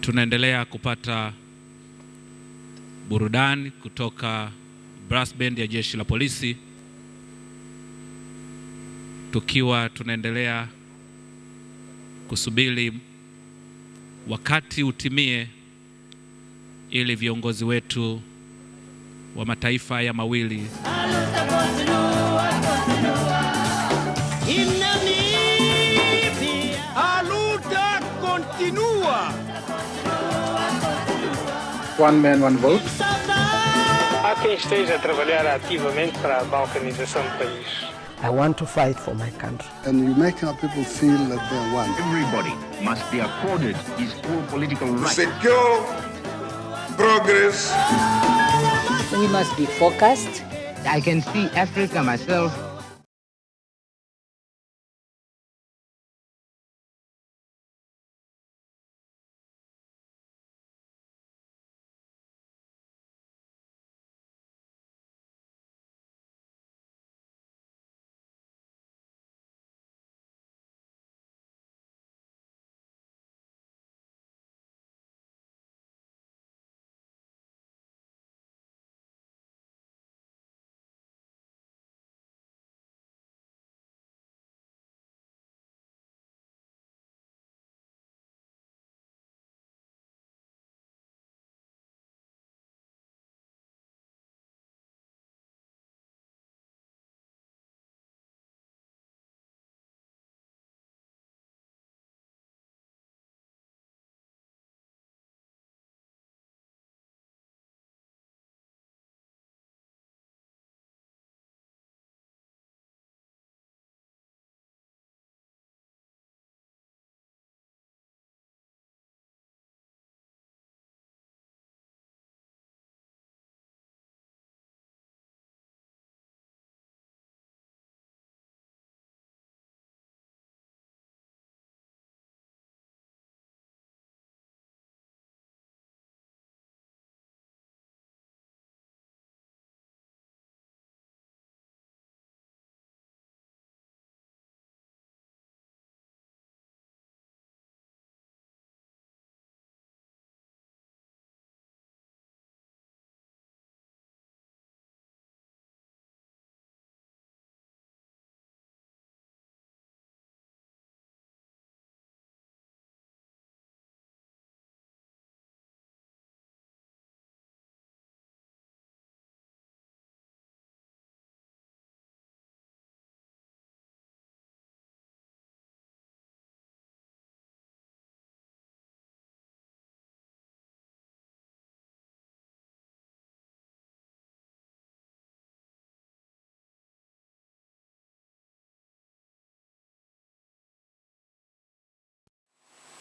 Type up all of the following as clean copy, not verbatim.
Tunaendelea kupata burudani kutoka brass band ya Jeshi la Polisi, tukiwa tunaendelea kusubiri wakati utimie ili viongozi wetu wa mataifa ya mawili One man, one vote. Há quem esteja a trabalhar ativamente para a balcanização do país. I want to fight for my country. And you make our people feel that they're one. Everybody must be accorded his full political rights. Secure progress. We must be focused. I can see Africa myself.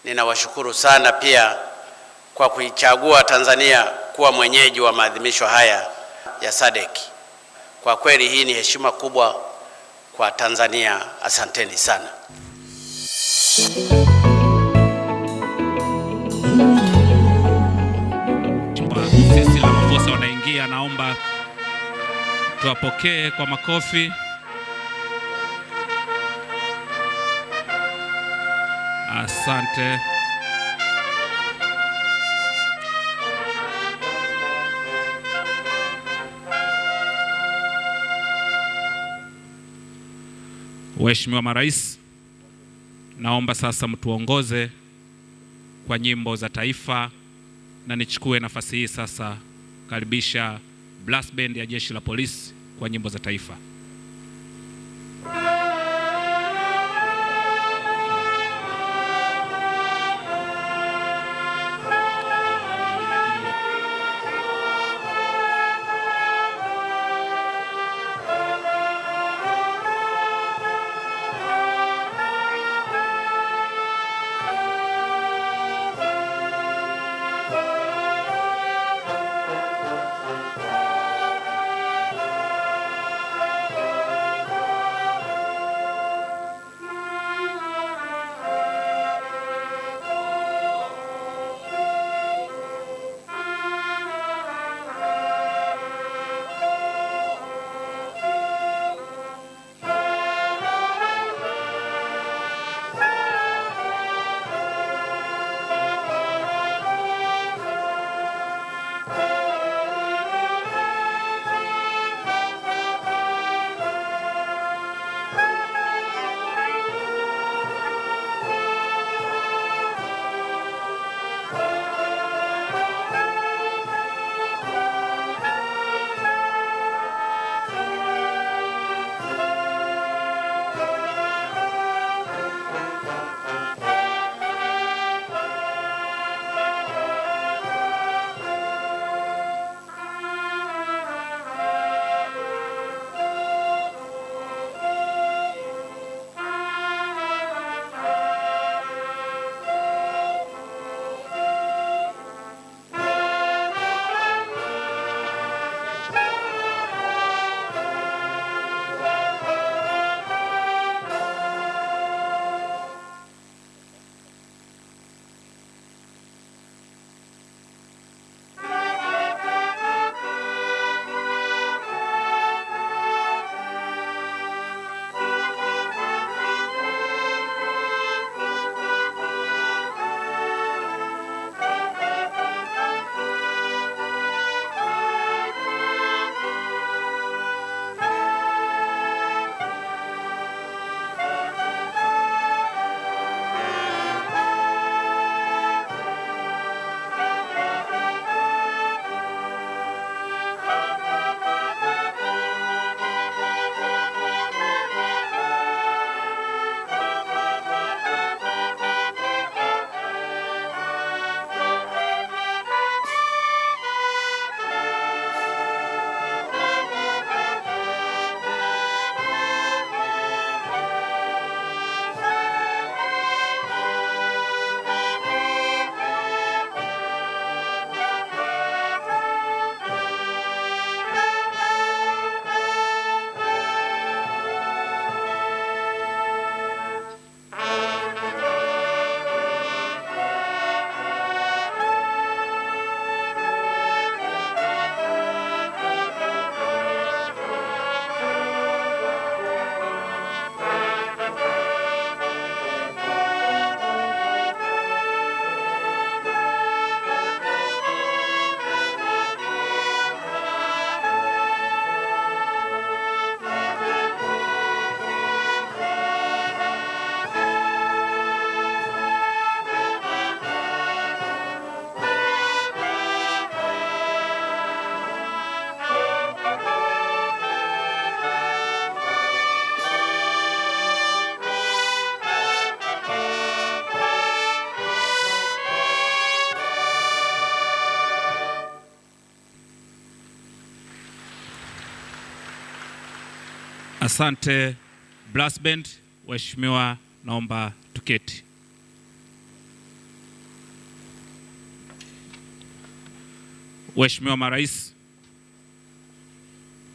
Ninawashukuru sana pia kwa kuichagua Tanzania kuwa mwenyeji wa maadhimisho haya ya SADC. Kwa kweli hii ni heshima kubwa kwa Tanzania. Asanteni sana. Sisi la mafosa wanaingia, naomba tuwapokee kwa makofi. Asante. Waheshimiwa marais, naomba sasa mtuongoze kwa nyimbo za taifa, na nichukue nafasi hii sasa karibisha brass band ya Jeshi la Polisi kwa nyimbo za taifa. Asante brass band. Waheshimiwa, naomba tuketi. Waheshimiwa marais,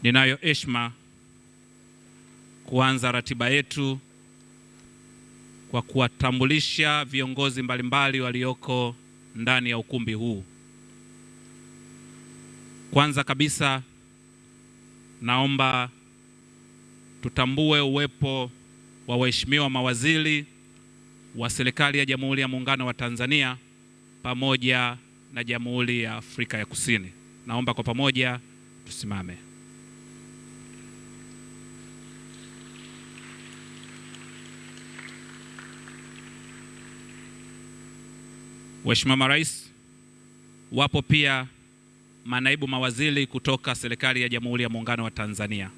ninayo heshima kuanza ratiba yetu kwa kuwatambulisha viongozi mbalimbali walioko ndani ya ukumbi huu. Kwanza kabisa, naomba tutambue uwepo wa waheshimiwa mawaziri wa serikali ya Jamhuri ya Muungano wa Tanzania pamoja na Jamhuri ya Afrika ya Kusini. Naomba kwa pamoja tusimame. Waheshimiwa marais, wapo pia manaibu mawaziri kutoka serikali ya Jamhuri ya Muungano wa Tanzania.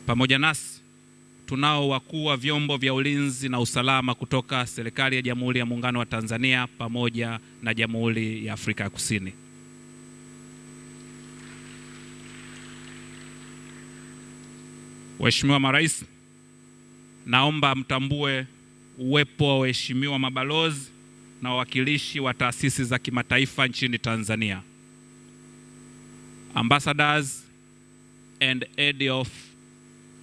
Pamoja nasi tunao wakuu wa vyombo vya ulinzi na usalama kutoka serikali ya Jamhuri ya Muungano wa Tanzania pamoja na Jamhuri ya Afrika ya Kusini. Waheshimiwa marais, naomba mtambue uwepo wa waheshimiwa mabalozi na wawakilishi wa taasisi za kimataifa nchini Tanzania, ambassadors and head of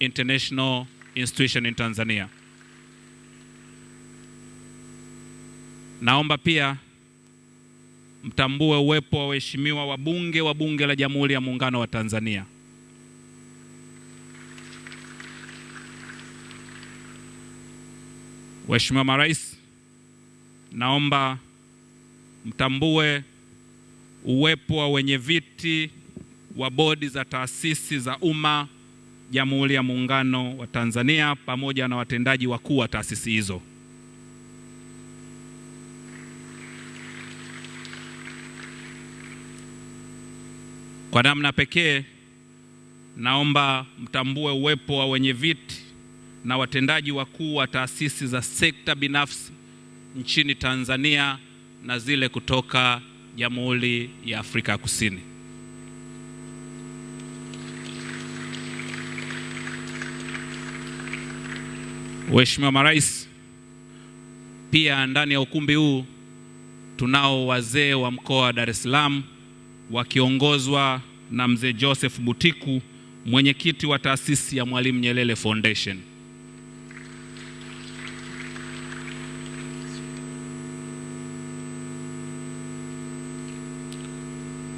international institution in Tanzania. Naomba pia mtambue uwepo wa waheshimiwa wabunge wa Bunge la Jamhuri ya Muungano wa Tanzania. Waheshimiwa marais, naomba mtambue uwepo wa wenye viti wa bodi za taasisi za umma Jamhuri ya Muungano wa Tanzania pamoja na watendaji wakuu wa taasisi hizo. Kwa namna pekee, naomba mtambue uwepo wa wenye viti na watendaji wakuu wa taasisi za sekta binafsi nchini Tanzania na zile kutoka Jamhuri ya Afrika ya Kusini. Waheshimiwa marais, pia ndani ya ukumbi huu tunao wazee wa mkoa wa Dar es Salaam wakiongozwa na mzee Joseph Butiku, mwenyekiti wa taasisi ya Mwalimu Nyerere Foundation.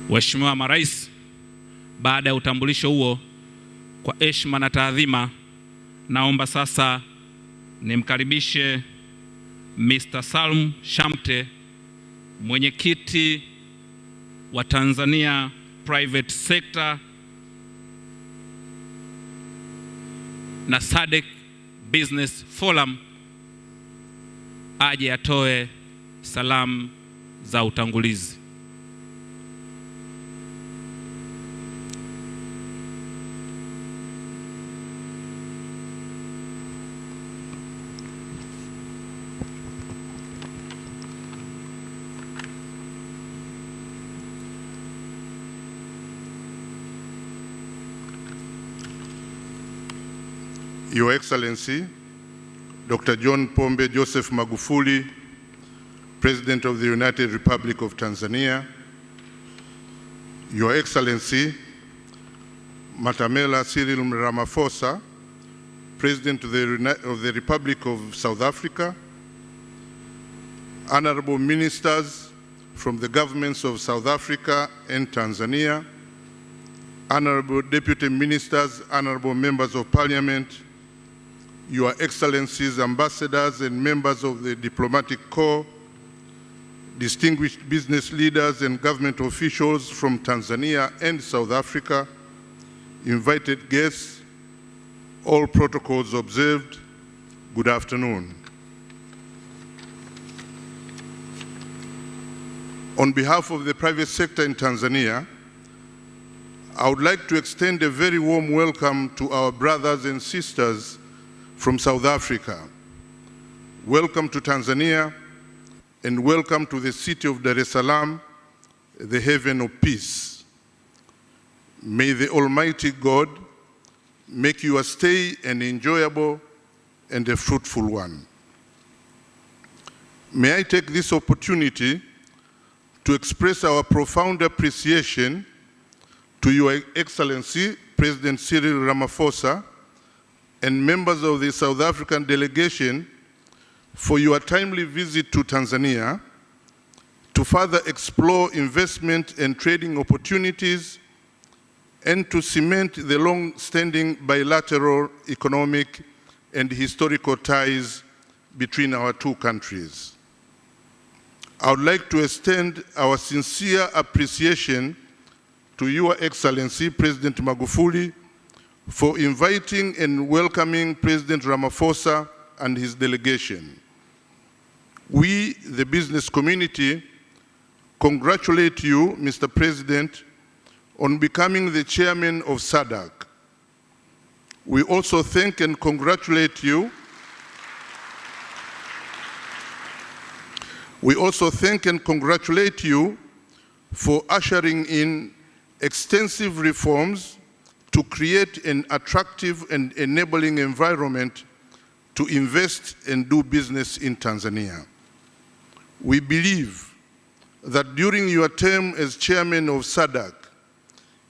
Waheshimiwa marais, baada ya utambulisho huo, kwa heshima na taadhima, naomba sasa nimkaribishe Mr. Salum Shamte, mwenyekiti wa Tanzania Private Sector na SADC Business Forum, aje atoe salamu za utangulizi. Your Excellency, Dr. John Pombe Joseph Magufuli, President of the United Republic of Tanzania, Your Excellency, Matamela Cyril Ramaphosa, President of the Republic of South Africa, Honorable Ministers from the governments of South Africa and Tanzania, Honorable Deputy Ministers, Honorable Members of Parliament, Your Excellencies, Ambassadors and members of the Diplomatic Corps, distinguished business leaders and government officials from Tanzania and South Africa, invited guests, all protocols observed, good afternoon. On behalf of the private sector in Tanzania, I would like to extend a very warm welcome to our brothers and sisters from South Africa. Welcome to Tanzania and welcome to the city of Dar es Salaam the haven of peace. May the Almighty God make your stay an enjoyable and a fruitful one. May I take this opportunity to express our profound appreciation to Your Excellency, President Cyril Ramaphosa, and members of the South African delegation for your timely visit to Tanzania to further explore investment and trading opportunities and to cement the long-standing bilateral economic and historical ties between our two countries. I would like to extend our sincere appreciation to Your Excellency, President Magufuli, for inviting and welcoming President Ramaphosa and his delegation. We, the business community, congratulate you, Mr. President, on becoming the chairman of SADC. We also thank and congratulate you. We also thank and congratulate you for ushering in extensive reforms to create an attractive and enabling environment to invest and do business in Tanzania. We believe that during your term as chairman of SADC,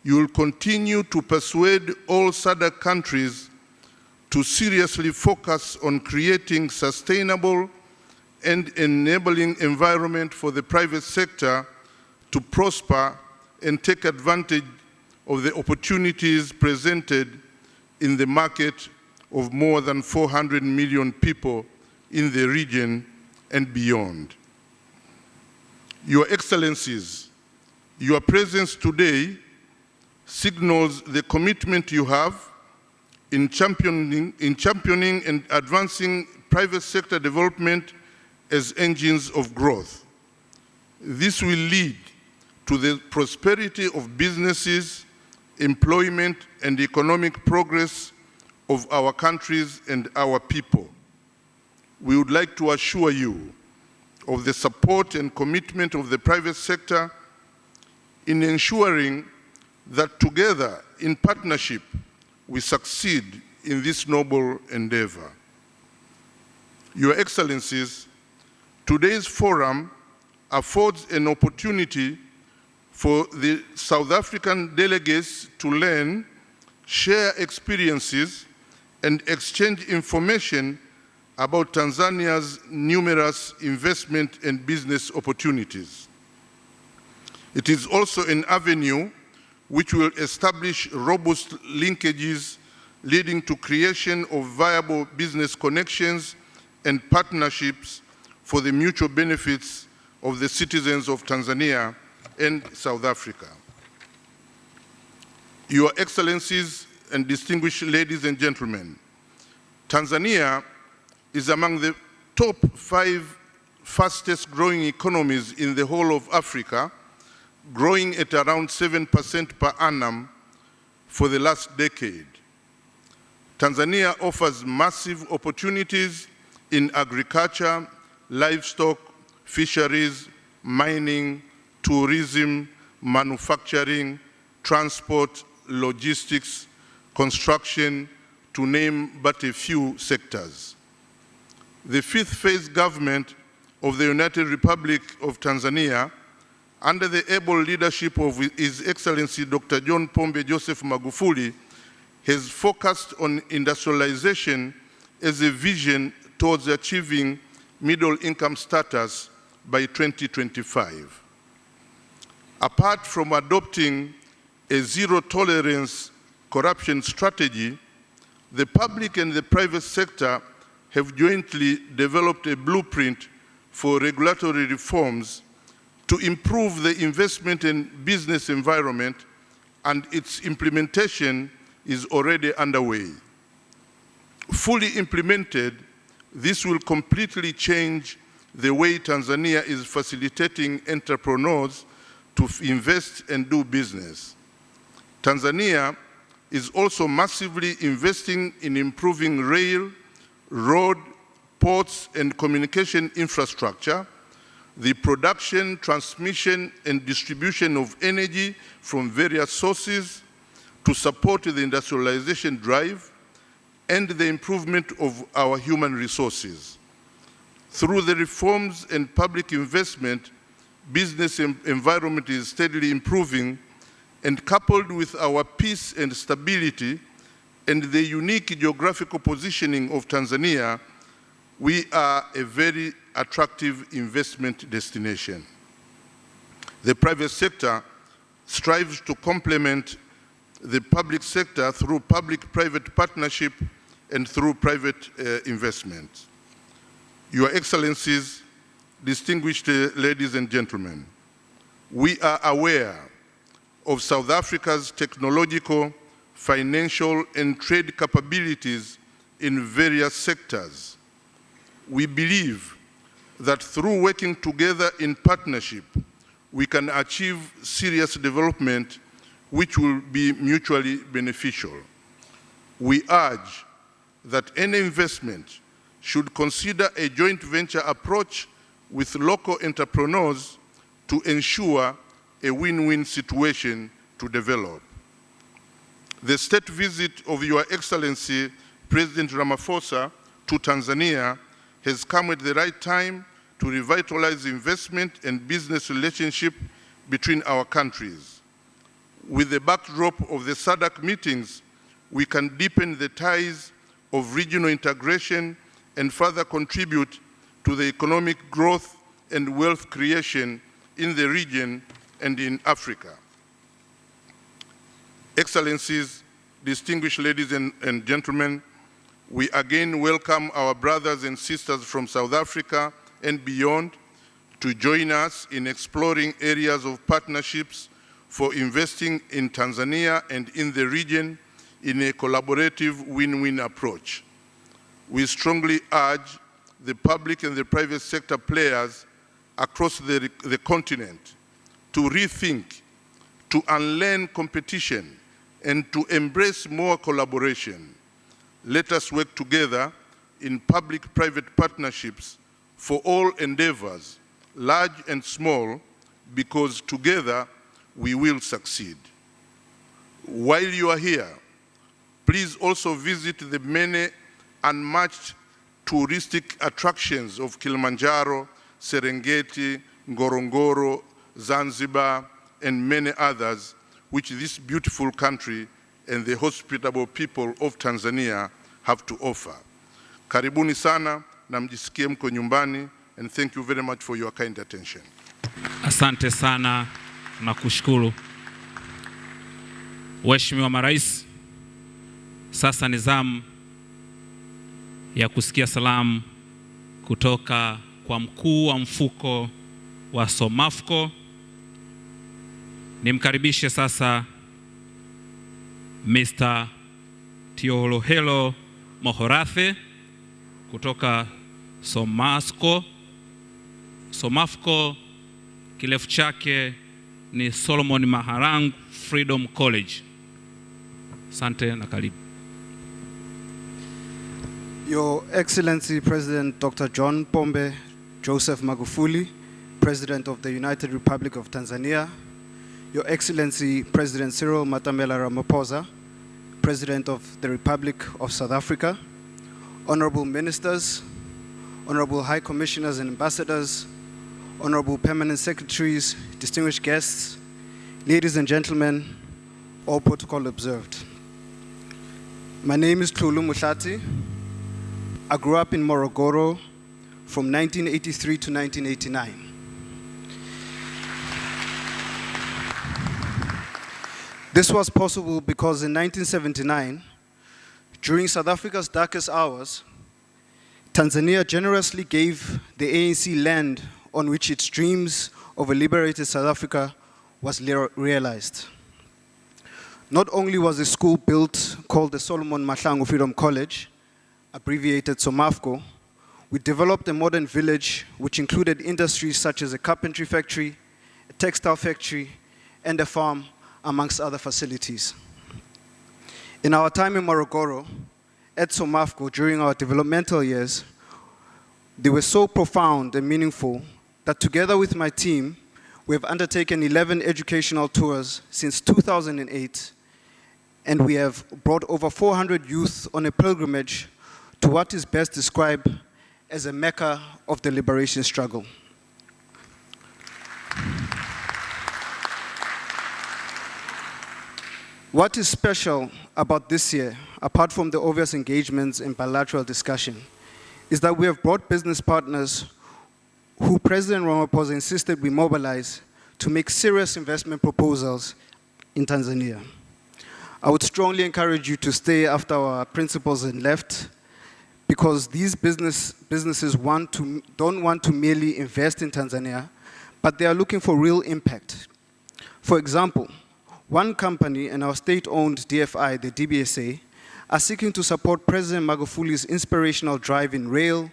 you will continue to persuade all SADC countries to seriously focus on creating sustainable and enabling environment for the private sector to prosper and take advantage of the opportunities presented in the market of more than 400 million people in the region and beyond. Your Excellencies, your presence today signals the commitment you have in championing and advancing private sector development as engines of growth. This will lead to the prosperity of businesses, employment, and economic progress of our countries and our people. We would like to assure you of the support and commitment of the private sector in ensuring that together, in partnership, we succeed in this noble endeavor. Your Excellencies, today's forum affords an opportunity for the South African delegates to learn, share experiences, and exchange information about Tanzania's numerous investment and business opportunities. It is also an avenue which will establish robust linkages leading to creation of viable business connections and partnerships for the mutual benefits of the citizens of Tanzania and South Africa. Your Excellencies and distinguished ladies and gentlemen, Tanzania is among the top 5 fastest growing economies in the whole of Africa, growing at around 7% per annum for the last decade. Tanzania offers massive opportunities in agriculture, livestock, fisheries, mining, tourism, manufacturing, transport, logistics, construction, to name but a few sectors. The 5th phase government of the United Republic of Tanzania, under the able leadership of His Excellency Dr. John Pombe Joseph Magufuli, has focused on industrialization as a vision towards achieving middle income status by 2025. Apart from adopting a zero-tolerance corruption strategy, the public and the private sector have jointly developed a blueprint for regulatory reforms to improve the investment and business environment, and its implementation is already underway. Fully implemented, this will completely change the way Tanzania is facilitating entrepreneurs to invest and do business. Tanzania is also massively investing in improving rail, road, ports, and communication infrastructure, the production, transmission, and distribution of energy from various sources to support the industrialization drive and the improvement of our human resources. Through the reforms and public investment, business environment is steadily improving, and coupled with our peace and stability and the unique geographical positioning of Tanzania, we are a very attractive investment destination. The private sector strives to complement the public sector through public-private partnership and through private investment. Your Excellencies, distinguished ladies and gentlemen, we are aware of South Africa's technological, financial, and trade capabilities in various sectors. We believe that through working together in partnership, we can achieve serious development which will be mutually beneficial. We urge that any investment should consider a joint venture approach with local entrepreneurs to ensure a win-win situation to develop. The state visit of Your Excellency President Ramaphosa to Tanzania has come at the right time to revitalize investment and business relationship between our countries. With the backdrop of the SADC meetings, we can deepen the ties of regional integration and further contribute to the economic growth and wealth creation in the region and in Africa. Excellencies, distinguished ladies and gentlemen, we again welcome our brothers and sisters from South Africa and beyond to join us in exploring areas of partnerships for investing in Tanzania and in the region in a collaborative win-win approach. We strongly urge the public and the private sector players across the continent to rethink, to unlearn competition, and to embrace more collaboration. Let us work together in public-private partnerships for all endeavors, large and small, because together we will succeed. While you are here, please also visit the many unmatched touristic attractions of Kilimanjaro, Serengeti, Ngorongoro, Zanzibar, and many others, which this beautiful country and the hospitable people of Tanzania have to offer. Karibuni sana na mjisikie mko nyumbani, and thank you very much for your kind attention. Asante sana na kushukuru. Waheshimiwa marais, sasa ni zamu ya kusikia salamu kutoka kwa mkuu wa mfuko wa Somafco. Nimkaribishe sasa Mr. Tiolohelo Mohorathe kutoka Somafco, kirefu chake ni Solomon Maharang Freedom College. Asante na karibu. Your Excellency President Dr. John Pombe Joseph Magufuli, President of the United Republic of Tanzania, Your Excellency President Cyril Matamela Ramaphosa, President of the Republic of South Africa, Honorable Ministers, Honorable High Commissioners and Ambassadors, Honorable Permanent Secretaries, distinguished guests, ladies and gentlemen, all protocol observed. My name is Tlulu Muhlati. I grew up in Morogoro from 1983 to 1989. This was possible because in 1979, during South Africa's darkest hours, Tanzania generously gave the ANC land on which its dreams of a liberated South Africa was realized. Not only was a school built called the Solomon Mahlangu Freedom College, abbreviated Somafco, we developed a modern village which included industries such as a carpentry factory, a textile factory, and a farm, amongst other facilities. In our time in Morogoro, at Somafco during our developmental years, they were so profound and meaningful that together with my team, we have undertaken 11 educational tours since 2008, and we have brought over 400 youth on a pilgrimage to what is best described as a Mecca of the liberation struggle. What is special about this year, apart from the obvious engagements and bilateral discussion, is that we have brought business partners who President Ramaphosa insisted we mobilize to make serious investment proposals in Tanzania. I would strongly encourage you to stay after our principals and left, because these businesses don't want to merely invest in Tanzania, but they are looking for real impact. For example, one company and our state-owned DFI, the DBSA, are seeking to support President Magufuli's inspirational drive in rail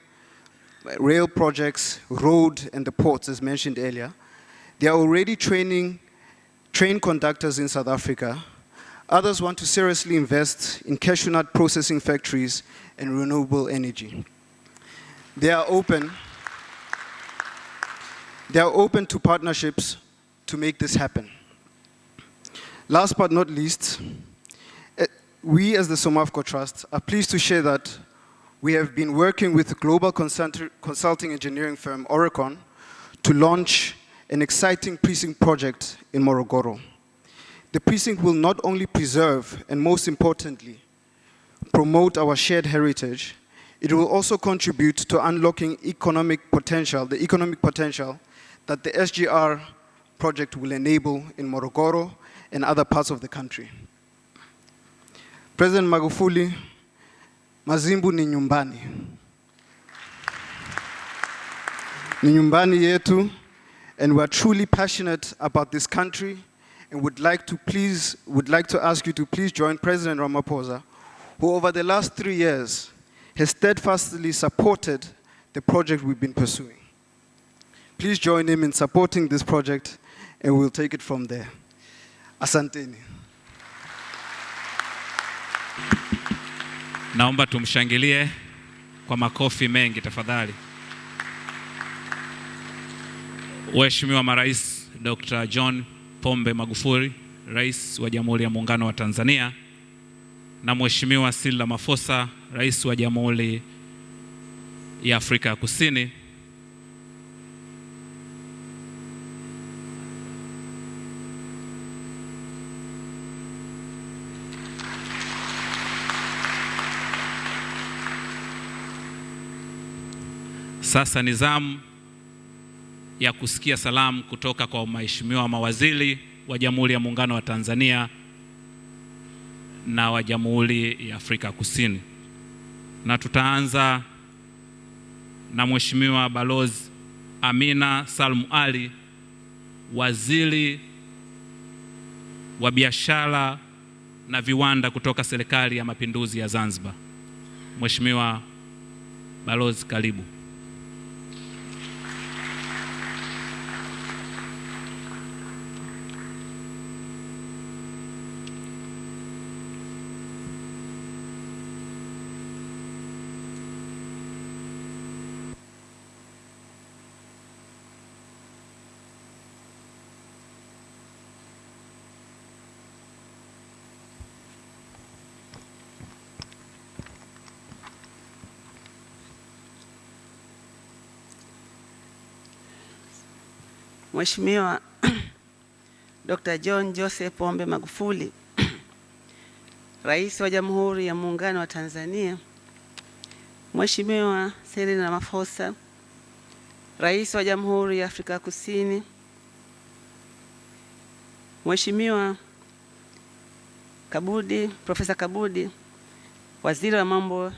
projects, road, and the ports, as mentioned earlier. They are already training train conductors in South Africa. Others want to seriously invest in cashew nut processing factories and renewable energy. They are open to partnerships to make this happen. Last but not least, we as the Somafco Trust are pleased to share that we have been working with the global consulting engineering firm Oricon to launch an exciting precinct project in Morogoro. The precinct will not only preserve and, most importantly, promote our shared heritage, it will also contribute to unlocking the economic potential that the SGR project will enable in Morogoro and other parts of the country. President Magufuli, Mazimbu ni nyumbani. Ni nyumbani yetu, and we are truly passionate about this country, and would like to ask you to please join President Ramaphosa, who over the last 3 years has steadfastly supported the project we've been pursuing. Please join him in supporting this project, and we'll take it from there. Asanteni. Naomba tumshangilie kwa makofi mengi tafadhali. Mheshimiwa Marais Dr. John Pombe Magufuli, Rais wa Jamhuri ya Muungano wa Tanzania, na Mheshimiwa Cyril Ramaphosa, Rais wa Jamhuri ya Afrika Kusini, sasa ni zamu ya kusikia salamu kutoka kwa waheshimiwa mawaziri wa Jamhuri ya Muungano wa Tanzania na wa Jamhuri ya Afrika Kusini. Na tutaanza na Mheshimiwa Balozi Amina Salmu Ali, Waziri wa Biashara na Viwanda kutoka Serikali ya Mapinduzi ya Zanzibar. Mheshimiwa Balozi, karibu. Mheshimiwa Dr. John Joseph Pombe Magufuli, Rais wa Jamhuri ya Muungano wa Tanzania, Mheshimiwa Cyril Ramaphosa, Rais wa Jamhuri ya Afrika Kusini, Mheshimiwa Profesa Kabudi, Waziri wa Mambo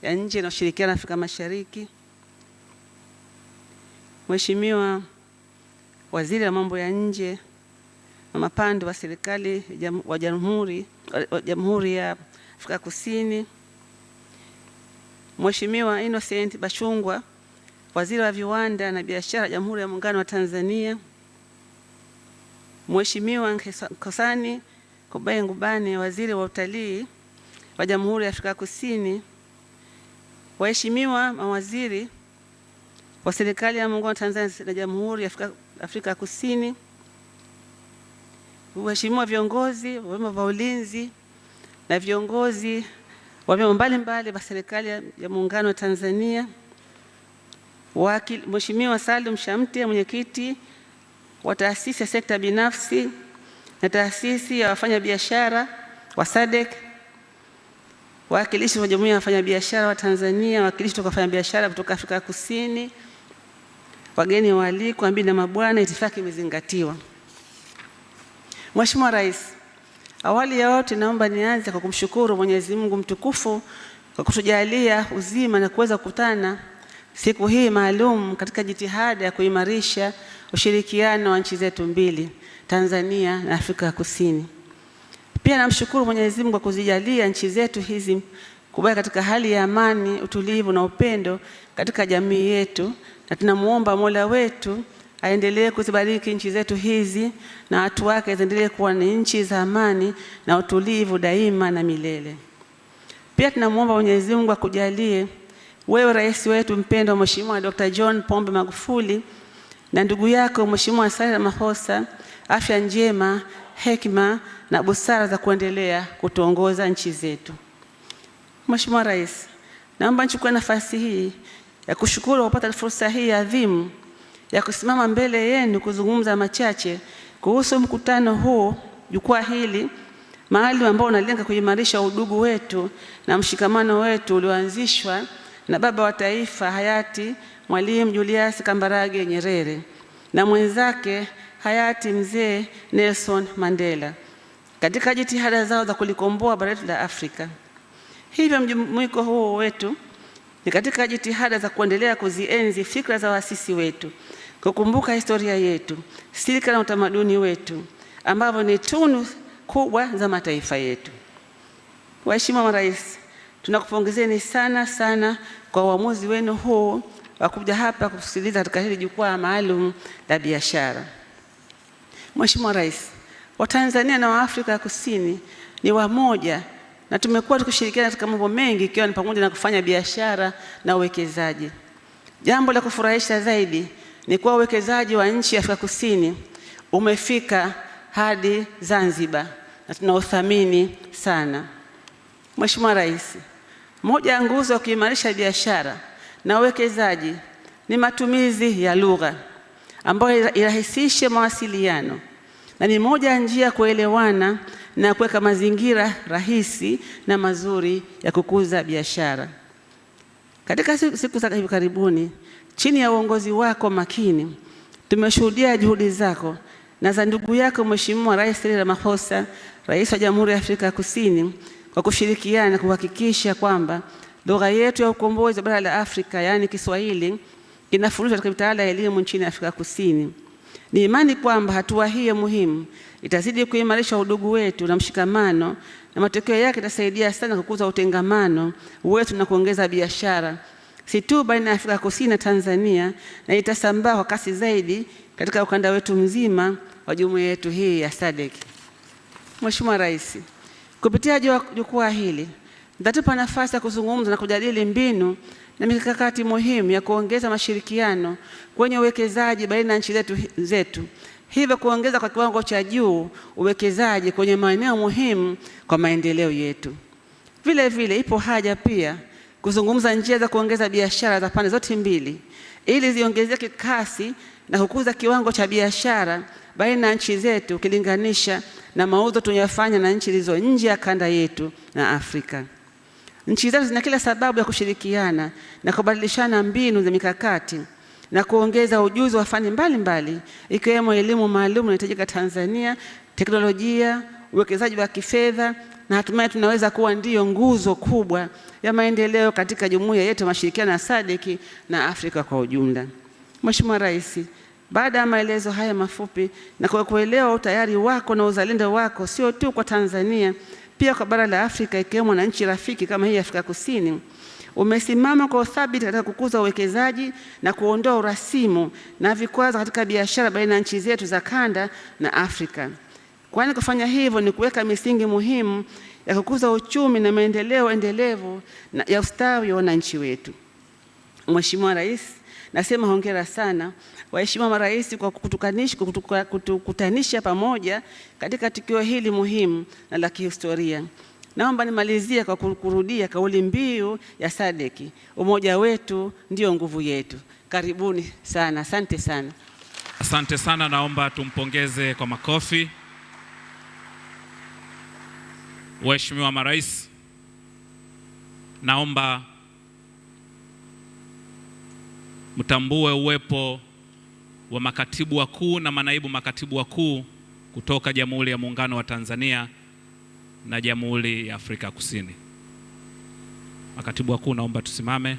ya Nje na Ushirikiano Afrika Mashariki, Mheshimiwa Waziri wa Mambo ya Nje na Mapando wa Serikali wa Jamhuri ya Afrika Kusini, Mheshimiwa Innocent Bashungwa, Waziri wa Viwanda na Biashara Jamhuri ya Muungano wa Tanzania, Mheshimiwa Nkosani Kobaye Ngubane, Waziri wa Utalii wa Jamhuri ya Afrika Kusini, waheshimiwa mawaziri wa serikali ya Muungano wa Tanzania na Jamhuri ya Afrika Kusini, waheshimiwa viongozi wa vyombo vya ulinzi na viongozi wa vyombo mbalimbali vya serikali ya Muungano wa Tanzania, Mheshimiwa Salim Shamte, mwenyekiti wa taasisi ya sekta binafsi na taasisi ya wafanyabiashara wa SADC, wawakilishi wa Jumuiya ya Wafanyabiashara wa Tanzania, wawakilishi kutoka wafanyabiashara kutoka Afrika Kusini, wageni waalikwa, mabibi na mabwana, itifaki imezingatiwa. Mheshimiwa Rais, awali ya yote naomba nianze kwa kumshukuru Mwenyezi Mungu mtukufu kwa kutujalia uzima na kuweza kukutana siku hii maalum katika jitihada ya kuimarisha ushirikiano wa nchi zetu mbili, Tanzania na Afrika Kusini. Pia namshukuru Mwenyezi Mungu kwa kuzijalia nchi zetu hizi kubaki katika hali ya amani, utulivu na upendo katika jamii yetu, na tunamuomba Mola wetu aendelee kuzibariki nchi zetu hizi na watu wake ziendelee kuwa ni nchi za amani na utulivu daima na milele. Pia tunamuomba Mwenyezi Mungu akujalie wewe rais wetu mpendwa Mheshimiwa Dr. John Pombe Magufuli na ndugu yako Mheshimiwa Cyril Ramaphosa afya njema, hekima na busara za kuendelea kutuongoza nchi zetu. Mheshimiwa Rais, naomba nichukue nafasi hii ya kushukuru kupata fursa hii adhimu ya kusimama mbele yenu kuzungumza machache kuhusu mkutano huu, jukwaa hili maalum ambao unalenga kuimarisha udugu wetu na mshikamano wetu ulioanzishwa na baba wa taifa hayati Mwalimu Julius Kambarage Nyerere na mwenzake hayati mzee Nelson Mandela katika jitihada zao za kulikomboa bara letu la Afrika. Hivyo mjumuiko huu wetu ni katika jitihada za kuendelea kuzienzi fikra za waasisi wetu, kukumbuka historia yetu, silika na utamaduni wetu ambavyo ni tunu kubwa za mataifa yetu. Waheshimiwa marais, tunakupongezeni sana kwa uamuzi wenu huu wa kuja hapa kusikiliza katika hili jukwaa maalum la biashara. Mheshimiwa Rais, Watanzania na Waafrika Kusini ni wamoja na tumekuwa tukishirikiana katika mambo mengi ikiwa ni pamoja na kufanya biashara na uwekezaji. Jambo la kufurahisha zaidi ni kuwa uwekezaji wa nchi ya Afrika Kusini umefika hadi Zanzibar na tunauthamini sana. Mheshimiwa Rais, moja ya nguzo ya kuimarisha biashara na uwekezaji ni matumizi ya lugha ambayo irahisishe mawasiliano na ni moja ya njia ya kuelewana na kuweka mazingira rahisi na mazuri ya kukuza biashara. Katika siku za hivi karibuni, chini ya uongozi wako makini, tumeshuhudia juhudi zako na za ndugu yako Mheshimiwa Rais Cyril Ramaphosa, Rais wa Jamhuri ya Afrika Kusini, kwa kushirikiana kuhakikisha kwamba lugha yetu ya ukombozi wa bara la Afrika, yaani Kiswahili, inafundishwa katika mitaala ya elimu nchini Afrika Kusini. Ni imani kwamba hatua hiyo muhimu itazidi kuimarisha udugu wetu na mshikamano, na matokeo yake itasaidia sana kukuza utengamano wetu na kuongeza biashara si tu baina ya Afrika Kusini na Tanzania, na itasambaa kwa kasi zaidi katika ukanda wetu mzima wa jumuiya yetu hii ya SADC. Mheshimiwa Rais, kupitia jukwaa hili nitatupa nafasi ya kuzungumza na kujadili mbinu na mikakati muhimu ya kuongeza mashirikiano kwenye uwekezaji baina ya nchi zetu, hivyo kuongeza kwa kiwango cha juu uwekezaji kwenye maeneo muhimu kwa maendeleo yetu. Vile vile ipo haja pia kuzungumza njia za kuongeza biashara za pande zote mbili ili ziongezeke kasi na kukuza kiwango cha biashara baina ya nchi zetu ukilinganisha na mauzo tunayofanya na nchi zilizo nje ya kanda yetu na Afrika. Nchi zetu zina kila sababu ya kushirikiana na kubadilishana mbinu za mikakati na kuongeza ujuzi wa fani mbalimbali ikiwemo elimu maalum inayohitajika Tanzania, teknolojia, uwekezaji wa kifedha, na hatimaye tunaweza kuwa ndiyo nguzo kubwa ya maendeleo katika jumuiya yetu ya mashirikiano ya SADC na Afrika kwa ujumla. Mheshimiwa Rais, baada ya maelezo haya mafupi na kwa kuelewa utayari wako na uzalendo wako sio tu kwa Tanzania, pia kwa bara la Afrika ikiwemo na nchi rafiki kama hii ya Afrika Kusini, umesimama kwa uthabiti katika kukuza uwekezaji na kuondoa urasimu na vikwazo katika biashara baina ya nchi zetu za kanda na Afrika. Kwani kufanya hivyo ni kuweka misingi muhimu ya kukuza uchumi na maendeleo endelevu ya ustawi wa wananchi wetu. Mheshimiwa Rais, Nasema hongera sana waheshimiwa marais kwa kutukutanisha pamoja katika tukio hili muhimu na la kihistoria. Naomba nimalizie kwa kurudia kauli mbiu ya SADC, umoja wetu ndio nguvu yetu. Karibuni sana, asante sana. Asante sana, naomba tumpongeze kwa makofi. Waheshimiwa marais, naomba mtambue uwepo wa makatibu wakuu na manaibu makatibu wakuu kutoka Jamhuri ya Muungano wa Tanzania na Jamhuri ya Afrika Kusini. Makatibu wakuu, naomba tusimame.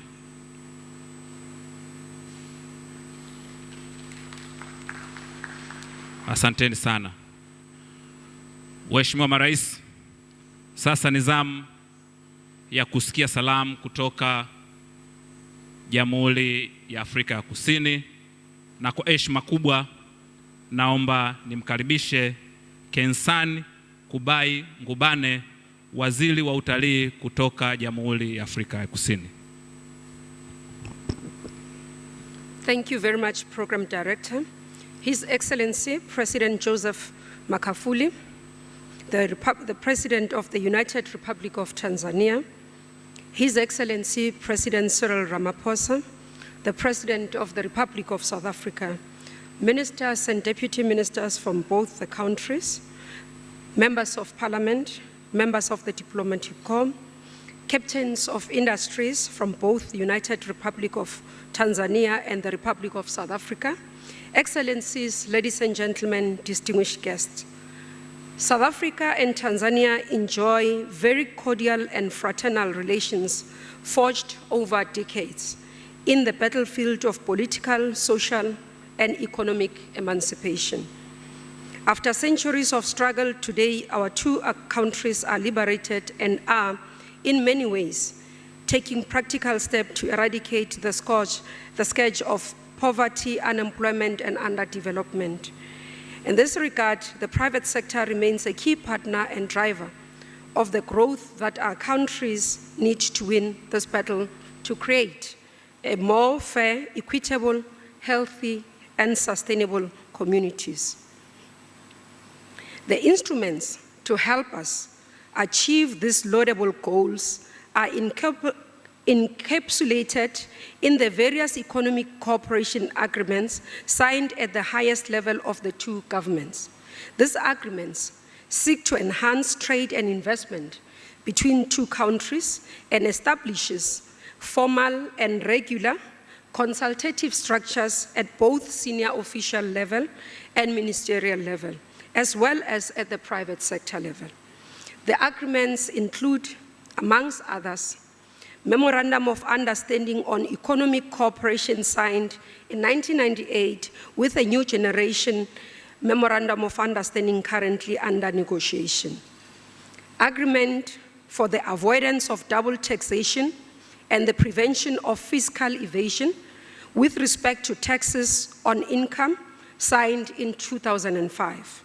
Asanteni sana. Waheshimiwa marais, sasa ni zamu ya kusikia salamu kutoka Jamhuri ya Afrika ya Kusini, na kwa heshima kubwa naomba nimkaribishe Kensani Kubai Ngubane, waziri wa utalii kutoka Jamhuri ya Afrika ya Kusini. Thank you very much, Program Director. His Excellency President Joseph Magufuli, the President of the United Republic of Tanzania, His Excellency President Cyril Ramaphosa, the President of the Republic of South Africa, ministers and deputy ministers from both the countries, members of parliament, members of the diplomatic corps, captains of industries from both the United Republic of Tanzania and the Republic of South Africa, Excellencies, ladies and gentlemen, distinguished guests. South Africa and Tanzania enjoy very cordial and fraternal relations forged over decades in the battlefield of political, social, and economic emancipation. After centuries of struggle, today our two countries are liberated and are, in many ways, taking practical steps to eradicate the scourge of poverty, unemployment, and underdevelopment. In this regard, the private sector remains a key partner and driver of the growth that our countries need to win this battle to create a more fair, equitable, healthy, and sustainable communities. The instruments to help us achieve these laudable goals are encapsulated in the various economic cooperation agreements signed at the highest level of the two governments. These agreements seek to enhance trade and investment between two countries and establishes formal and regular consultative structures at both senior official level and ministerial level, as well as at the private sector level. The agreements include, amongst others, Memorandum of Understanding on Economic Cooperation signed in 1998 with a new generation Memorandum of Understanding currently under negotiation. Agreement for the avoidance of double taxation and the prevention of fiscal evasion with respect to taxes on income signed in 2005.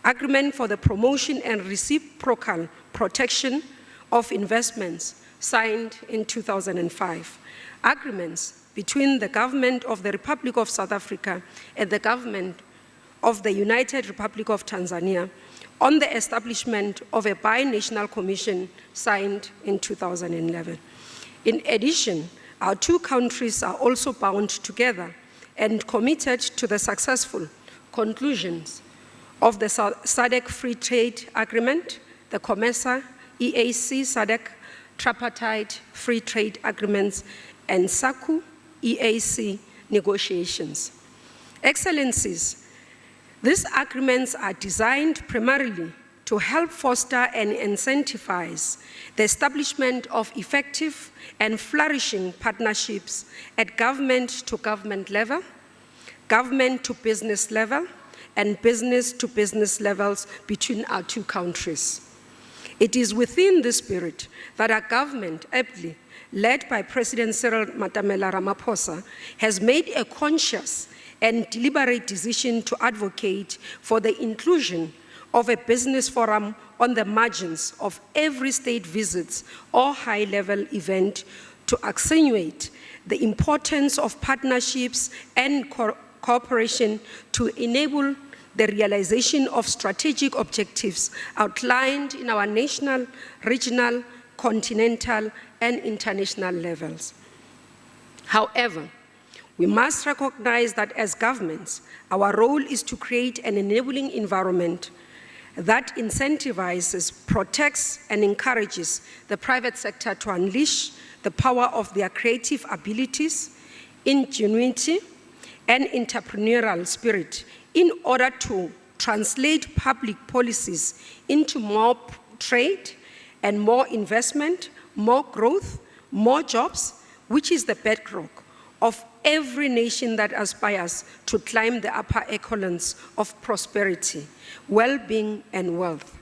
Agreement for the promotion and reciprocal protection of investments signed in 2005. Agreements between the government of the Republic of South Africa and the government of the United Republic of Tanzania on the establishment of a binational commission signed in 2011. In addition, our two countries are also bound together and committed to the successful conclusions of the SADC Free Trade Agreement, the COMESA, EAC, SADC Tripartite Free Trade Agreements, and SACU EAC negotiations. Excellencies, these agreements are designed primarily to help foster and incentivize the establishment of effective and flourishing partnerships at government-to-government level, government-to-business level, and business-to-business levels between our two countries. It is within this spirit that our government, ably led by President Cyril Ramaphosa, has made a conscious and deliberate decision to advocate for the inclusion of a business forum on the margins of every state visits or high-level event to accentuate the importance of partnerships and cooperation to enable the realization of strategic objectives outlined in our national, regional, continental, and international levels. However, we must recognize that as governments, our role is to create an enabling environment that incentivizes, protects, and encourages the private sector to unleash the power of their creative abilities, ingenuity, and entrepreneurial spirit in order to translate public policies into more trade and more investment, more growth, more jobs, which is the bedrock of every nation that aspires to climb the upper echelons of prosperity, well-being, and wealth.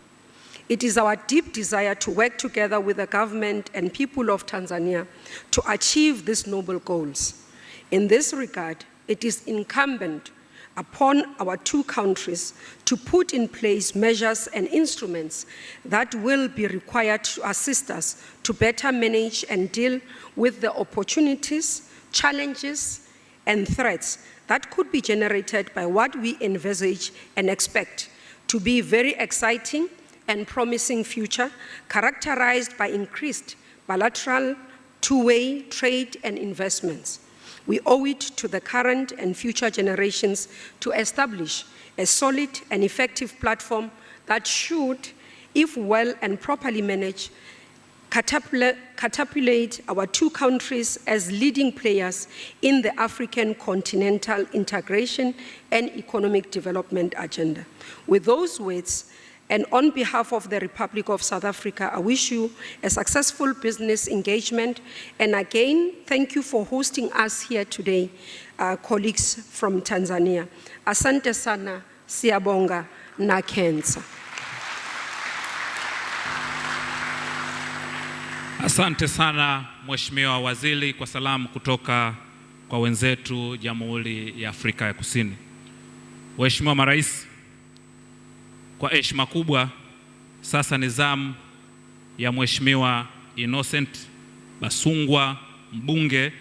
It is our deep desire to work together with the government and people of Tanzania to achieve these noble goals. In this regard, it is incumbent upon our two countries to put in place measures and instruments that will be required to assist us to better manage and deal with the opportunities, challenges, and threats that could be generated by what we envisage and expect to be a very exciting and promising future characterized by increased bilateral, two-way trade and investments. We owe it to the current and future generations to establish a solid and effective platform that should, if well and properly managed, catapult our two countries as leading players in the African continental integration and economic development agenda. With those words, and on behalf of the Republic of South Africa, I wish you a successful business engagement. And again, thank you for hosting us here today, colleagues from Tanzania. Asante sana, siyabonga na kenza. Asante sana Mheshimiwa Waziri kwa salamu kutoka kwa wenzetu Jamhuri ya Afrika ya Kusini. Mheshimiwa Marais, kwa heshima kubwa, sasa ni zamu ya Mheshimiwa Innocent Basungwa, mbunge,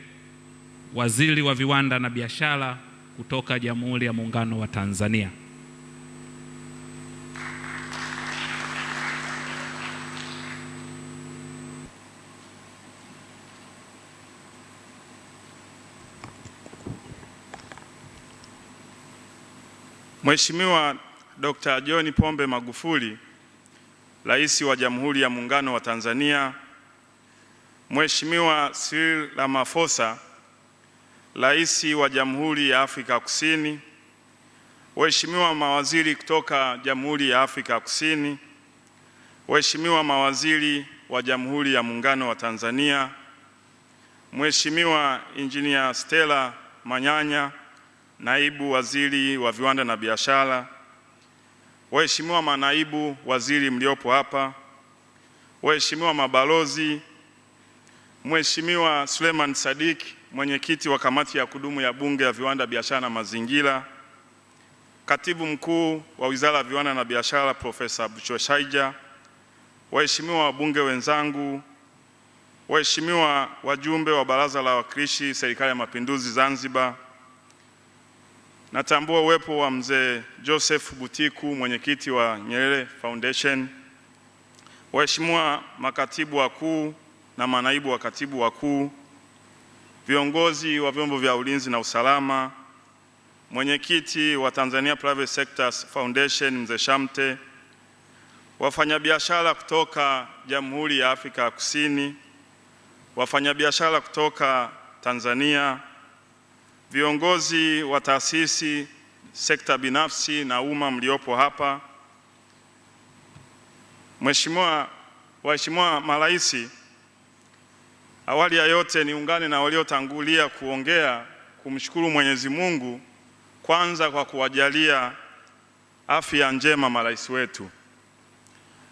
waziri wa viwanda na biashara kutoka Jamhuri ya Muungano wa Tanzania. Mheshimiwa Dr. John Pombe Magufuli, Rais wa Jamhuri ya Muungano wa Tanzania, Mheshimiwa Cyril Ramaphosa, Rais wa Jamhuri ya Afrika Kusini, Waheshimiwa mawaziri kutoka Jamhuri ya Afrika Kusini, Waheshimiwa mawaziri wa Jamhuri ya Muungano wa Tanzania, Mheshimiwa Engineer Stella Manyanya, Naibu Waziri wa Viwanda na Biashara, Waheshimiwa manaibu waziri mliopo hapa, Waheshimiwa mabalozi, Mheshimiwa Suleiman Sadik, mwenyekiti wa kamati ya kudumu ya Bunge ya Viwanda, Biashara na Mazingira, Katibu Mkuu wa Wizara ya Viwanda na Biashara Profesa Buchoshaija, waheshimiwa wabunge wenzangu, waheshimiwa wajumbe wa Baraza la Wawakilishi Serikali ya Mapinduzi Zanzibar, natambua uwepo wa mzee Joseph Butiku, mwenyekiti wa Nyerere Foundation, waheshimiwa makatibu wakuu na manaibu wa katibu wakuu, viongozi wa vyombo vya ulinzi na usalama, mwenyekiti wa Tanzania Private Sectors Foundation mzee Shamte, wafanyabiashara kutoka Jamhuri ya Afrika Kusini, wafanyabiashara kutoka Tanzania, viongozi wa taasisi, sekta binafsi na umma mliopo hapa, waheshimiwa marais, awali ya yote niungane na waliotangulia kuongea kumshukuru Mwenyezi Mungu kwanza kwa kuwajalia afya njema marais wetu.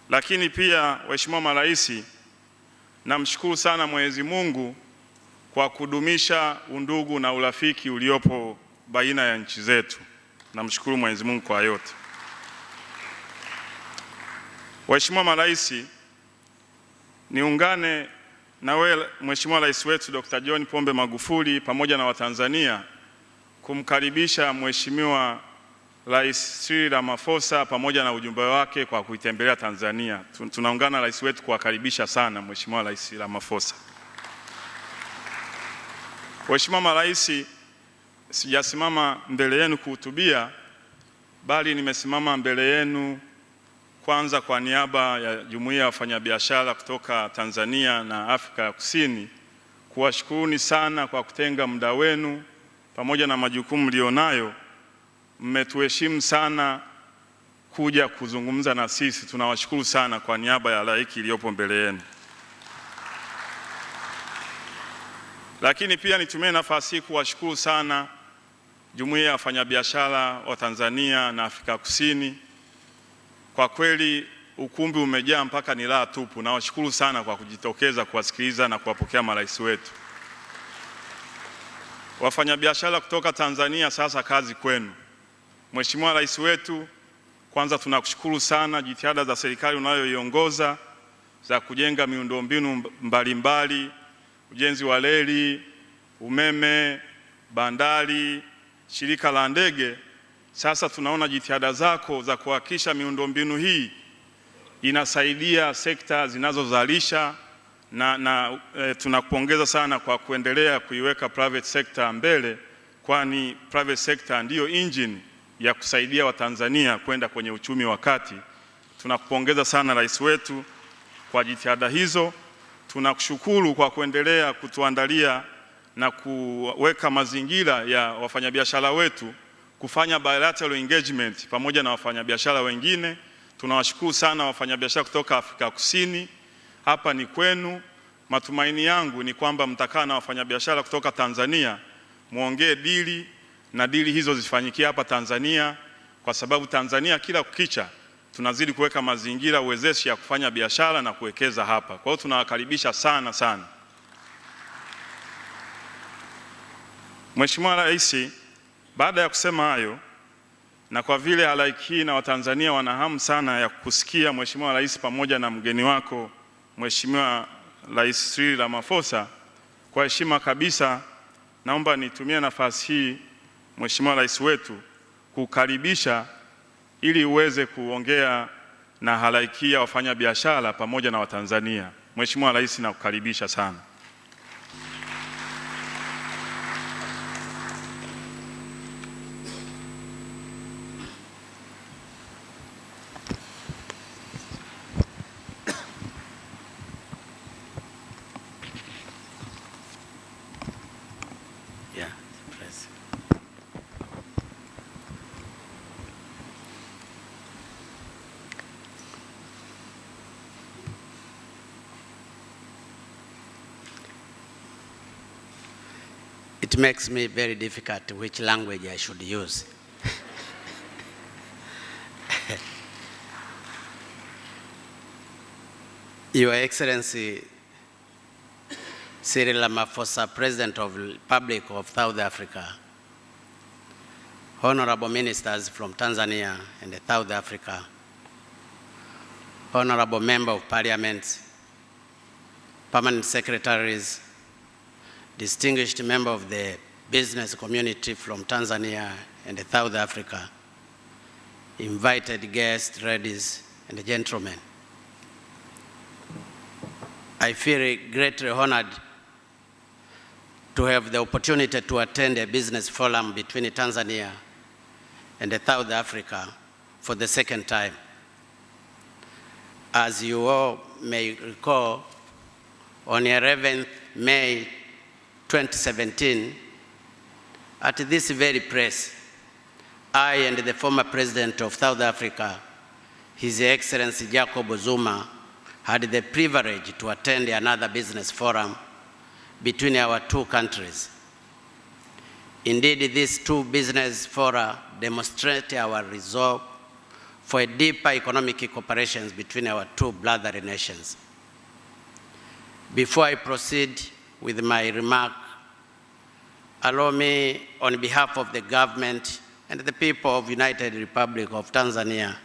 Lakini pia waheshimiwa marais, namshukuru sana Mwenyezi Mungu kwa kudumisha undugu na urafiki uliopo baina ya nchi zetu. Namshukuru Mwenyezi Mungu kwa yote. Waheshimiwa marais, niungane na wewe Mheshimiwa Rais wetu Dr. John Pombe Magufuli pamoja na Watanzania kumkaribisha Mheshimiwa Rais Cyril Ramaphosa pamoja na ujumbe wake kwa kuitembelea Tanzania. Tunaungana rais wetu kuwakaribisha sana Mheshimiwa Rais Ramaphosa. Mheshimiwa Marais, sijasimama mbele yenu kuhutubia, bali nimesimama mbele yenu kwanza kwa niaba ya Jumuiya ya Wafanyabiashara kutoka Tanzania na Afrika Kusini kuwashukuruni sana kwa kutenga muda wenu pamoja na majukumu mlionayo. Mmetuheshimu sana kuja kuzungumza na sisi. Tunawashukuru sana kwa niaba ya halaiki iliyopo mbele yenu. Lakini pia nitumie nafasi hii kuwashukuru sana Jumuiya ya Wafanyabiashara wa Tanzania na Afrika Kusini. Kwa kweli ukumbi umejaa mpaka ni raha tupu. Nawashukuru sana kwa kujitokeza kuwasikiliza na kuwapokea marais wetu. Wafanyabiashara kutoka Tanzania, sasa kazi kwenu. Mheshimiwa Rais wetu, kwanza tunakushukuru sana jitihada za serikali unayoiongoza za kujenga miundombinu mbalimbali, ujenzi wa reli, umeme, bandari, shirika la ndege. Sasa tunaona jitihada zako za kuhakikisha miundombinu hii inasaidia sekta zinazozalisha na tunakupongeza sana kwa kuendelea kuiweka private sector mbele, kwani private sector ndiyo engine ya kusaidia Watanzania kwenda kwenye uchumi wa kati. Tunakupongeza sana rais wetu kwa jitihada hizo. Tunakushukuru kwa kuendelea kutuandalia na kuweka mazingira ya wafanyabiashara wetu kufanya bilateral engagement pamoja na wafanyabiashara wengine. Tunawashukuru sana wafanyabiashara kutoka Afrika Kusini. Hapa ni kwenu. Matumaini yangu ni kwamba mtakaa na wafanyabiashara kutoka Tanzania, muongee dili na dili hizo zifanyikie hapa Tanzania, kwa sababu Tanzania kila kukicha tunazidi kuweka mazingira uwezeshi ya kufanya biashara na kuwekeza hapa. Kwa hiyo tunawakaribisha sana sana. Mheshimiwa Rais, baada ya kusema hayo, na kwa vile halaiki hii na Watanzania wana hamu sana ya kusikia Mheshimiwa Rais pamoja na mgeni wako Mheshimiwa Rais Cyril Ramaphosa, kwa heshima kabisa naomba nitumie nafasi hii Mheshimiwa Rais wetu kukaribisha ili uweze kuongea na halaiki ya wafanya biashara pamoja na Watanzania. Mheshimiwa Rais, nakukaribisha sana. It makes me very difficult which language I should use. Your Excellency Cyril Ramaphosa, President of the Republic of South Africa, Honorable Ministers from Tanzania and South Africa, Honorable Member of Parliament, Permanent Secretaries, distinguished member of the business community from Tanzania and South Africa, invited guests, ladies and gentlemen. I feel greatly honored to have the opportunity to attend a business forum between Tanzania and South Africa for the second time. As you all may recall, on 11th May 2017, at this very place, I and the former President of South Africa, His Excellency Jacob Zuma, had the privilege to attend another business forum between our two countries. Indeed, these two business fora demonstrate our resolve for a deeper economic cooperation between our two brotherly nations. Before I proceed with my remark, allow me, on behalf of the government and the people of the United Republic of Tanzania,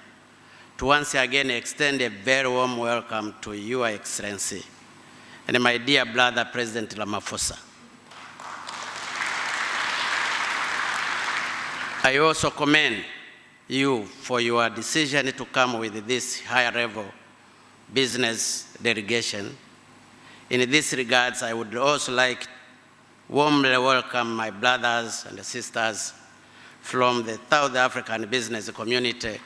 to once again extend a very warm welcome to Your Excellency and my dear brother, President Ramaphosa. I also commend you for your decision to come with this higher level business delegation. In this regards, I would also like warmly welcome my brothers and sisters from the South African business community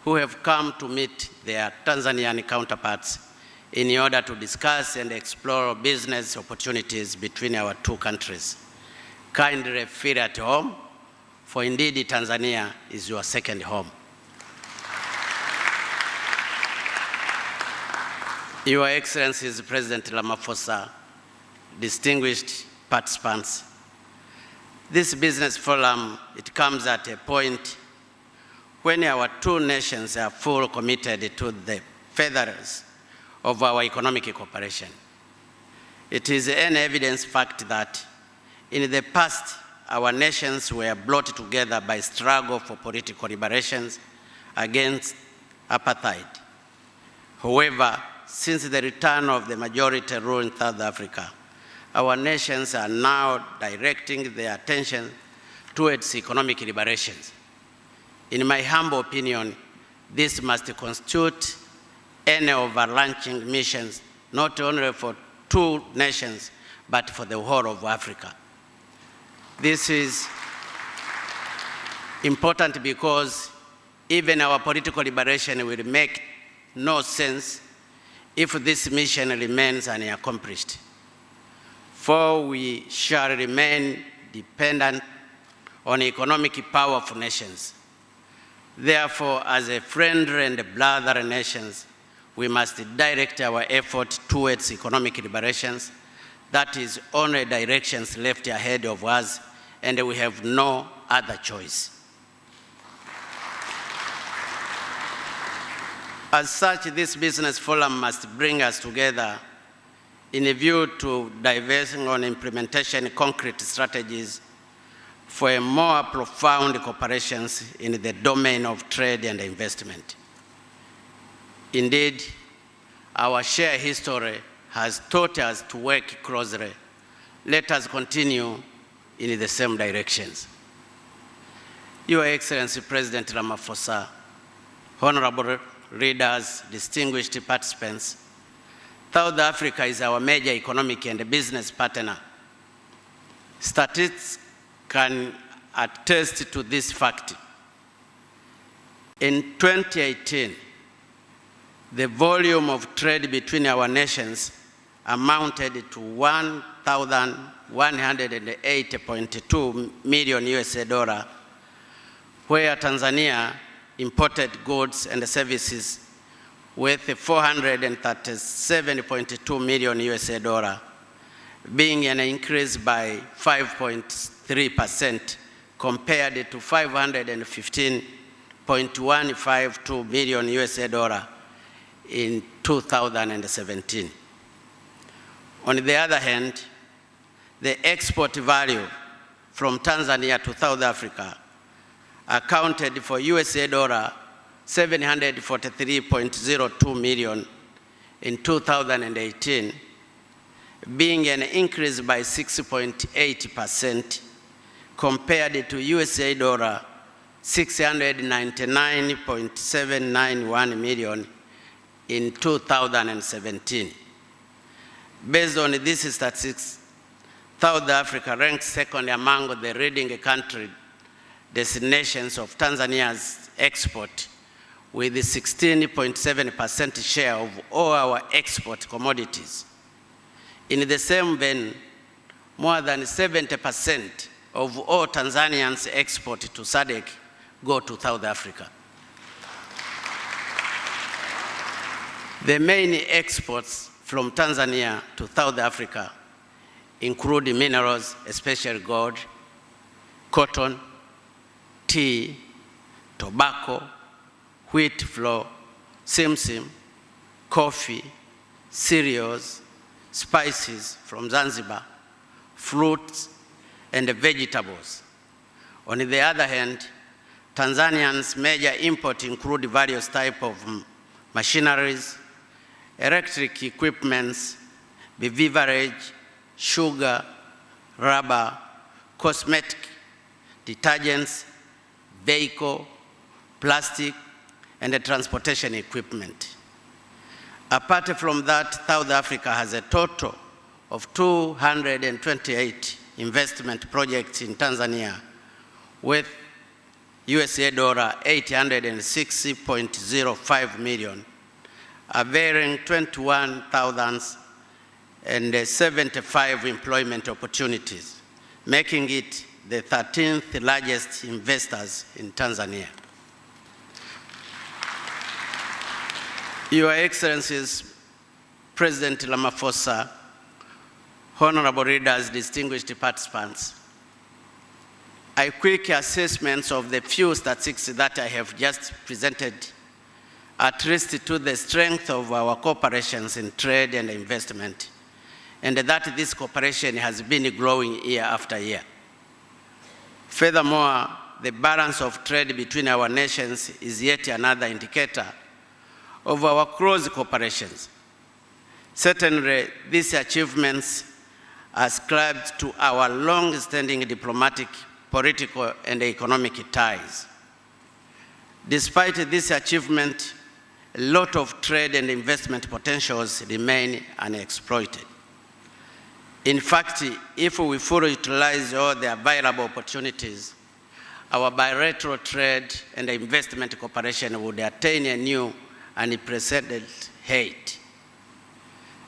who have come to meet their Tanzanian counterparts in order to discuss and explore business opportunities between our two countries. Kindly feel at home, for indeed Tanzania is your second home. Your Excellencies, President Ramaphosa, distinguished participants, this business forum, it comes at a point when our two nations are fully committed to the furtherance of our economic cooperation. It is an evident fact that in the past, our nations were brought together by struggle for political liberations against apartheid. However, since the return of the majority rule in South Africa, our nations are now directing their attention towards economic liberations. In my humble opinion, this must constitute any overarching missions, not only for two nations, but for the whole of Africa. This is important because even our political liberation will make no sense if this mission remains unaccomplished. For we shall remain dependent on economic power of nations. Therefore, as a friendly and brotherly nations, we must direct our effort towards economic liberations. That is only directions left ahead of us, and we have no other choice. As such, this business forum must bring us together in a view to diverging on implementation concrete strategies for a more profound cooperation in the domain of trade and investment. Indeed, our shared history has taught us to work closely. Let us continue in the same directions. Your Excellency, President Ramaphosa, honorable leaders, distinguished participants, South Africa is our major economic and business partner. Statistics can attest to this fact. In 2018, the volume of trade between our nations amounted to $1,180.2 million US dollars, where Tanzania imported goods and services worth $437.2 million US dollars, being an increase by 5.3% compared to $515.152 million US dollars in 2017. On the other hand, the export value from Tanzania to South Africa accounted for USA dollar $743.02 million in 2018, being an increase by 6.8% compared to USA dollar $699.791 million in 2017. Based on these statistics, South Africa ranks second among the leading country destinations of Tanzania's export, with a 16.7% share of all our export commodities. In the same vein, more than 70% of all Tanzanians' export to SADC go to South Africa. The main exports from Tanzania to South Africa include minerals, especially gold, cotton, tea, tobacco, wheat flour, simsim, coffee, cereals, spices from Zanzibar, fruits, and vegetables. On the other hand, Tanzanians' major imports include various types of machineries, electric equipments, beverage, sugar, rubber, cosmetic, detergents, vehicle, plastic, and the transportation equipment. Apart from that, South Africa has a total of 228 investment projects in Tanzania with USA dollar 860.05 million, availing 21,075 employment opportunities, making it the 13th largest investors in Tanzania. Your Excellencies, President Ramaphosa, honorable leaders, distinguished participants, a quick assessment of the few statistics that I have just presented attest to the strength of our cooperations in trade and investment, and that this cooperation has been growing year after year. Furthermore, the balance of trade between our nations is yet another indicator of our close cooperations. Certainly, these achievements are ascribed to our long-standing diplomatic, political, and economic ties. Despite this achievement, a lot of trade and investment potentials remain unexploited. In fact, if we fully utilize all the available opportunities, our bilateral trade and investment cooperation would attain a new and unprecedented height.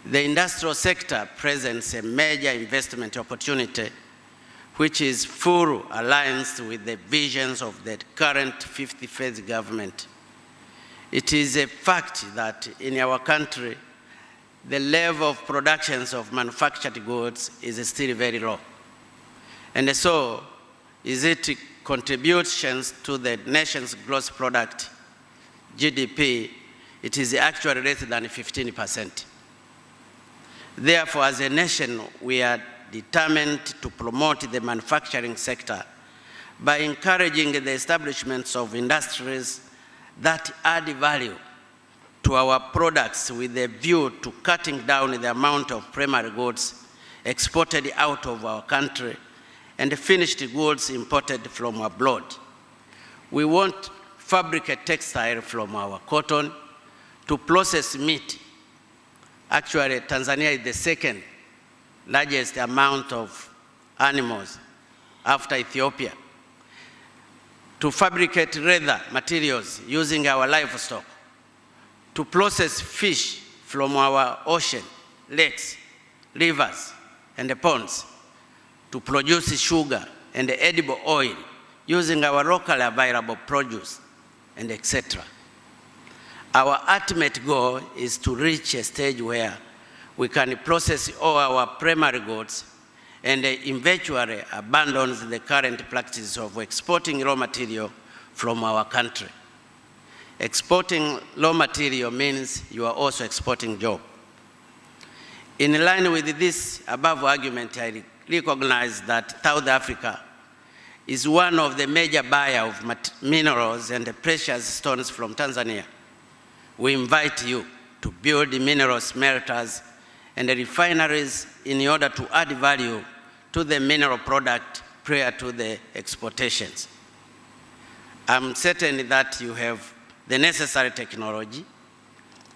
The industrial sector presents a major investment opportunity which is full aligned with the visions of the current 55th government. It is a fact that in our country, the level of productions of manufactured goods is still very low. And so, is it contributions to the nation's gross product, GDP, it is actually less than 15%. Therefore, as a nation, we are determined to promote the manufacturing sector by encouraging the establishments of industries that add value to our products with a view to cutting down the amount of primary goods exported out of our country and finished goods imported from abroad. We want fabricate textile from our cotton to process meat. Actually, Tanzania is the second largest amount of animals after Ethiopia. To fabricate leather materials using our livestock, to process fish from our ocean, lakes, rivers, and the ponds, to produce sugar and edible oil using our locally available produce, and etc. Our ultimate goal is to reach a stage where we can process all our primary goods and eventually abandon the current practice of exporting raw material from our country. Exporting raw material means you are also exporting jobs. In line with this above argument, I recognize that South Africa is one of the major buyers of minerals and precious stones from Tanzania. We invite you to build mineral smelters and refineries in order to add value to the mineral product prior to the exportations. I'm certain that you have the necessary technology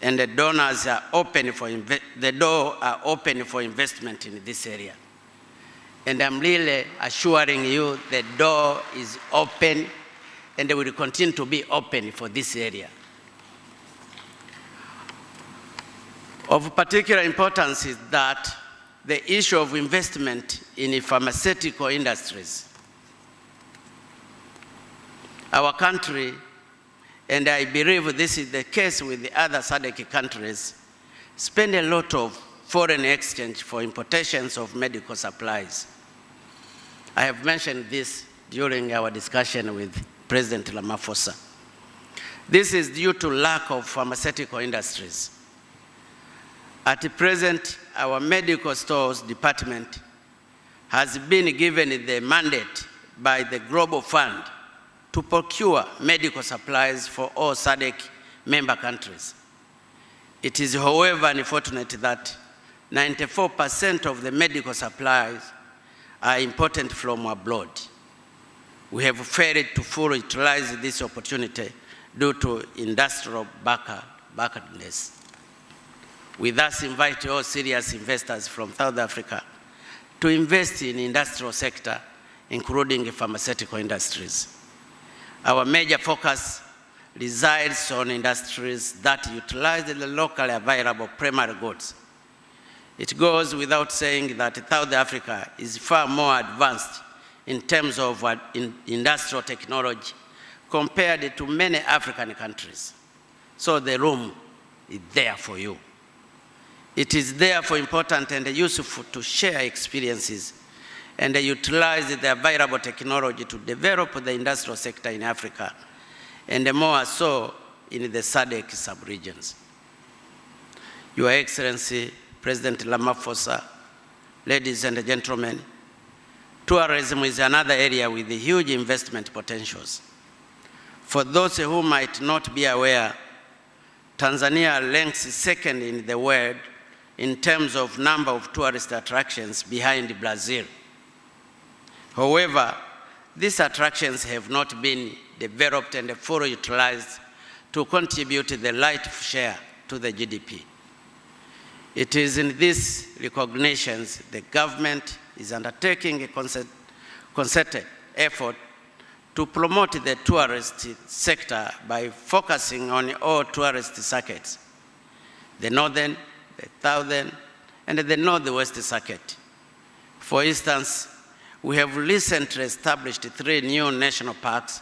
and the donors are open for the door are open for investment in this area. And I'm really assuring you the door is open and it will continue to be open for this area. Of particular importance is that the issue of investment in pharmaceutical industries. Our country, and I believe this is the case with the other SADC countries, spend a lot of foreign exchange for importations of medical supplies. I have mentioned this during our discussion with President Ramaphosa. This is due to lack of pharmaceutical industries. At present, our medical stores department has been given the mandate by the Global Fund to procure medical supplies for all SADC member countries. It is, however, unfortunate that 94% of the medical supplies are imported from abroad. We have failed to fully utilize this opportunity due to industrial backwardness. We thus invite all serious investors from South Africa to invest in the industrial sector, including pharmaceutical industries. Our major focus resides on industries that utilize the locally available primary goods. It goes without saying that South Africa is far more advanced in terms of industrial technology compared to many African countries. So the room is there for you. It is therefore important and useful to share experiences and utilize the available technology to develop the industrial sector in Africa, and more so in the SADC sub-regions. Your Excellency, President Ramaphosa, ladies and gentlemen, tourism is another area with huge investment potentials. For those who might not be aware, Tanzania ranks second in the world in terms of number of tourist attractions behind Brazil. However, these attractions have not been developed and fully utilized to contribute the right share to the GDP. It is in these recognitions the government is undertaking a concerted effort to promote the tourist sector by focusing on all tourist circuits, the northern, the southern, and the northwest circuit. For instance, we have recently established 3 new national parks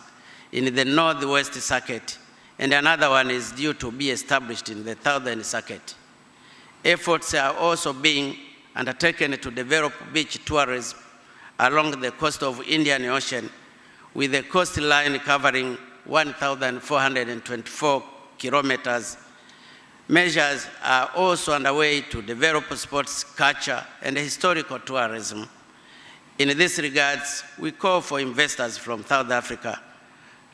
in the northwest circuit, and another one is due to be established in the southern circuit. Efforts are also being undertaken to develop beach tourism along the coast of Indian Ocean, with a coastline covering 1,424 kilometers. Measures are also underway to develop sports, culture, and historical tourism. In this regard, we call for investors from South Africa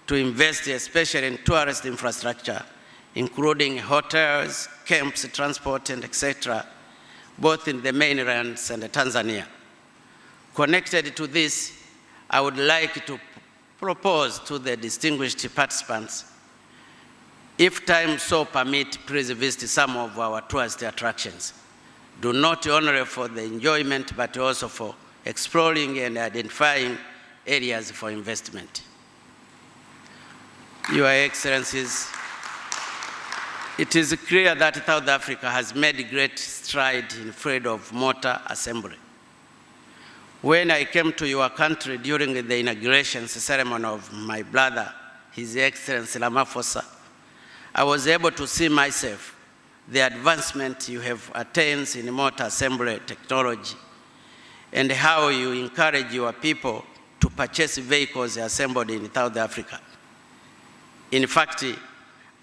to invest especially in tourist infrastructure, including hotels, camps, transport, and etc., both in the mainlands and Tanzania. Connected to this, I would like to propose to the distinguished participants, if time so permit, please visit some of our tourist attractions. Do not only for the enjoyment, but also for exploring and identifying areas for investment. Your Excellencies, it is clear that South Africa has made great strides in field of motor assembly. When I came to your country during the inauguration ceremony of my brother, His Excellency Ramaphosa, I was able to see myself the advancement you have attained in motor assembly technology and how you encourage your people to purchase vehicles assembled in South Africa. In fact,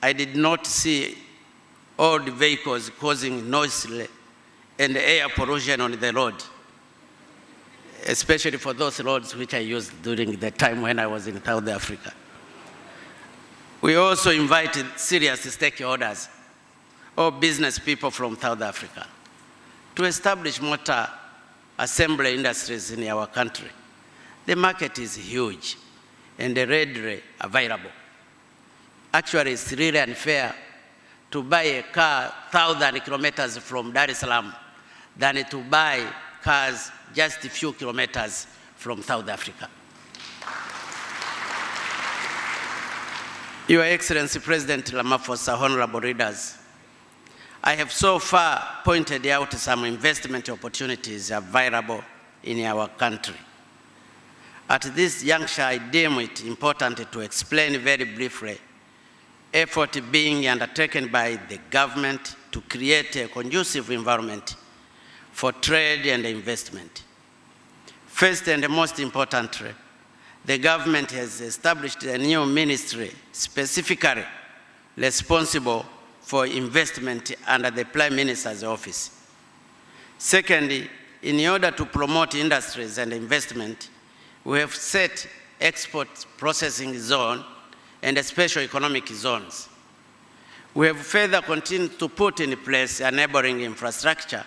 I did not see old vehicles causing noise and air pollution on the road, especially for those roads which I used during the time when I was in South Africa. We also invited serious stakeholders or business people from South Africa to establish motor assembly industries in our country. The market is huge and readily available. Actually, it's really unfair to buy a car 1,000 kilometers from Dar es Salaam than to buy cars just a few kilometers from South Africa. Your Excellency President Ramaphosa, honorable leaders, I have so far pointed out some investment opportunities available in our country. At this juncture, I deem it important to explain very briefly effort being undertaken by the government to create a conducive environment for trade and investment. First and most importantly, the government has established a new ministry specifically responsible for investment under the Prime Minister's office. Secondly, in order to promote industries and investment, we have set export processing zone and special economic zones. We have further continued to put in place enabling infrastructure,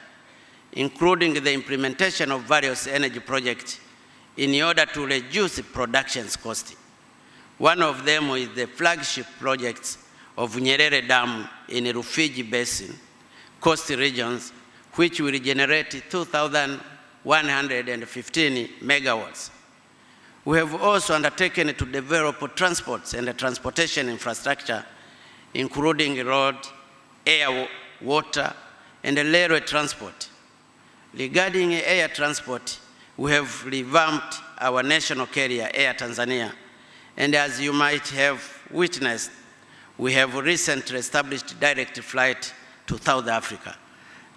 including the implementation of various energy projects in order to reduce production cost. One of them is the flagship projects of Nyerere Dam in Rufiji Basin, coast regions, which will generate 2,115 megawatts. We have also undertaken to develop transports and transportation infrastructure, including road, air, water, and railway transport. Regarding air transport, we have revamped our national carrier, Air Tanzania, and as you might have witnessed, we have recently established direct flight to South Africa.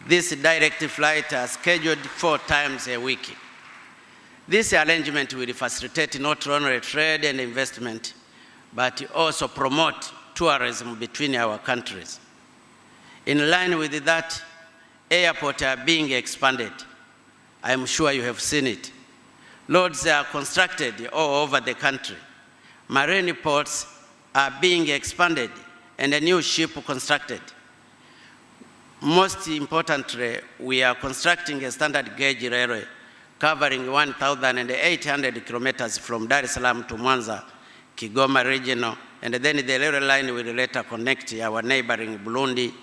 This direct flight is scheduled 4 times a week. This arrangement will facilitate not only trade and investment, but also promote tourism between our countries. In line with that, airports are being expanded. I am sure you have seen it. Roads are constructed all over the country. Marine ports are being expanded and a new ship constructed. Most importantly, we are constructing a standard gauge railway covering 1,800 kilometers from Dar es Salaam to Mwanza, Kigoma regional, and then the railway line will later connect our neighboring Burundi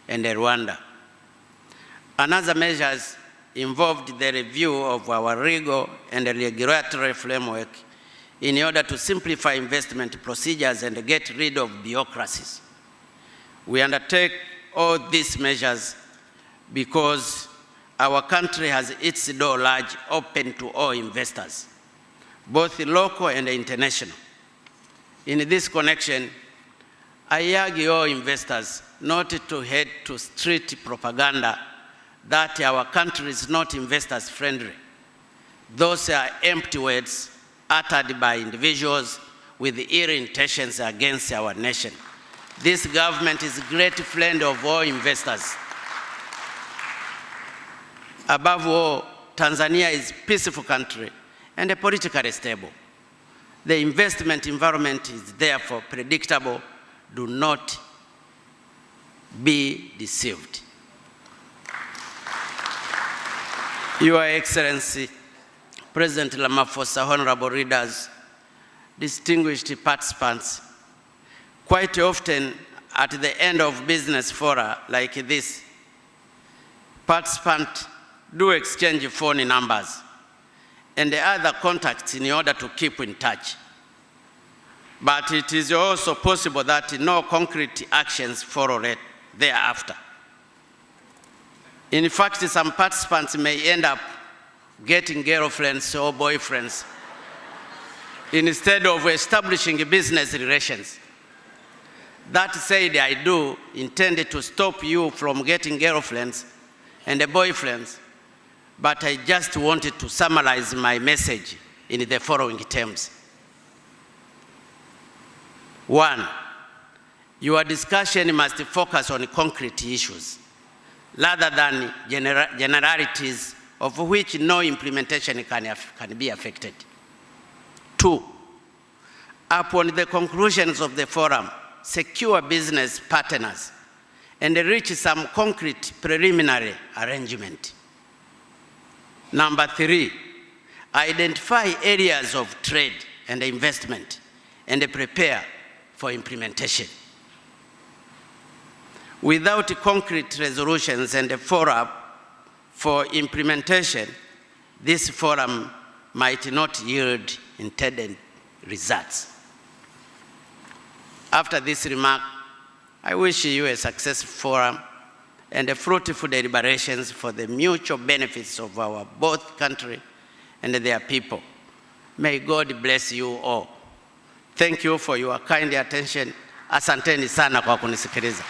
and Rwanda. Another measures involved the review of our legal and regulatory framework in order to simplify investment procedures and get rid of bureaucracies. We undertake all these measures because our country has its door large open to all investors, both local and international. In this connection, I urge all investors not to head to street propaganda that our country is not investors friendly. Those are empty words uttered by individuals with ill intentions against our nation. This government is a great friend of all investors. Above all, Tanzania is a peaceful country and politically stable. The investment environment is therefore predictable. Do not be deceived. Your Excellency, President Ramaphosa, honorable readers, distinguished participants, quite often at the end of business fora like this, participants do exchange phone numbers and other contacts in order to keep in touch. But it is also possible that no concrete actions follow thereafter. In fact, some participants may end up getting girlfriends or boyfriends instead of establishing business relations. That said, I do intend to stop you from getting girlfriends and boyfriends, but I just wanted to summarize my message in the following terms. 1, your discussion must focus on concrete issues rather than generalities of which no implementation can be affected. 2, upon the conclusions of the forum, secure business partners and reach some concrete preliminary arrangement. Number 3, identify areas of trade and investment and prepare for implementation. Without concrete resolutions and a follow-up for implementation, this forum might not yield intended results. After this remark, I wish you a successful forum and a fruitful deliberations for the mutual benefits of our both country and their people. May God bless you all. Thank you for your kind attention. Asanteni sana kwa kunisikiliza.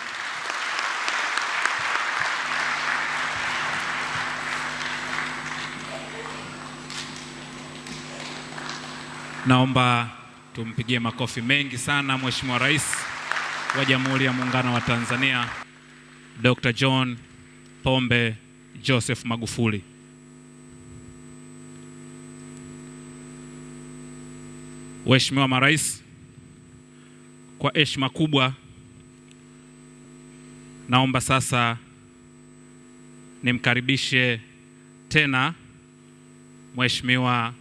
Naomba tumpigie makofi mengi sana Mheshimiwa Rais wa Jamhuri ya Muungano wa Tanzania, Dr. John Pombe Joseph Magufuli. Waheshimiwa marais, kwa heshima kubwa naomba sasa nimkaribishe tena Mheshimiwa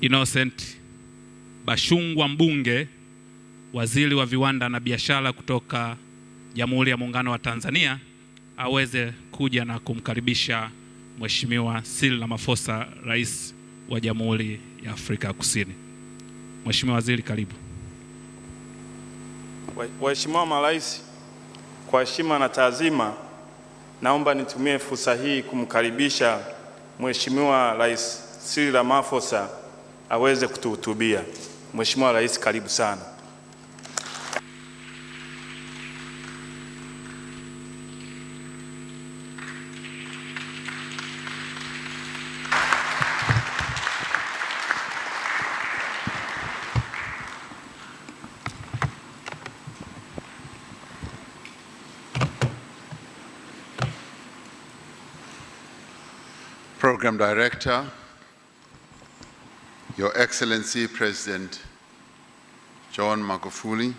Innocent Bashungwa Mbunge, Waziri wa Viwanda na Biashara kutoka Jamhuri ya Muungano wa Tanzania, aweze kuja na kumkaribisha Mheshimiwa Cyril Ramaphosa, Rais wa Jamhuri ya Afrika Kusini. Mheshimiwa Waziri, karibu. Waheshimiwa marais, kwa heshima na taazima, naomba nitumie fursa hii kumkaribisha Mheshimiwa Rais Cyril Ramaphosa aweze kutuhutubia. Mheshimiwa Rais, karibu sana. Program Director, Your Excellency President John Magufuli,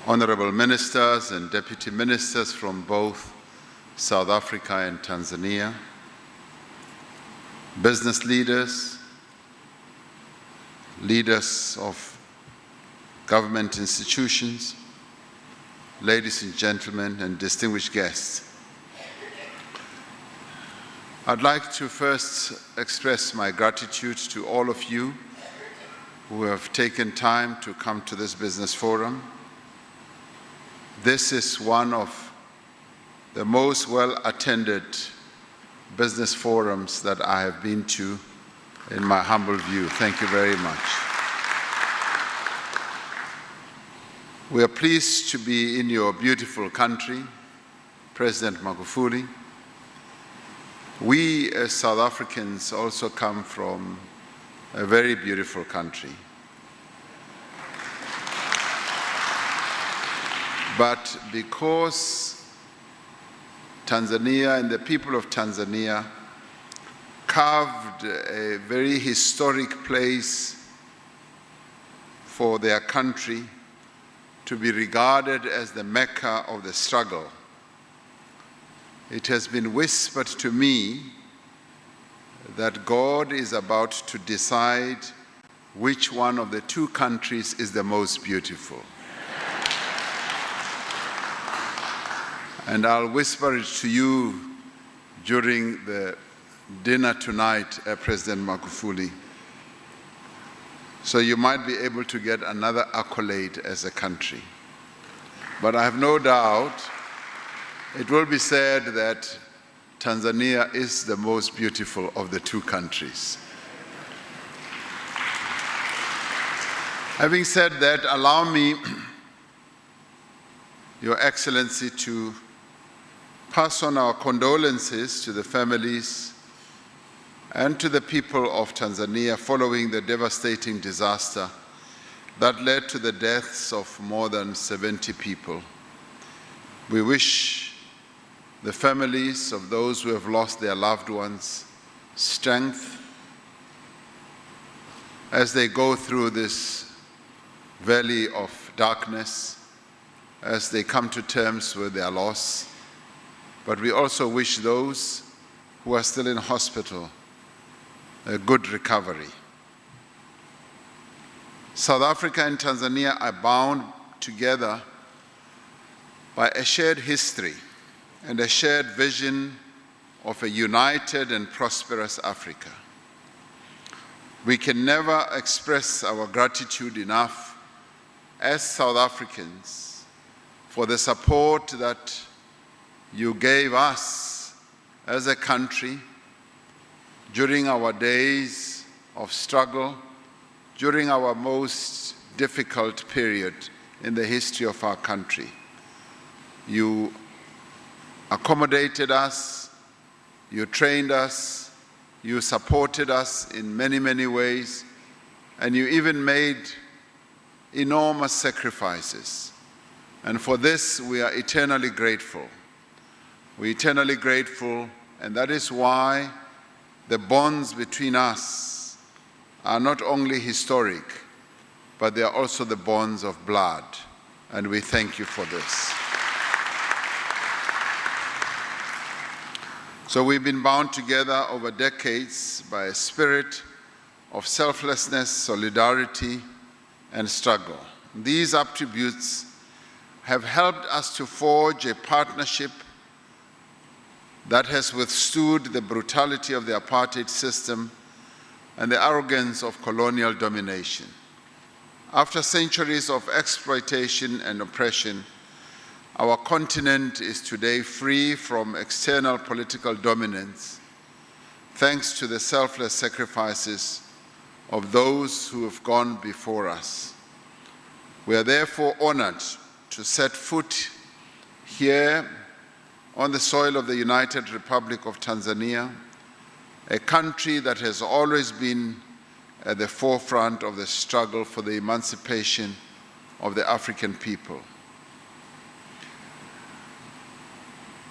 Honorable Ministers and Deputy Ministers from both South Africa and Tanzania, business leaders, leaders of government institutions, ladies and gentlemen, and distinguished guests. I'd like to first express my gratitude to all of you who have taken time to come to this business forum. This is one of the most well-attended business forums that I have been to in my humble view. Thank you very much. We are pleased to be in your beautiful country, President Magufuli. We as South Africans also come from a very beautiful country. But because Tanzania and the people of Tanzania carved a very historic place for their country to be regarded as the Mecca of the struggle, it has been whispered to me that God is about to decide which one of the two countries is the most beautiful. And I'll whisper it to you during the dinner tonight, President Magufuli, so you might be able to get another accolade as a country. But I have no doubt it will be said that Tanzania is the most beautiful of the two countries. Having said that, allow me, Your Excellency, to pass on our condolences to the families and to the people of Tanzania following the devastating disaster that led to the deaths of more than 70 people. We wish the families of those who have lost their loved ones strength as they go through this valley of darkness, as they come to terms with their loss. But we also wish those who are still in hospital a good recovery. South Africa and Tanzania are bound together by a shared history and a shared vision of a united and prosperous Africa. We can never express our gratitude enough as South Africans for the support that you gave us as a country during our days of struggle, during our most difficult period in the history of our country. You accommodated us, you trained us, you supported us in many, many ways, and you even made enormous sacrifices. And for this, we are eternally grateful. We're eternally grateful, and that is why the bonds between us are not only historic, but they are also the bonds of blood, and we thank you for this. So we've been bound together over decades by a spirit of selflessness, solidarity, and struggle. These attributes have helped us to forge a partnership that has withstood the brutality of the apartheid system and the arrogance of colonial domination. After centuries of exploitation and oppression, our continent is today free from external political dominance, thanks to the selfless sacrifices of those who have gone before us. We are therefore honored to set foot here on the soil of the United Republic of Tanzania, a country that has always been at the forefront of the struggle for the emancipation of the African people.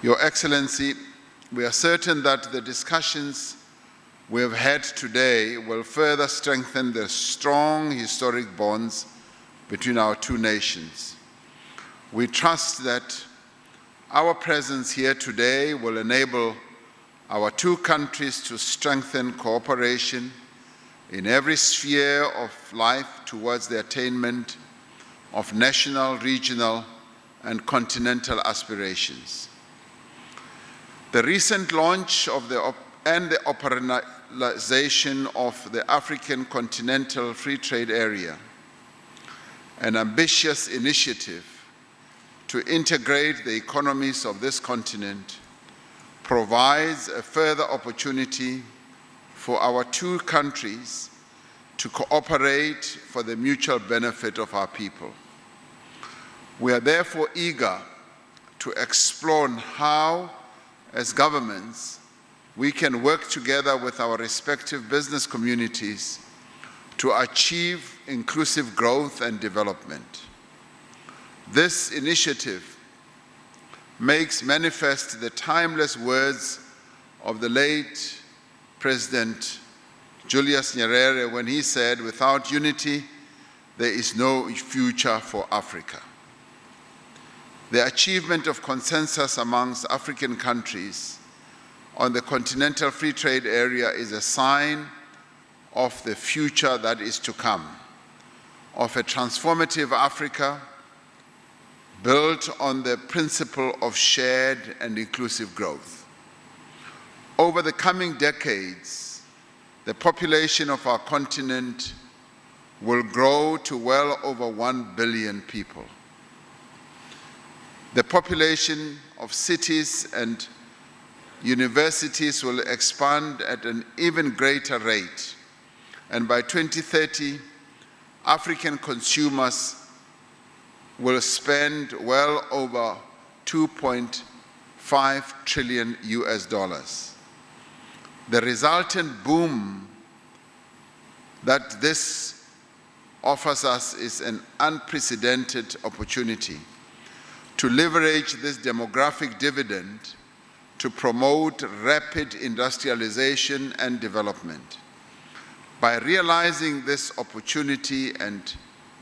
Your Excellency, we are certain that the discussions we have had today will further strengthen the strong historic bonds between our two nations. We trust that our presence here today will enable our two countries to strengthen cooperation in every sphere of life towards the attainment of national, regional, and continental aspirations. The recent launch of the operationalization of the African Continental Free Trade Area, an ambitious initiative to integrate the economies of this continent, provides a further opportunity for our two countries to cooperate for the mutual benefit of our people. We are therefore eager to explore how, as governments, we can work together with our respective business communities to achieve inclusive growth and development. This initiative makes manifest the timeless words of the late President Julius Nyerere when he said, "Without unity, there is no future for Africa." The achievement of consensus amongst African countries on the Continental Free Trade Area is a sign of the future that is to come, of a transformative Africa built on the principle of shared and inclusive growth. Over the coming decades, the population of our continent will grow to well over 1 billion people. The population of cities and universities will expand at an even greater rate, and by 2030, African consumers will spend well over $2.5 trillion US. The resultant boom that this offers us is an unprecedented opportunity to leverage this demographic dividend to promote rapid industrialization and development. By realizing this opportunity and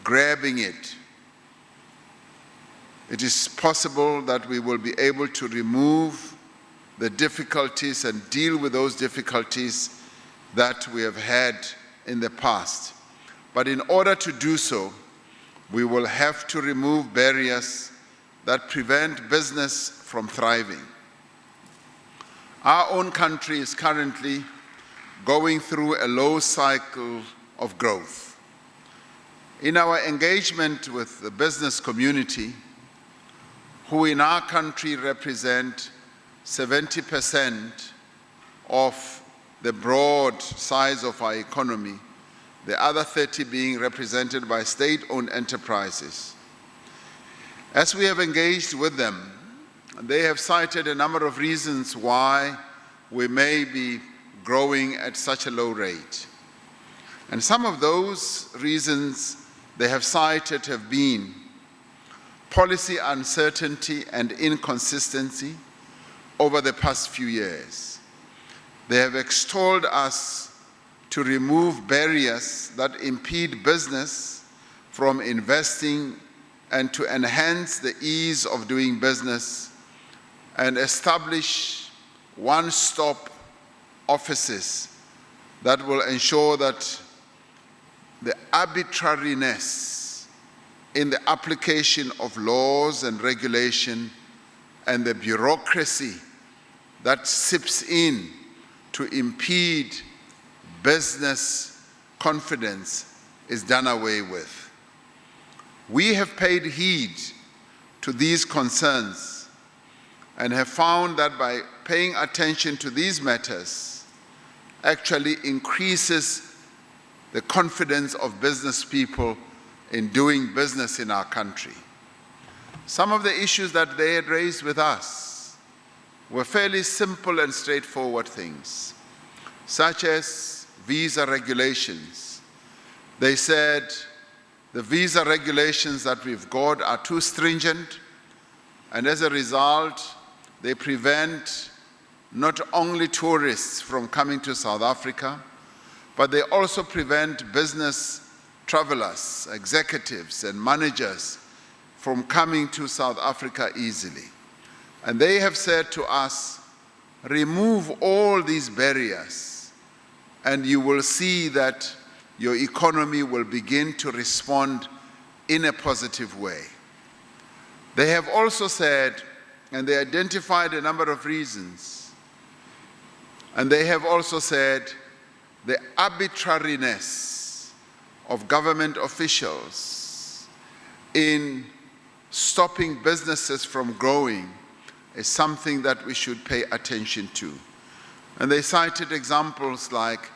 grabbing it, it is possible that we will be able to remove the difficulties and deal with those difficulties that we have had in the past. But in order to do so, we will have to remove barriers that prevent business from thriving. Our own country is currently going through a low cycle of growth. In our engagement with the business community, who in our country represent 70% of the broad size of our economy, the other 30% being represented by state-owned enterprises. As we have engaged with them, they have cited a number of reasons why we may be growing at such a low rate. And some of those reasons they have cited have been policy uncertainty and inconsistency over the past few years. They have extolled us to remove barriers that impede business from investing and to enhance the ease of doing business and establish one-stop offices that will ensure that the arbitrariness in the application of laws and regulation and the bureaucracy that seeps in to impede business confidence is done away with. We have paid heed to these concerns and have found that by paying attention to these matters actually increases the confidence of business people in doing business in our country. Some of the issues that they had raised with us were fairly simple and straightforward things, such as visa regulations. They said the visa regulations that we've got are too stringent, and as a result, they prevent not only tourists from coming to South Africa, but they also prevent business travelers, executives, and managers from coming to South Africa easily. And they have said to us, remove all these barriers, and you will see that your economy will begin to respond in a positive way. They have also said, and they identified a number of reasons, and they have also said the arbitrariness of government officials in stopping businesses from growing is something that we should pay attention to. And they cited examples like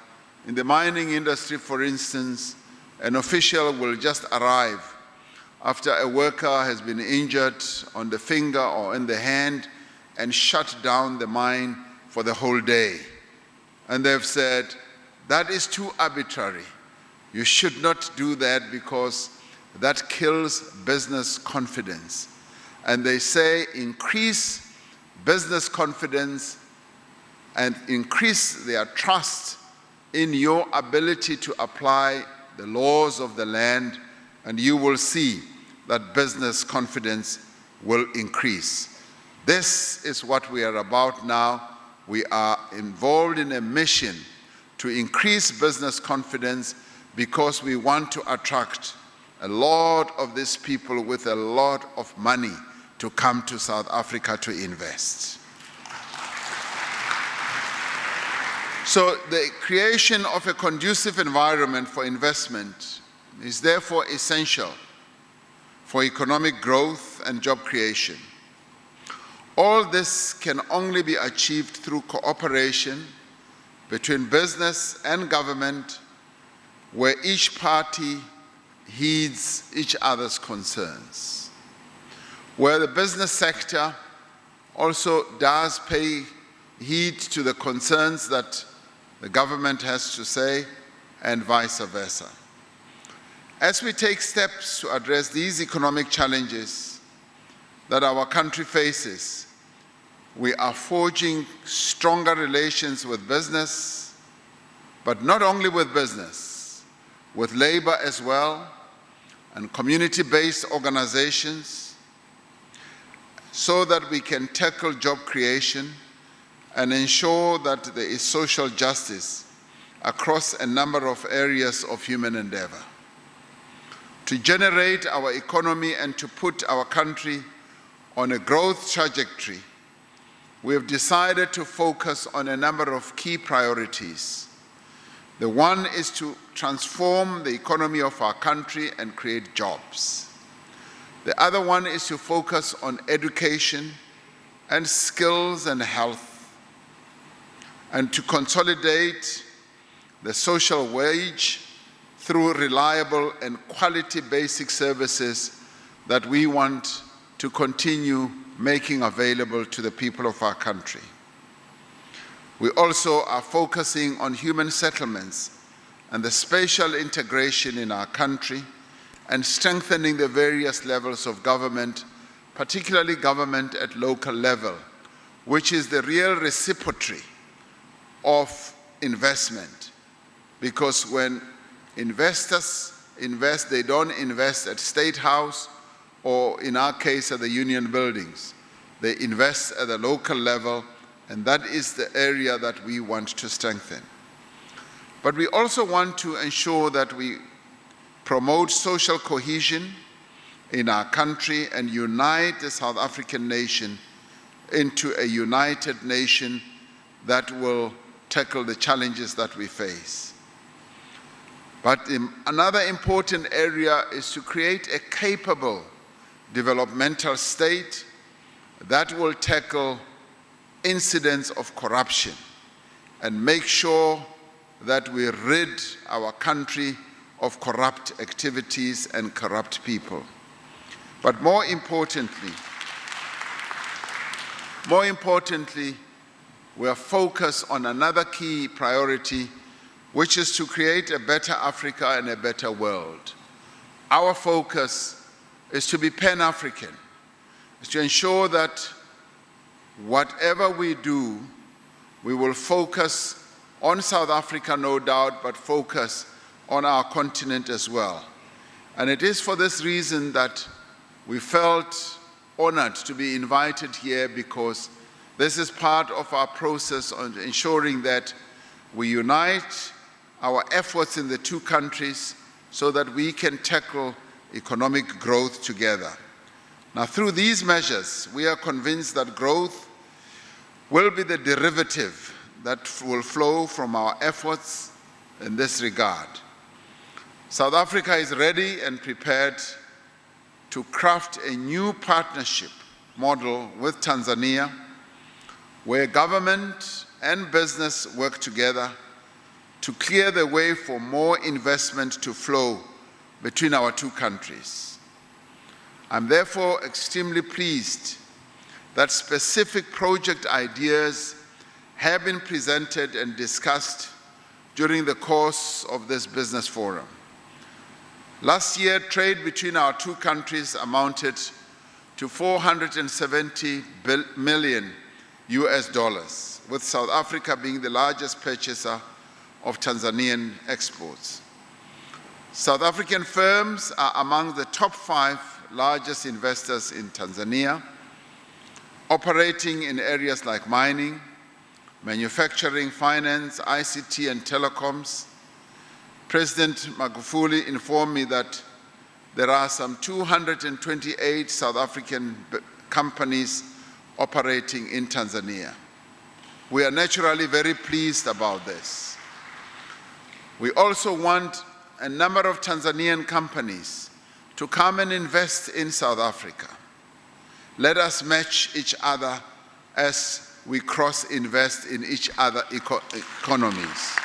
in the mining industry, for instance, an official will just arrive after a worker has been injured on the finger or in the hand and shut down the mine for the whole day. And they've said, that is too arbitrary. You should not do that because that kills business confidence. And they say increase business confidence and increase their trust in your ability to apply the laws of the land, and you will see that business confidence will increase. This is what we are about now. We are involved in a mission to increase business confidence because we want to attract a lot of these people with a lot of money to come to South Africa to invest. So the creation of a conducive environment for investment is therefore essential for economic growth and job creation. All this can only be achieved through cooperation between business and government, where each party heeds each other's concerns, where the business sector also does pay heed to the concerns that the government has to say, and vice versa. As we take steps to address these economic challenges that our country faces, we are forging stronger relations with business, but not only with business, with labor as well, and community-based organizations, so that we can tackle job creation and ensure that there is social justice across a number of areas of human endeavor. To generate our economy and to put our country on a growth trajectory, we have decided to focus on a number of key priorities. The one is to transform the economy of our country and create jobs. The other one is to focus on education and skills and health, and to consolidate the social wage through reliable and quality basic services that we want to continue making available to the people of our country. We also are focusing on human settlements and the spatial integration in our country and strengthening the various levels of government, particularly government at local level, which is the real reciprocity of investment. Because when investors invest, they don't invest at State House or in our case at the union buildings. They invest at the local level and that is the area that we want to strengthen. But we also want to ensure that we promote social cohesion in our country and unite the South African nation into a united nation that will tackle the challenges that we face. But another important area is to create a capable developmental state that will tackle incidents of corruption and make sure that we rid our country of corrupt activities and corrupt people. But more importantly, we are focused on another key priority, which is to create a better Africa and a better world. Our focus is to be Pan-African, is to ensure that whatever we do, we will focus on South Africa, no doubt, but focus on our continent as well. And it is for this reason that we felt honored to be invited here, because this is part of our process on ensuring that we unite our efforts in the two countries so that we can tackle economic growth together. Now, through these measures, we are convinced that growth will be the derivative that will flow from our efforts in this regard. South Africa is ready and prepared to craft a new partnership model with Tanzania, where government and business work together to clear the way for more investment to flow between our two countries. I'm therefore extremely pleased that specific project ideas have been presented and discussed during the course of this business forum. Last year, trade between our two countries amounted to $470 million, with South Africa being the largest purchaser of Tanzanian exports. South African firms are among the top 5 largest investors in Tanzania, operating in areas like mining, manufacturing, finance, ICT, and telecoms. President Magufuli informed me that there are some 228 South African companies operating in Tanzania. We are naturally very pleased about this. We also want a number of Tanzanian companies to come and invest in South Africa. Let us match each other as we cross-invest in each other's economies.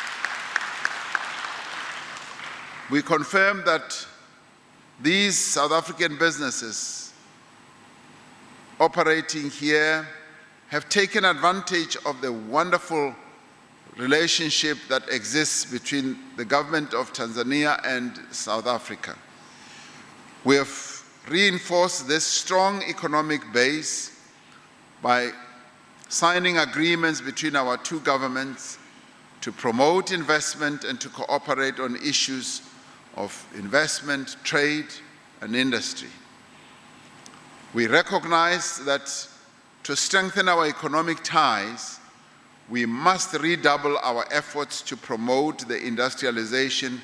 We confirm that these South African businesses operating here have taken advantage of the wonderful relationship that exists between the government of Tanzania and South Africa. We have reinforced this strong economic base by signing agreements between our two governments to promote investment and to cooperate on issues of investment, trade, and industry. We recognize that to strengthen our economic ties, we must redouble our efforts to promote the industrialization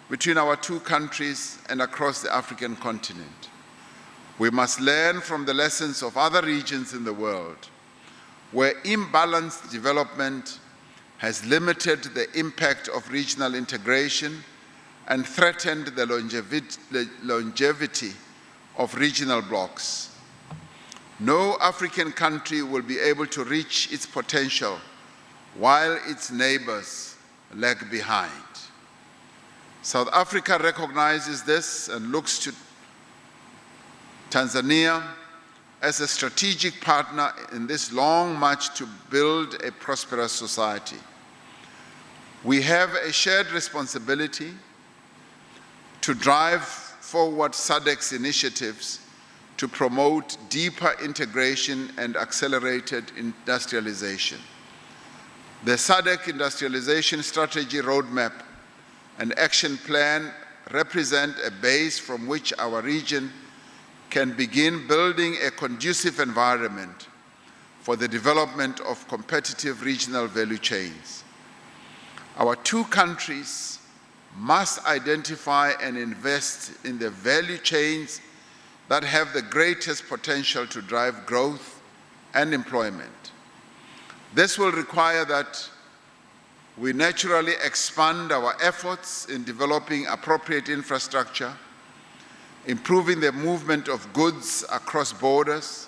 between our two countries and across the African continent. We must learn from the lessons of other regions in the world where imbalanced development has limited the impact of regional integration and threatened the longevity of regional blocs. No African country will be able to reach its potential while its neighbors lag behind. South Africa recognizes this and looks to Tanzania as a strategic partner in this long march to build a prosperous society. We have a shared responsibility to drive forward SADC's initiatives to promote deeper integration and accelerated industrialization. The SADC Industrialization Strategy Roadmap and Action Plan represent a base from which our region can begin building a conducive environment for the development of competitive regional value chains. Our two countries must identify and invest in the value chains that have the greatest potential to drive growth and employment. This will require that we naturally expand our efforts in developing appropriate infrastructure, improving the movement of goods across borders,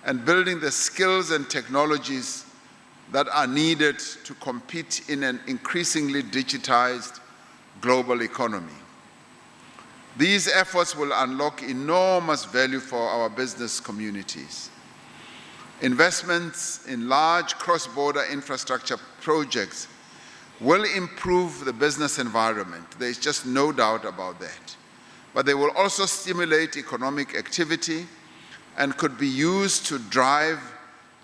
and building the skills and technologies that are needed to compete in an increasingly digitized global economy. These efforts will unlock enormous value for our business communities. Investments in large cross-border infrastructure projects will improve the business environment. There's just no doubt about that. But they will also stimulate economic activity and could be used to drive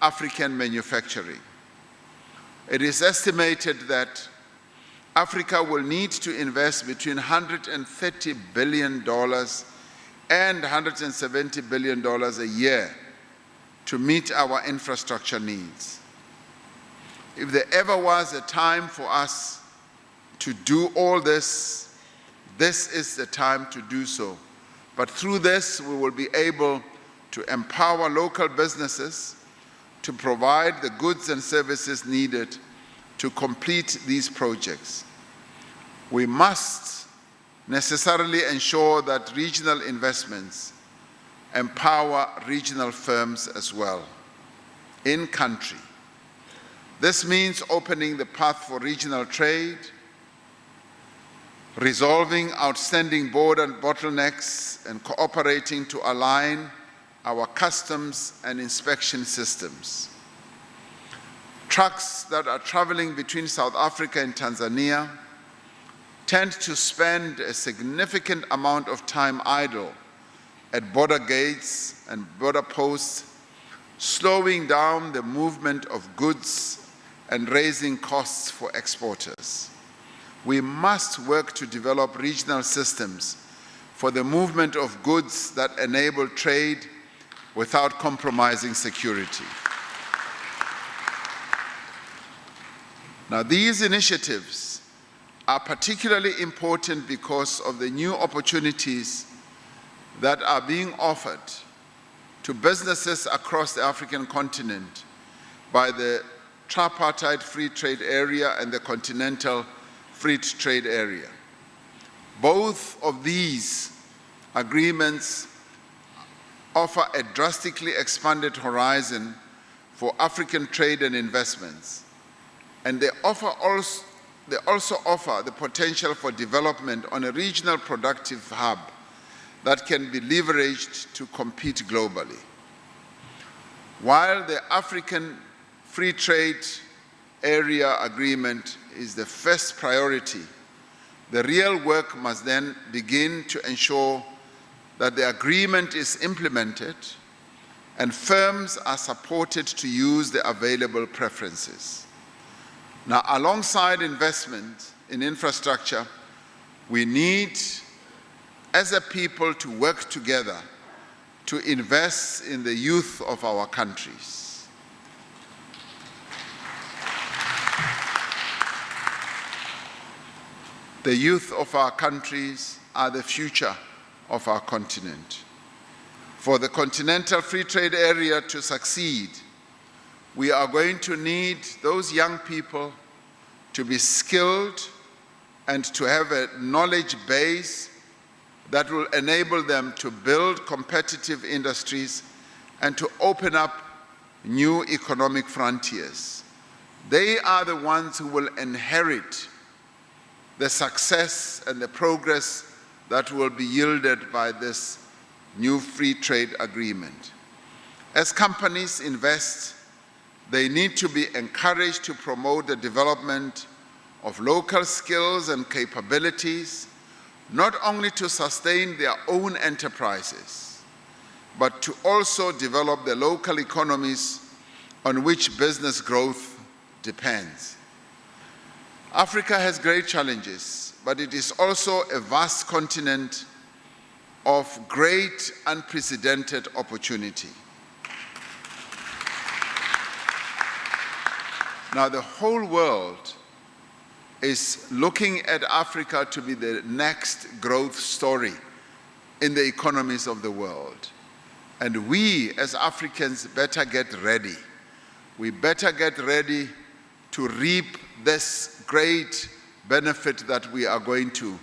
African manufacturing. It is estimated that Africa will need to invest between $130 billion and $170 billion a year to meet our infrastructure needs. If there ever was a time for us to do all this, this is the time to do so. But through this, we will be able to empower local businesses to provide the goods and services needed to complete these projects. We must necessarily ensure that regional investments empower regional firms as well, in country. This means opening the path for regional trade, resolving outstanding border bottlenecks, and cooperating to align our customs and inspection systems. Trucks that are traveling between South Africa and Tanzania tend to spend a significant amount of time idle at border gates and border posts, slowing down the movement of goods and raising costs for exporters. We must work to develop regional systems for the movement of goods that enable trade without compromising security. Now, these initiatives are particularly important because of the new opportunities that are being offered to businesses across the African continent by the tripartite free trade area and the continental free trade area. Both of these agreements offer a drastically expanded horizon for African trade and investments, and they also offer the potential for development on a regional productive hub that can be leveraged to compete globally. While the African Free Trade Area Agreement is the first priority, the real work must then begin to ensure that the agreement is implemented and firms are supported to use the available preferences. Now, alongside investment in infrastructure, we need, as a people, to work together to invest in the youth of our countries. The youth of our countries are the future of our continent. For the continental free trade area to succeed, we are going to need those young people to be skilled and to have a knowledge base that will enable them to build competitive industries and to open up new economic frontiers. They are the ones who will inherit the success and the progress that will be yielded by this new free trade agreement. As companies invest, they need to be encouraged to promote the development of local skills and capabilities, not only to sustain their own enterprises, but to also develop the local economies on which business growth depends. Africa has great challenges, but it is also a vast continent of great unprecedented opportunity. Now the whole world is looking at Africa to be the next growth story in the economies of the world. And we as Africans better get ready. We better get ready to reap this great benefit that we are going to,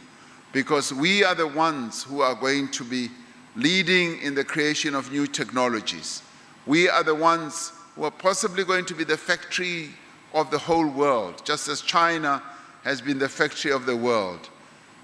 because we are the ones who are going to be leading in the creation of new technologies. We are the ones who are possibly going to be the factory of the whole world, just as China has been the factory of the world.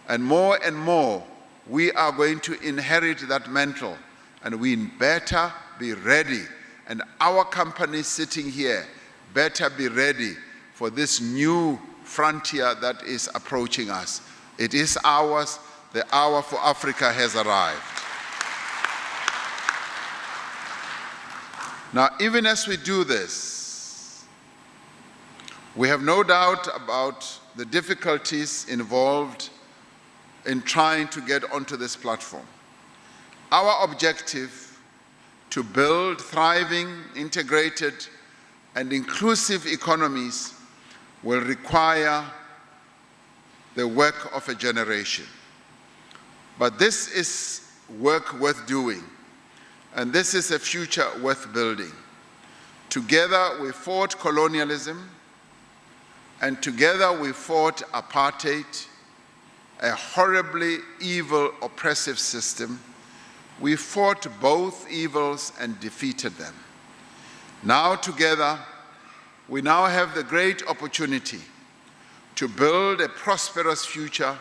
And more, we are going to inherit that mantle, and we better be ready. And our companies sitting here better be ready for this new frontier that is approaching us. It is ours. The hour for Africa has arrived. Now, even as we do this, we have no doubt about the difficulties involved in trying to get onto this platform. Our objective to build thriving, integrated, and inclusive economies will require the work of a generation. But this is work worth doing, and this is a future worth building. Together we fought colonialism, and together we fought apartheid, a horribly evil, oppressive system. We fought both evils and defeated them. Now together, we now have the great opportunity to build a prosperous future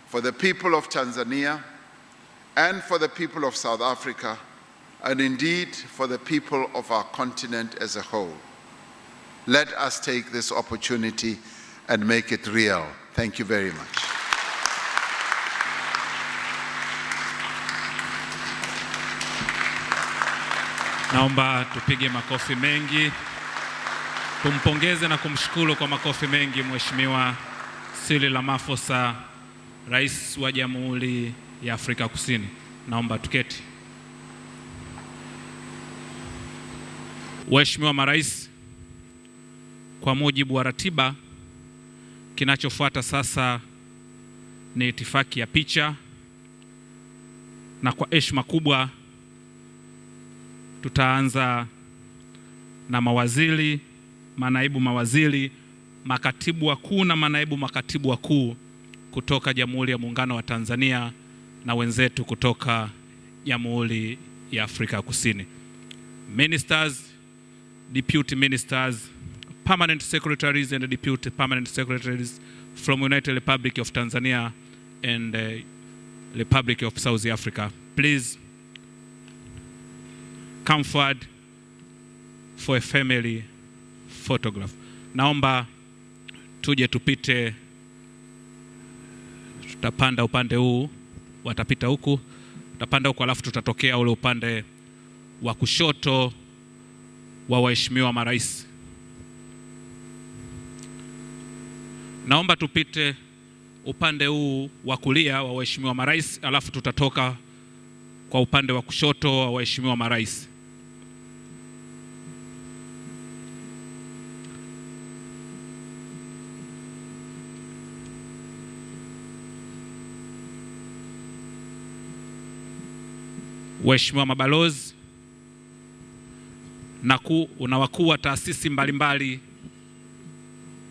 for the people of Tanzania and for the people of South Africa, and indeed for the people of our continent as a whole. Let us take this opportunity and make it real. Thank you very much. Naomba tupige makofi mengi. Tumpongeze na kumshukuru kwa makofi mengi Mheshimiwa Cyril Ramaphosa, Rais wa Jamhuri ya Afrika Kusini. Naomba tuketi. Waheshimiwa marais, kwa mujibu wa ratiba, kinachofuata sasa ni itifaki ya picha, na kwa heshima kubwa tutaanza na mawaziri, manaibu mawaziri, makatibu wakuu na manaibu makatibu wakuu kutoka Jamhuri ya Muungano wa Tanzania na wenzetu kutoka Jamhuri ya Afrika Kusini. Ministers, deputy ministers, permanent secretaries and deputy permanent secretaries from United Republic of Tanzania and Republic of South Africa, please come forward for a family photograph. Naomba tuje tupite, tutapanda upande huu, watapita huku, tutapanda huku alafu tutatokea ule upande wa kushoto wa waheshimiwa marais. Naomba tupite upande huu wa kulia wa waheshimiwa marais, alafu tutatoka kwa upande wa kushoto wa waheshimiwa marais. Waheshimiwa mabalozi na wakuu wa taasisi mbalimbali,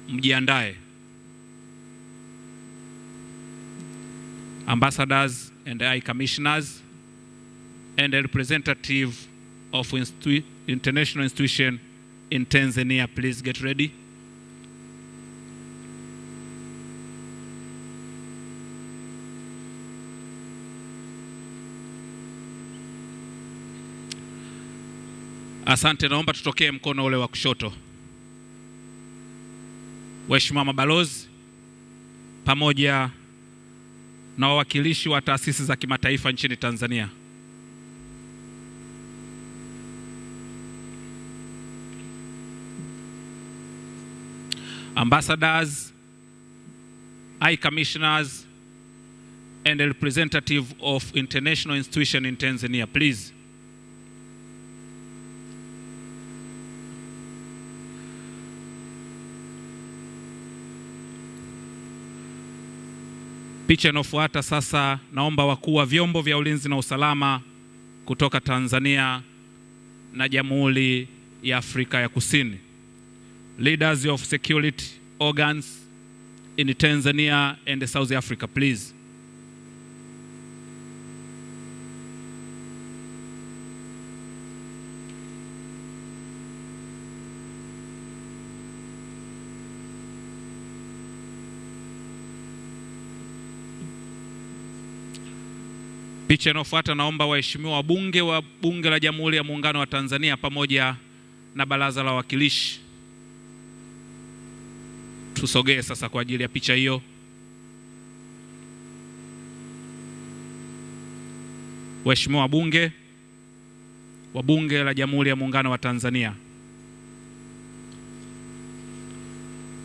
mjiandae. Ambassadors and high commissioners and a representative of international institution in Tanzania, please get ready. Asante, naomba tutokee mkono ule wa kushoto. Waheshimiwa mabalozi pamoja na wawakilishi wa taasisi za kimataifa nchini Tanzania, ambassadors, high commissioners and a representative of international institution in Tanzania, please. Picha inayofuata sasa, naomba wakuu wa vyombo vya ulinzi na usalama kutoka Tanzania na Jamhuri ya Afrika ya Kusini. Leaders of security organs in Tanzania and South Africa, please. Picha inayofuata, naomba waheshimiwa wabunge wa Bunge la Jamhuri ya Muungano wa Tanzania pamoja na Baraza la Wawakilishi tusogee sasa kwa ajili ya picha hiyo. Waheshimiwa wabunge wa Bunge la Jamhuri ya Muungano wa Tanzania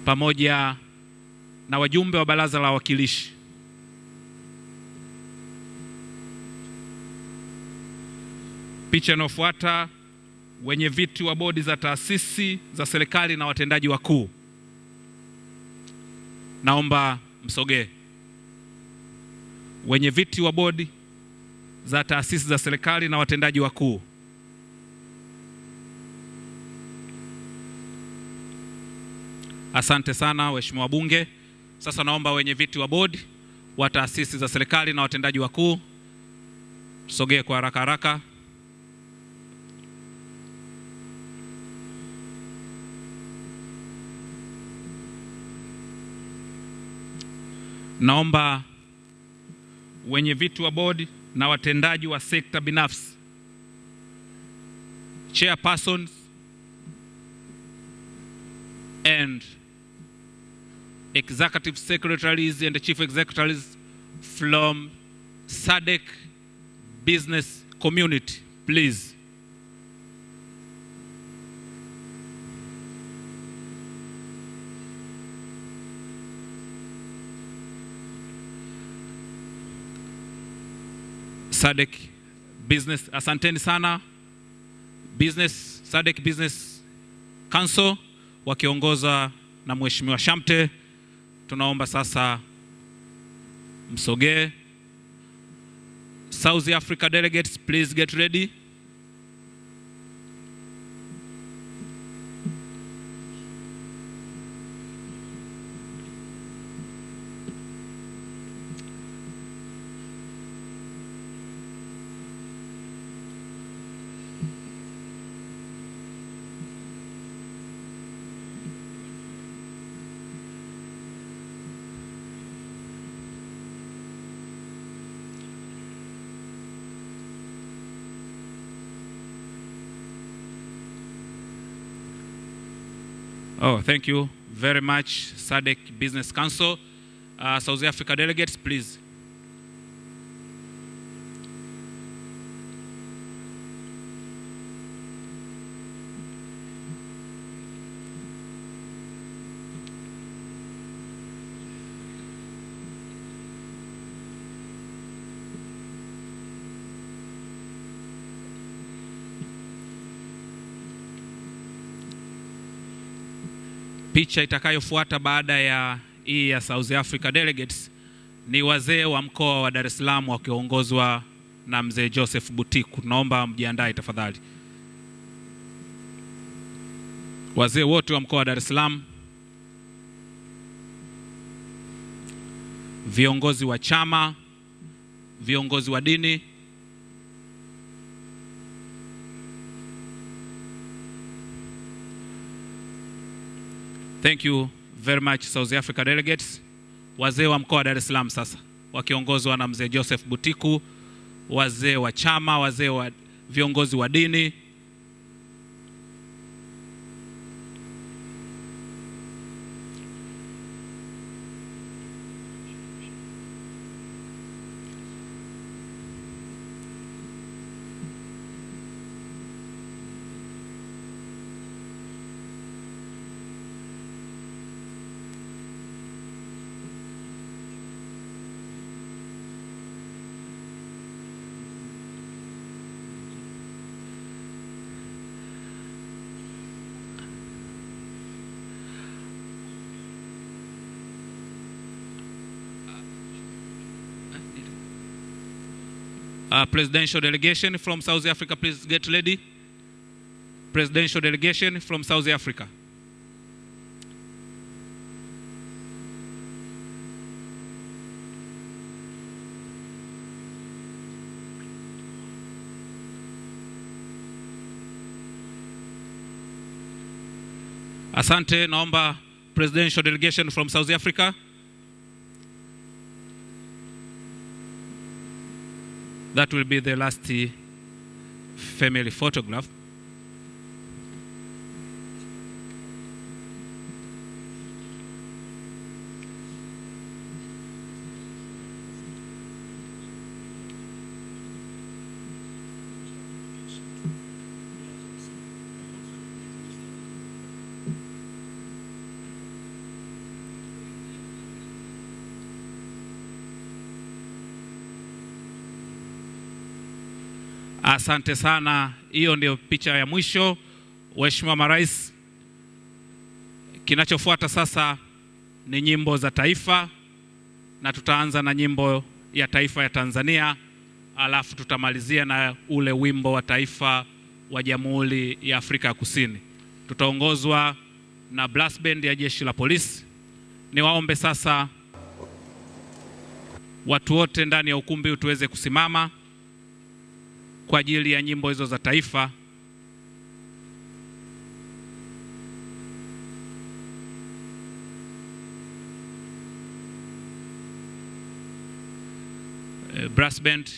pamoja na wajumbe wa Baraza la Wawakilishi, picha inayofuata, wenye viti wa bodi za taasisi za serikali na watendaji wakuu, naomba msogee. Wenye viti wa bodi za taasisi za serikali na watendaji wakuu, asante sana waheshimiwa wabunge. Sasa naomba wenye viti wa bodi wa taasisi za serikali na watendaji wakuu sogee kwa haraka haraka. Naomba wenye viti wa bodi na watendaji wa sekta binafsi, chairpersons and executive secretaries and chief executives from SADC business community, please. SADC business, asanteni sana. SADC Business Council wakiongozwa na Mheshimiwa Shamte, tunaomba sasa msogee. South Africa delegates, please get ready. Oh, thank you very much, SADC Business Council. South Africa delegates, please. Picha itakayofuata baada ya hii ya South Africa delegates ni wazee wa mkoa wa Dar es Salaam wakiongozwa na mzee Joseph Butiku. Naomba mjiandae tafadhali. Wazee wote wa mkoa wa Dar es Salaam, viongozi wa chama, viongozi wa dini, thank you very much South Africa delegates. Wazee wa mkoa wa Dar es Salaam sasa wakiongozwa na mzee Joseph Butiku, wazee wa chama, wazee wa viongozi wa dini, Presidential delegation from South Africa, please get ready. Presidential delegation from South Africa. Asante, naomba presidential delegation from South Africa. That will be the last family photograph. Asante sana. Hiyo ndio picha ya mwisho. Waheshimiwa marais, kinachofuata sasa ni nyimbo za taifa, na tutaanza na nyimbo ya taifa ya Tanzania, alafu tutamalizia na ule wimbo wa taifa wa Jamhuri ya Afrika Kusini. Tutaongozwa na brass band ya jeshi la polisi. Niwaombe sasa watu wote ndani ya ukumbi tuweze kusimama kwa ajili ya nyimbo hizo za taifa. Brass band.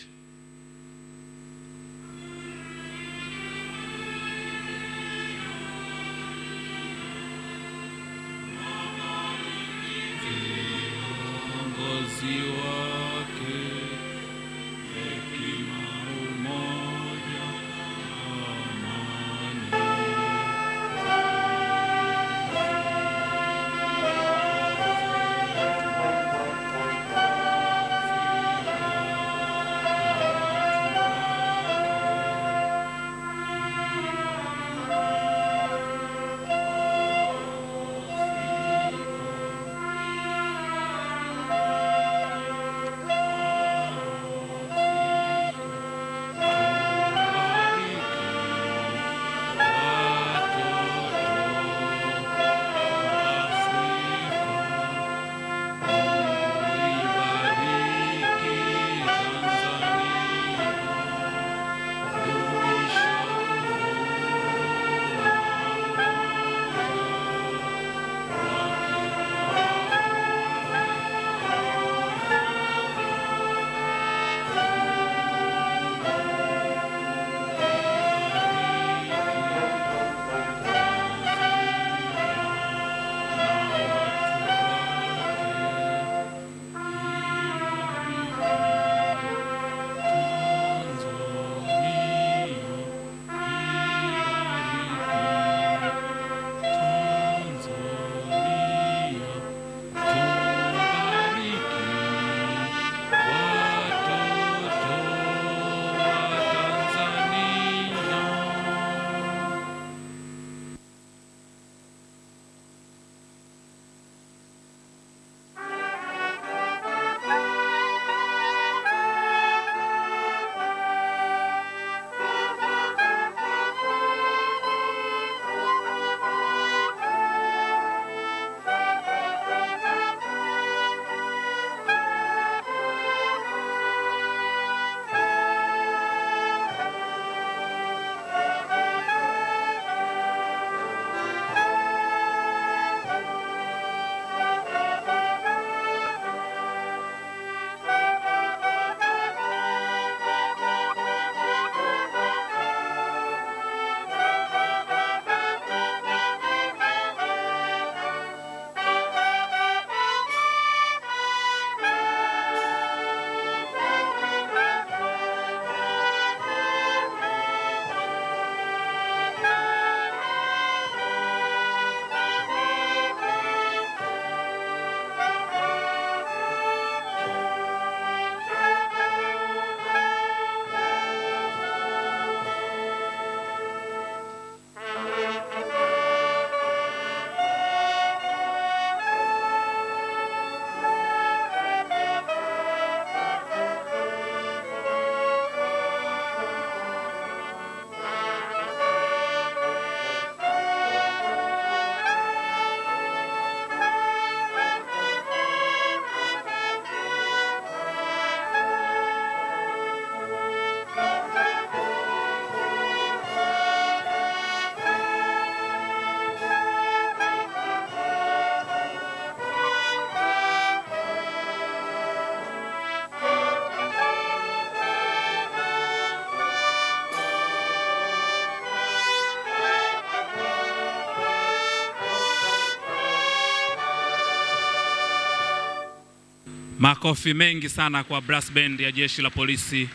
Makofi mengi sana kwa brass band ya Jeshi la Polisi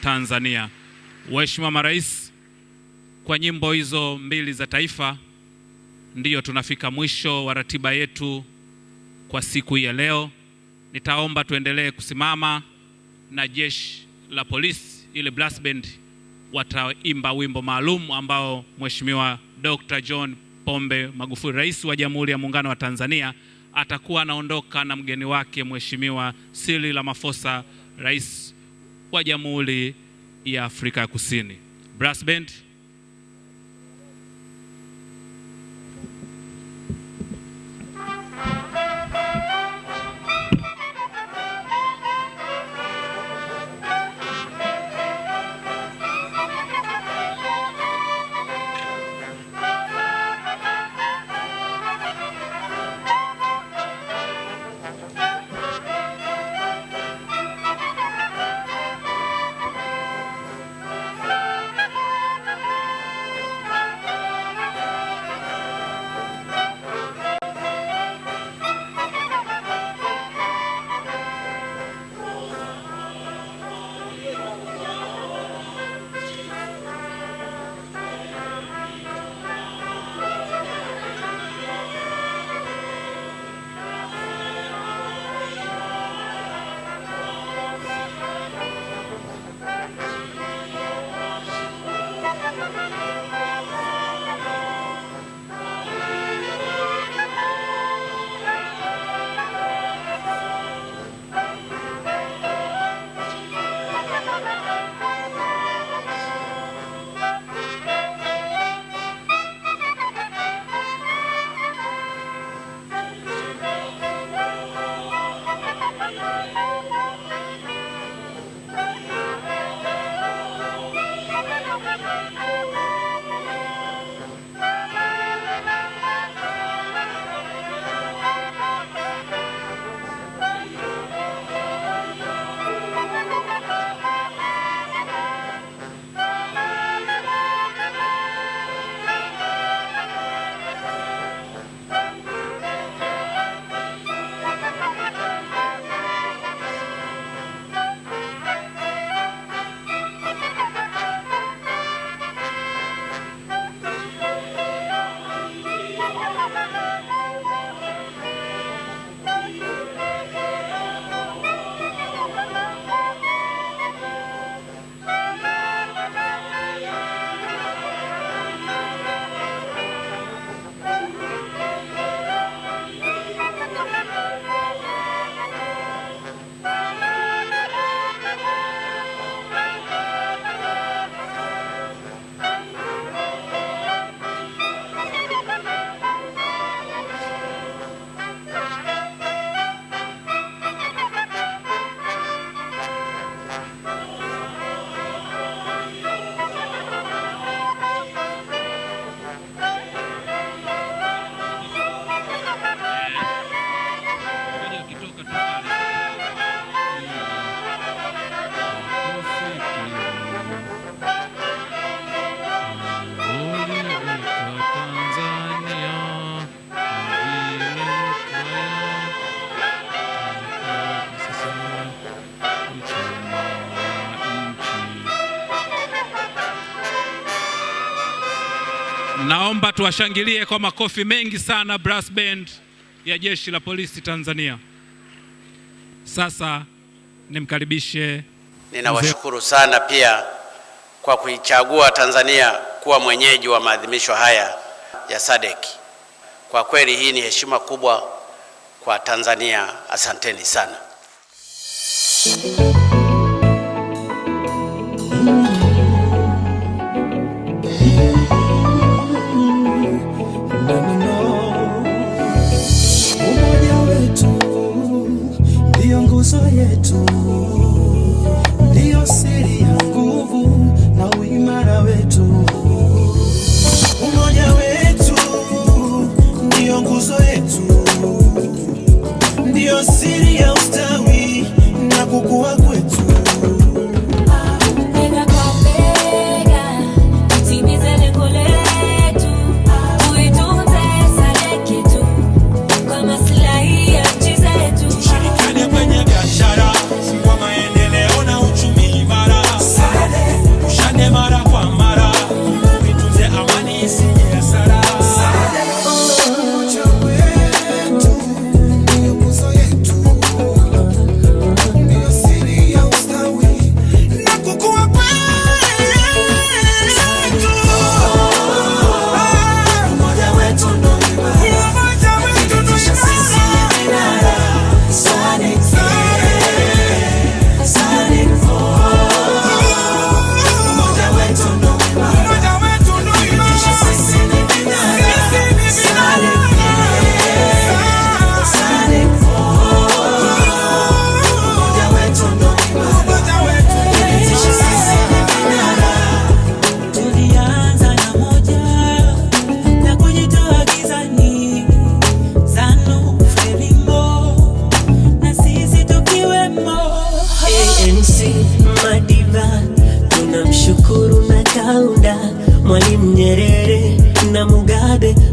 Tanzania. Waheshimiwa marais, kwa nyimbo hizo mbili za taifa ndiyo tunafika mwisho wa ratiba yetu kwa siku hii ya leo. Nitaomba tuendelee kusimama na Jeshi la Polisi, ile brass band wataimba wimbo maalum ambao Mheshimiwa Dr. John Pombe Magufuli, Rais wa Jamhuri ya Muungano wa Tanzania, atakuwa anaondoka na mgeni wake Mheshimiwa Cyril Ramaphosa, Rais wa Jamhuri ya Afrika Kusini. Brass band. Naomba tuwashangilie kwa makofi mengi sana brass band ya Jeshi la Polisi Tanzania. Sasa nimkaribishe. Ninawashukuru sana pia kwa kuichagua Tanzania kuwa mwenyeji wa maadhimisho haya ya SADC. Kwa kweli hii ni heshima kubwa kwa Tanzania. Asanteni sana. Nguzo yetu ndiyo siri ya nguvu na uimara wetu. Umoja wetu ndiyo nguzo yetu, ndiyo siri ya ustawi na kukua kwetu. Bega kwa bega, tutimize lengo letu, tuitunze SADC yetu kwa maslahi ya nchi zetu. Tushirikiane kwenye biashara.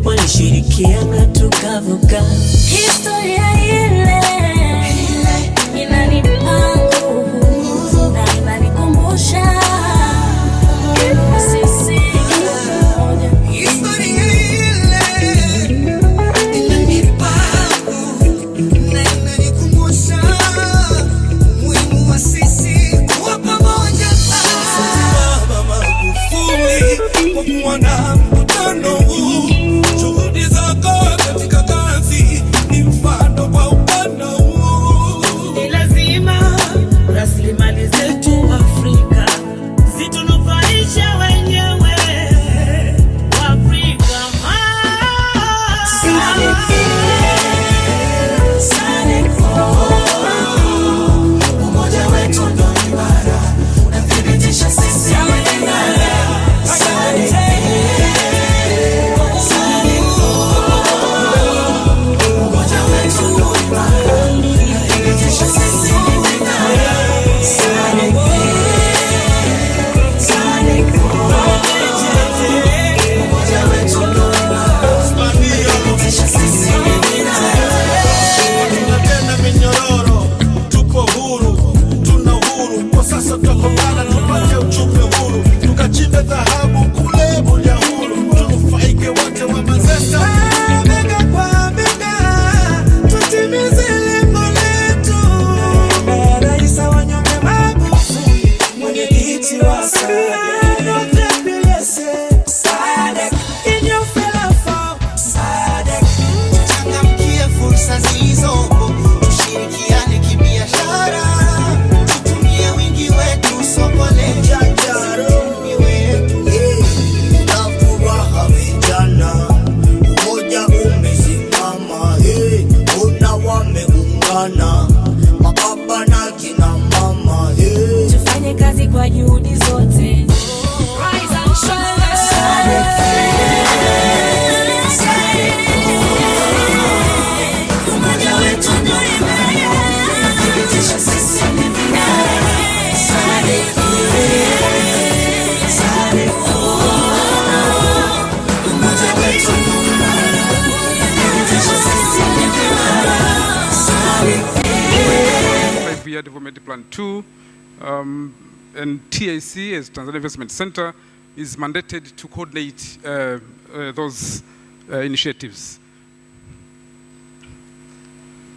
walishirikiana tukavuka. Historia ile inanipa nguvu na inanikumbusha sisi moja. Historia ile inanipa nguvu na inanikumbusha umuhimu wa sisi kuwa pamoja. Baba Magufuli kwa kuandaa mkutano huu, juhudi zako katika kazi ni mfano kwa upana huu. Ni lazima rasilimali zetu Afrika zitunufaisha wenyewe wa Afrika. Umoja wetu ndo imara, unathibitisha sisi imara. Tunatenda minyororo, tupo huru, tuna uhuru. Kwa sasa tutapambana tupate uchumi huru, tukachimbe dhahabu kule Bulia huru, tunufaike wote wa Mazesta. Bega kwa bega, tutimize lengo letu. Rais wanyonge Magufuli, mwenyekiti wa SADC. In your fellow SADC, tuchangamkie fursa zilizopo, tushirikiane kibiashara, tutumie wingi wetu soko letu. Furaha vijana, umoja umesimama, ona wameungana, mababa na kina mama. Tufanye kazi kwa juhudi zote. Rise and shine. Umoja wetu ndio imara, unathibitisha sisi ni vinara. Umoja wetu ndio imara, unathibitisha sisi ni vinara. 5-year Development Plan 2, and TIC as Tanzania Investment Center is mandated to coordinate those initiatives.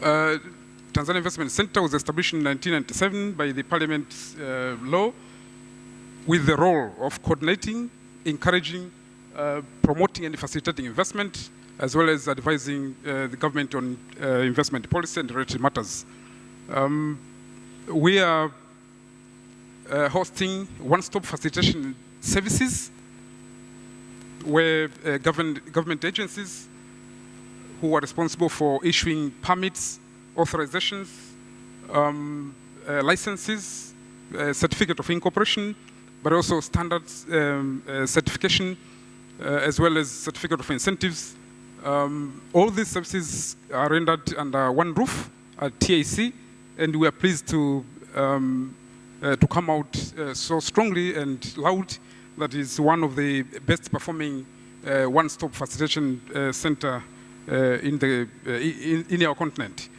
Tanzania Investment Center was established in 1997 by the Parliament law with the role of coordinating, encouraging, promoting and facilitating investment, as well as advising the government on investment policy and related matters. We are hosting one-stop facilitation services where government agencies who are responsible for issuing permits, authorizations, licenses, certificate of incorporation, but also standards certification, as well as certificate of incentives. All these services are rendered under one roof at TIC, and we are pleased to come out so strongly and loud that is one of the best performing one-stop facilitation center in our continent.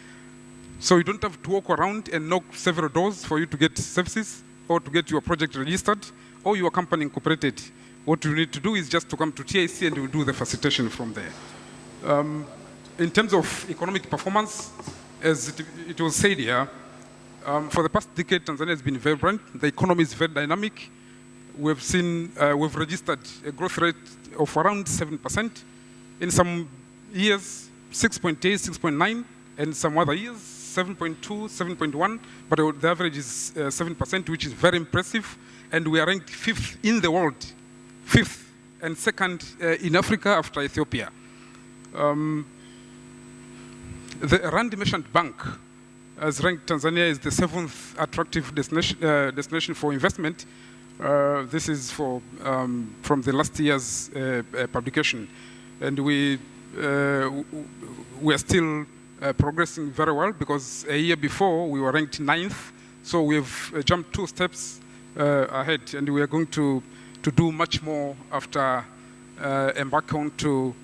So you don't have to walk around and knock several doors for you to get services or to get your project registered or your company incorporated. What you need to do is just to come to TIC and we'll do the facilitation from there. In terms of economic performance, as it was said here, for the past decade, Tanzania has been vibrant. The economy is very dynamic. We've seen, we've registered a growth rate of around 7%. In some years, 6.8, 6.9, and some other years, 7.2, 7.1, but the average is 7%, which is very impressive. And we are ranked 5th in the world, 5th and 2nd in Africa after Ethiopia. The Rand Merchant Bank has ranked Tanzania as the 7th attractive destination for investment. This is for, from the last year's publication. And we are still progressing very well because a year before we were ranked 9th. So we've jumped 2 steps ahead, and we are going to do much more after embarking on to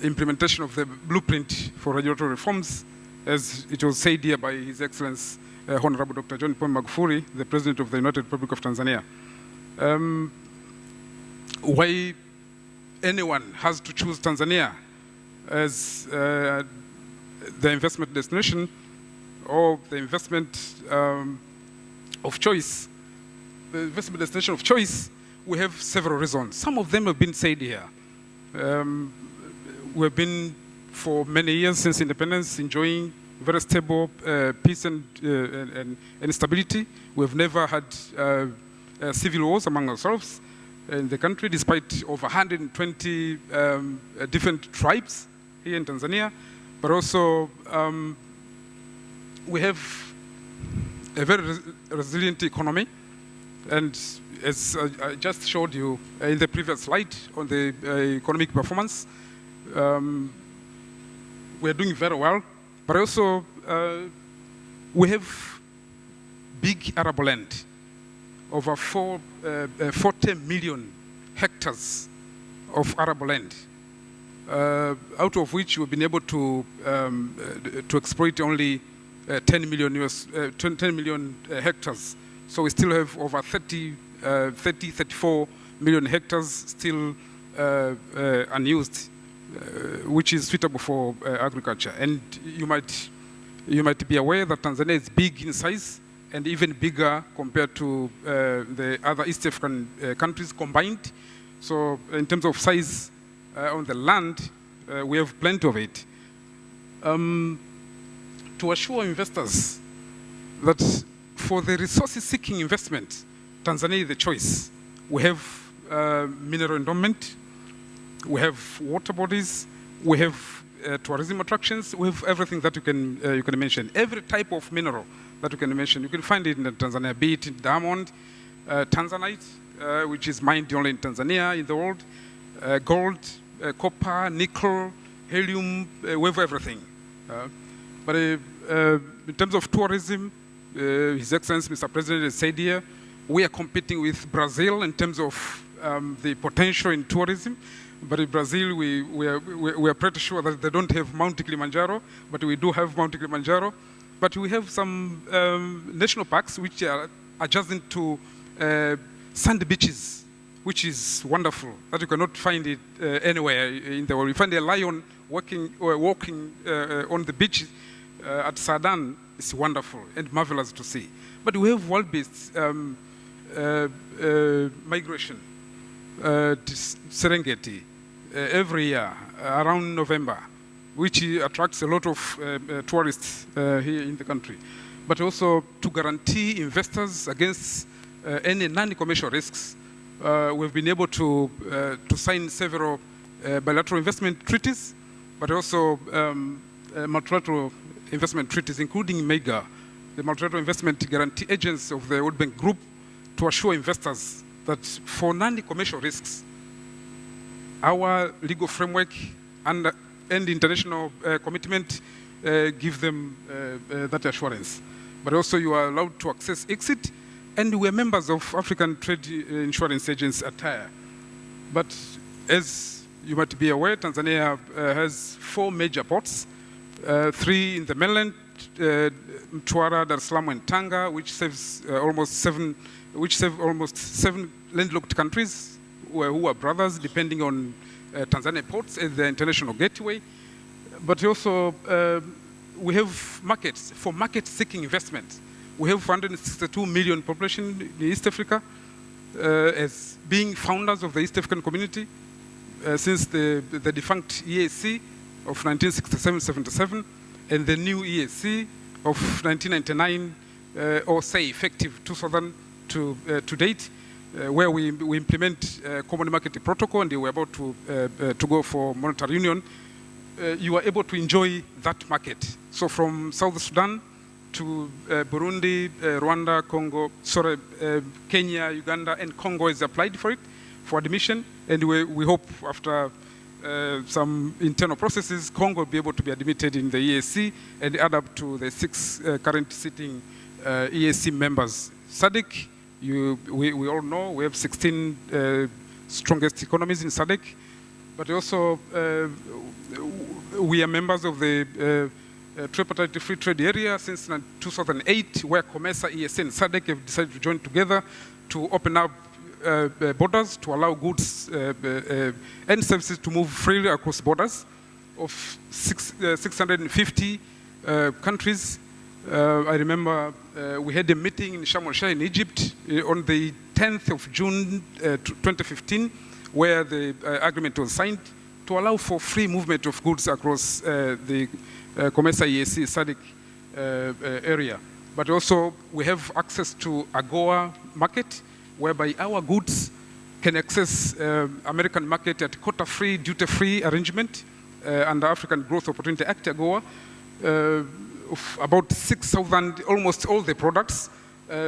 implementation of the blueprint for regulatory reforms, as it was said here by His Excellency Honorable Dr. John Pombe Magufuli, the President of the United Republic of Tanzania. Why anyone has to choose Tanzania as the investment destination or the investment of choice, the investment destination of choice, we have several reasons. Some of them have been said here. We've been for many years since independence enjoying very stable peace and stability. We've never had civil wars among ourselves in the country, despite over 120 different tribes here in Tanzania. But also, we have a very resilient economy. And as I just showed you in the previous slide on the economic performance, we're doing very well. But also, we have big arable land, over 40 million hectares of arable land, out of which we've been able to exploit only 10 million hectares. So we still have over 34 million hectares still unused, which is suitable for agriculture. And you might be aware that Tanzania is big in size and even bigger compared to the other East African countries combined. So in terms of size on the land, we have plenty of it. To assure investors that for the resources-seeking investment, Tanzania is the choice. We have mineral endowment, we have water bodies, we have tourism attractions, we have everything that you can mention. Every type of mineral that you can mention, you can find it in Tanzania, be it diamond, tanzanite, which is mined only in Tanzania, in the world, gold, copper, nickel, helium, we have everything. But in terms of tourism, His Excellency Mr. President has said here, we are competing with Brazil in terms of the potential in tourism. But in Brazil, we are pretty sure that they don't have Mount Kilimanjaro, but we do have Mount Kilimanjaro. But we have some national parks which are adjacent to sand beaches, which is wonderful, that you cannot find it anywhere in the world. You find a lion walking on the beach at Sudan. It's wonderful and marvelous to see. But we have wild-based migration to Serengeti every year around November, which attracts a lot of tourists here in the country. But also to guarantee investors against any non-commercial risks, we've been able to sign several bilateral investment treaties, but also multilateral investment treaties, including MEGA, the multilateral investment guarantee agents of the World Bank Group, to assure investors that for non-commercial risks, our legal framework and international commitment give them that assurance. But also you are allowed to access exit, and we are members of African Trade Insurance Agents attire. But as you might be aware, Tanzania has 4 major ports, 3 in the mainland, Mtwara, Dar es Salaam, and Tanga, which serves almost 7 landlocked countries who are brothers, depending on Tanzania ports as the international gateway. But also, we have markets for market-seeking investment. We have 162 million population in East Africa, as being founders of the East African community since the defunct EAC of 1967-77 and the new EAC of 1999, or say effective 2000 to date, where we implement common market protocol, and we're about to go for monetary union. You are able to enjoy that market. So from South Sudan to Burundi, Rwanda, Congo, Kenya, Uganda, and Congo has applied for it, for admission, and we hope after some internal processes, Congo will be able to be admitted in the EAC and add up to the 6 current sitting EAC members. SADC, we all know, we have 16 strongest economies in SADC. but also we are members of the Tripartite Free Trade Area since 2008, where COMESA, EAC, and SADC have decided to join together to open up borders to allow goods and services to move freely across borders of 650 countries. I remember we had a meeting in Sharm el-Sheikh in Egypt on the 10th of June 2015, where the agreement was signed to allow for free movement of goods across the COMESA, EAC, SADC area. But also we have access to AGOA market, whereby our goods can access American market at quota-free, duty-free arrangement under African Growth Opportunity Act, AGOA, of about 6,000, almost all the products.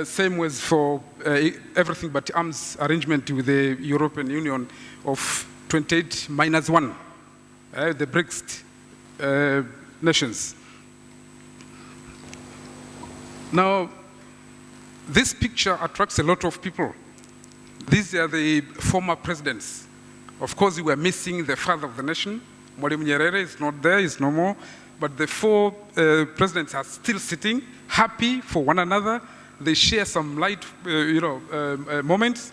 Same was for everything but arms arrangement with the European Union of 28 minus 1, the BRICS nations. Now, this picture attracts a lot of people. These are the former presidents. Of course, we are missing the father of the nation. Mwalimu Nyerere is not there, he's no more. But the four presidents are still sitting, happy for one another. They share some light, moments.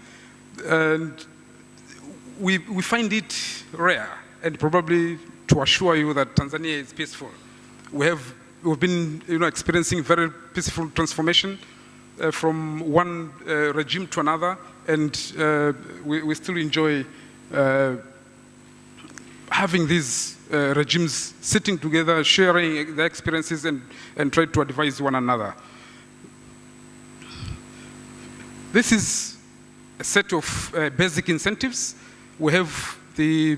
And we find it rare, and probably to assure you that Tanzania is peaceful. We've been experiencing very peaceful transformation from one regime to another, and we still enjoy having these regimes sitting together, sharing their experiences, and try to advise one another. This is a set of basic incentives. We have the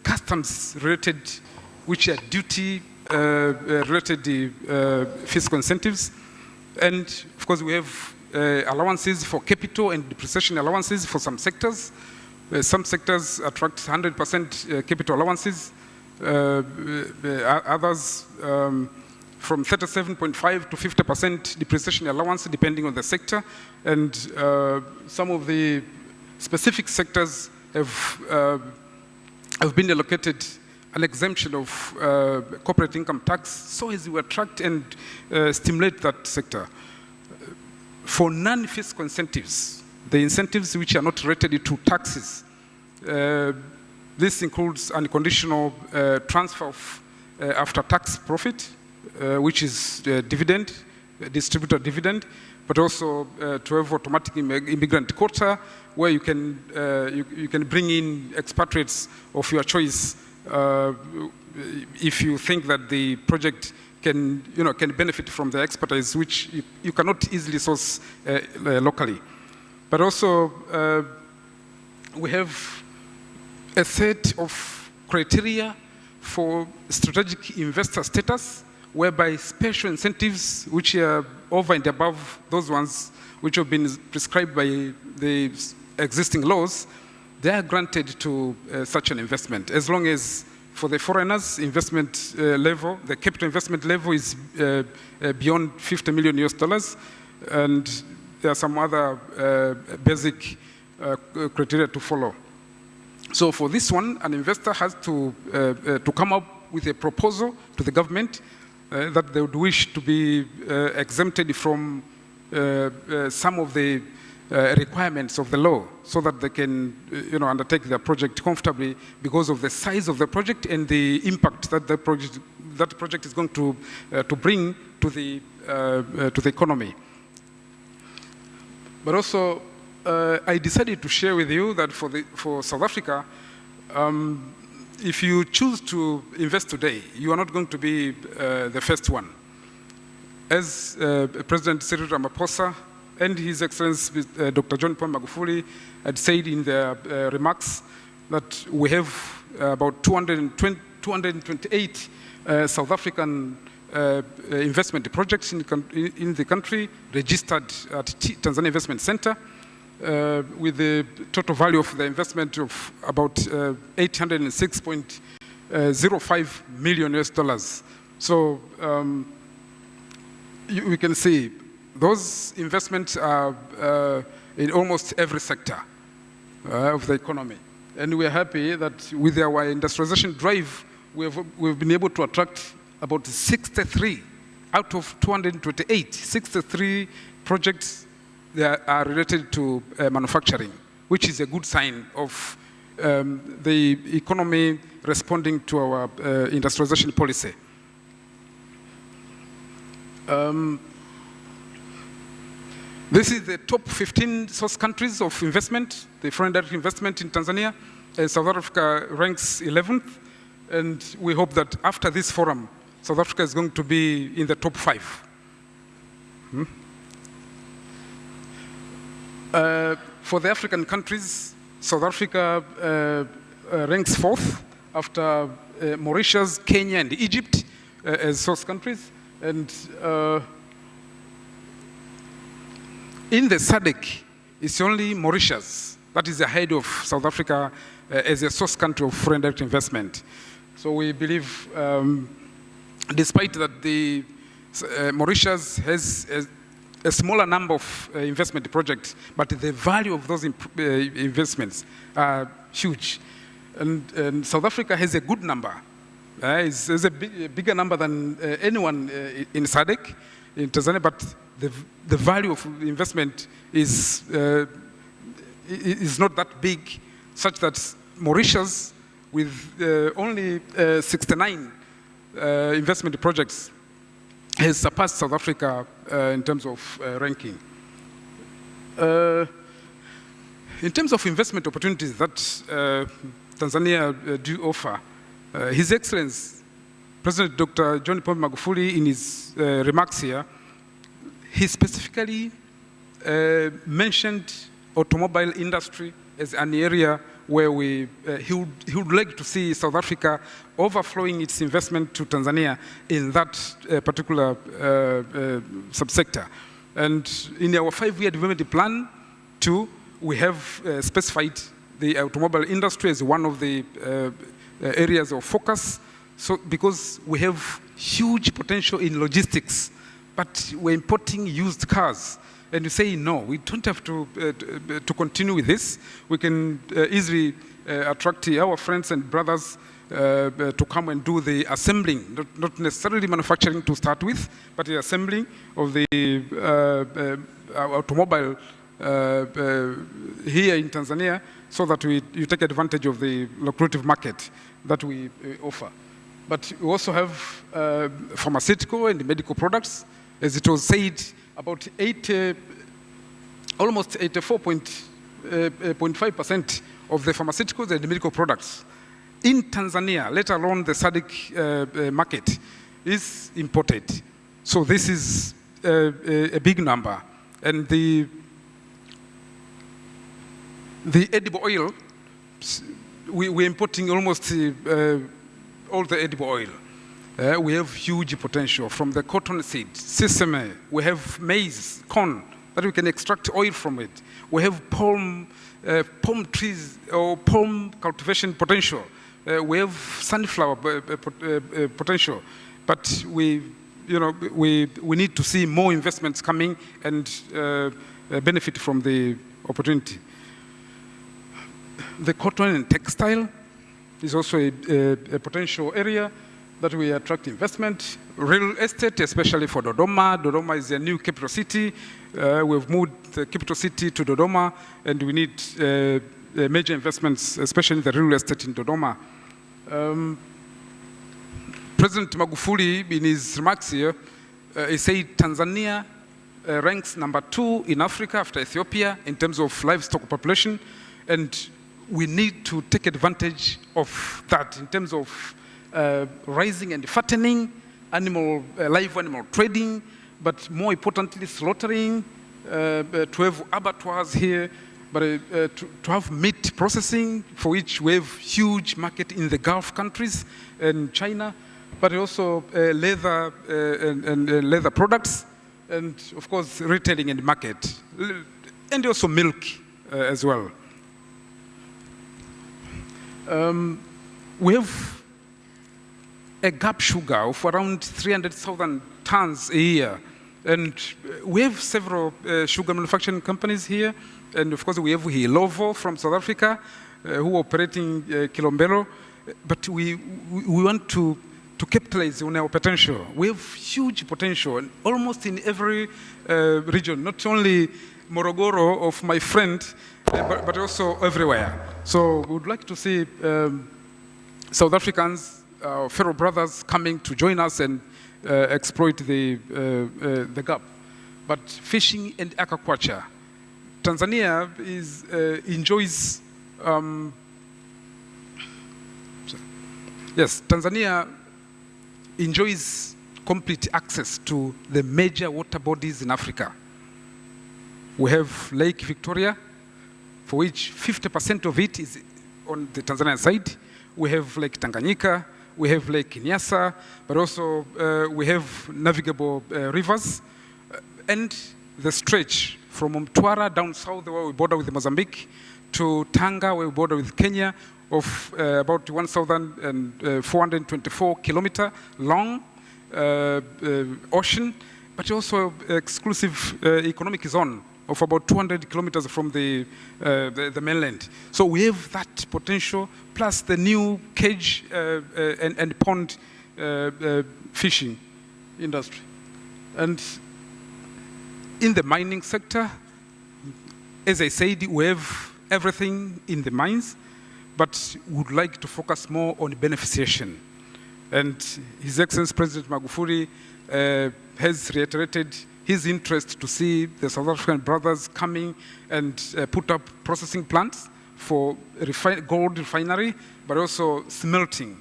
customs-related, which are duty-related fiscal incentives. And of course, we have allowances for capital and depreciation allowances for some sectors. Some sectors attract 100% capital allowances. Others from 37.5 to 50% depreciation allowance, depending on the sector. And some of the specific sectors have been allocated an exemption of corporate income tax, so as we attract and stimulate that sector. For non-fiscal incentives, the incentives which are not related to taxes, this includes unconditional transfer of after-tax profit, which is dividend, distributor dividend, but also to have automatic immigrant quota, where you can bring in expatriates of your choice if you think that the project can benefit from the expertise, which you cannot easily source locally. But also we have a set of criteria for strategic investor status, whereby special incentives, which are over and above those ones which have been prescribed by the existing laws, they are granted to such an investment, as long as for the foreigners, investment level, the capital investment level is beyond $50 million US, and there are some other basic criteria to follow. So for this one, an investor has to come up with a proposal to the government that they would wish to be exempted from some of the requirements of the law, so that they can undertake their project comfortably because of the size of the project and the impact that the project is going to bring to the economy. But also, I decided to share with you that for South Africa, if you choose to invest today, you are not going to be the first one. As President Cyril Ramaphosa and His Excellency Dr. John Paul Magufuli had said in their remarks, that we have about 228 South African investment projects in the country registered at Tanzania Investment Center, with the total value of the investment of about $806.05 million US. So we can see those investments are in almost every sector of the economy. And we are happy that with our industrialization drive, we've been able to attract about 63 out of 228, 63 projects that are related to manufacturing, which is a good sign of the economy responding to our industrialization policy. This is the top 15 source countries of investment, the foreign direct investment in Tanzania. South Africa ranks 11th, and we hope that after this forum, South Africa is going to be in the top 5. For the African countries, South Africa ranks 4th after Mauritius, Kenya, and Egypt as source countries. And in the SADC, it's only Mauritius that is ahead of South Africa as a source country of foreign direct investment. So we believe, despite that the Mauritius has a smaller number of investment projects, but the value of those investments are huge. And South Africa has a good number. It's a bigger number than anyone in SADC, in Tanzania, but the value of investment is not that big, such that Mauritius, with only 69 investment projects, has surpassed South Africa in terms of ranking. In terms of investment opportunities that Tanzania do offer, His Excellency, President Dr. John Pombe Magufuli, in his remarks here, he specifically mentioned automobile industry as an area where he would like to see South Africa overflowing its investment to Tanzania in that particular subsector. And in our 5-year development plan, too, we have specified the automobile industry as one of the areas of focus. So, because we have huge potential in logistics, but we're importing used cars. And you say, no, we don't have to continue with this. We can easily attract our friends and brothers to come and do the assembling, not necessarily manufacturing to start with, but the assembling of the automobile here in Tanzania, so that you take advantage of the lucrative market that we offer. But we also have pharmaceutical and medical products. As it was said, about almost 84.5% of the pharmaceuticals and medical products in Tanzania, let alone the SADC market, is imported. So this is a big number. And the edible oil, we're importing almost all the edible oil. We have huge potential from the cotton seed, sesame. We have maize, corn, that we can extract oil from it. We have palm trees or palm cultivation potential. We have sunflower potential. But we need to see more investments coming and benefit from the opportunity. The cotton and textile is also a potential area that we attract investment. Real estate, especially for Dodoma. Dodoma is a new capital city. We've moved the capital city to Dodoma, and we need major investments, especially in the real estate in Dodoma. President Magufuli, in his remarks here, he said Tanzania ranks #2 in Africa after Ethiopia in terms of livestock population, and we need to take advantage of that in terms of rising and fattening, live animal trading, but more importantly, slaughtering, to have abattoirs here, but to have meat processing, for which we have huge market in the Gulf countries and China, but also leather and leather products, and of course, retailing and market, and also milk as well. We have a gap sugar of around 300,000 tons a year. And we have several sugar manufacturing companies here. And of course, we have Hilovo from South Africa. who are operating Kilombero, but we want to capitalize on our potential. We have huge potential almost in every region, not only Morogoro of my friend, but also everywhere. So we would like to see South Africans, our fellow brothers, coming to join us and exploit the gap. But fishing and aquaculture, Tanzania enjoys. Tanzania enjoys complete access to the major water bodies in Africa. We have Lake Victoria, for which 50% of it is on the Tanzanian side. We have Lake Tanganyika, we have Lake Nyasa, but also we have navigable rivers, and the stretch from Mtwara down south where we border with Mozambique to Tanga where we border with Kenya of about 1,424 kilometer long ocean, but also exclusive economic zone of about 200 kilometers from the mainland. So we have that potential, plus the new cage and pond fishing industry. And in the mining sector, as I said, we have everything in the mines, but would like to focus more on beneficiation. And His Excellency President Magufuli has reiterated his interest to see the South African brothers coming and put up processing plants for gold refinery, but also smelting,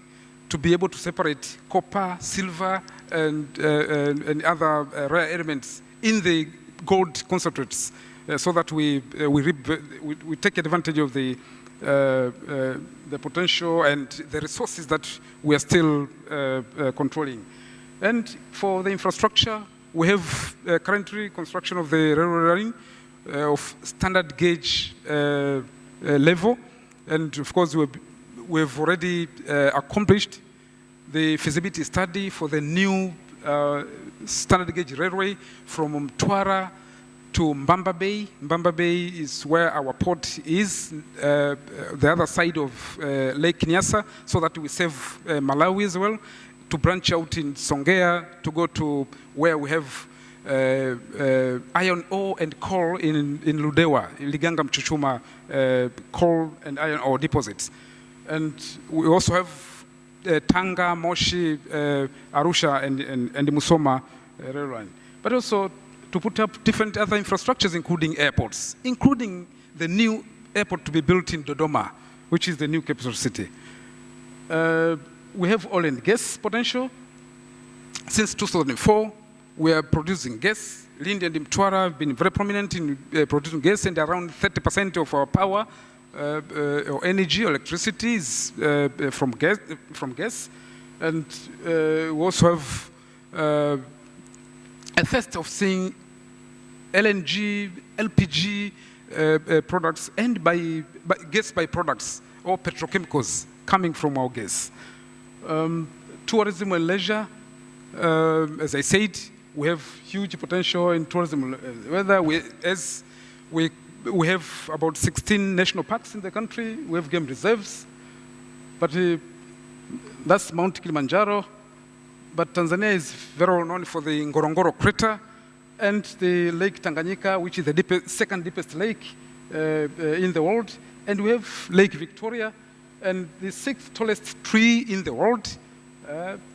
to be able to separate copper, silver, and other rare elements in the gold concentrates, so that we take advantage of the potential and the resources that we are still controlling. And for the infrastructure, we have currently construction of the railway line of standard gauge level, and of course we have already accomplished the feasibility study for the new standard gauge railway from Mtwara to Mbamba Bay. Mbamba Bay is where our port is, the other side of Lake Nyasa, so that we save Malawi as well, to branch out in Songea, to go to where we have iron ore and coal in Ludewa, in Liganga Mchuchuma, coal and iron ore deposits. And we also have Tanga, Moshi, Arusha, and Musoma railway line. But also to put up different other infrastructures, including airports, including the new airport to be built in Dodoma, which is the new capital city. We have oil and gas potential. Since 2004, we are producing gas. Lindi and Mtwara have been very prominent in producing gas, and around 30% of our power or energy, electricity is from gas. And we also have a thirst of seeing LNG, LPG products and gas byproducts or petrochemicals coming from our gas. Tourism and leisure, as I said, we have huge potential in tourism. Whether we have about 16 national parks in the country, we have game reserves, but that's Mount Kilimanjaro. But Tanzania is very well known for the Ngorongoro crater and the Lake Tanganyika, which is the second deepest lake in the world. And we have Lake Victoria, and the 6th tallest tree in the world,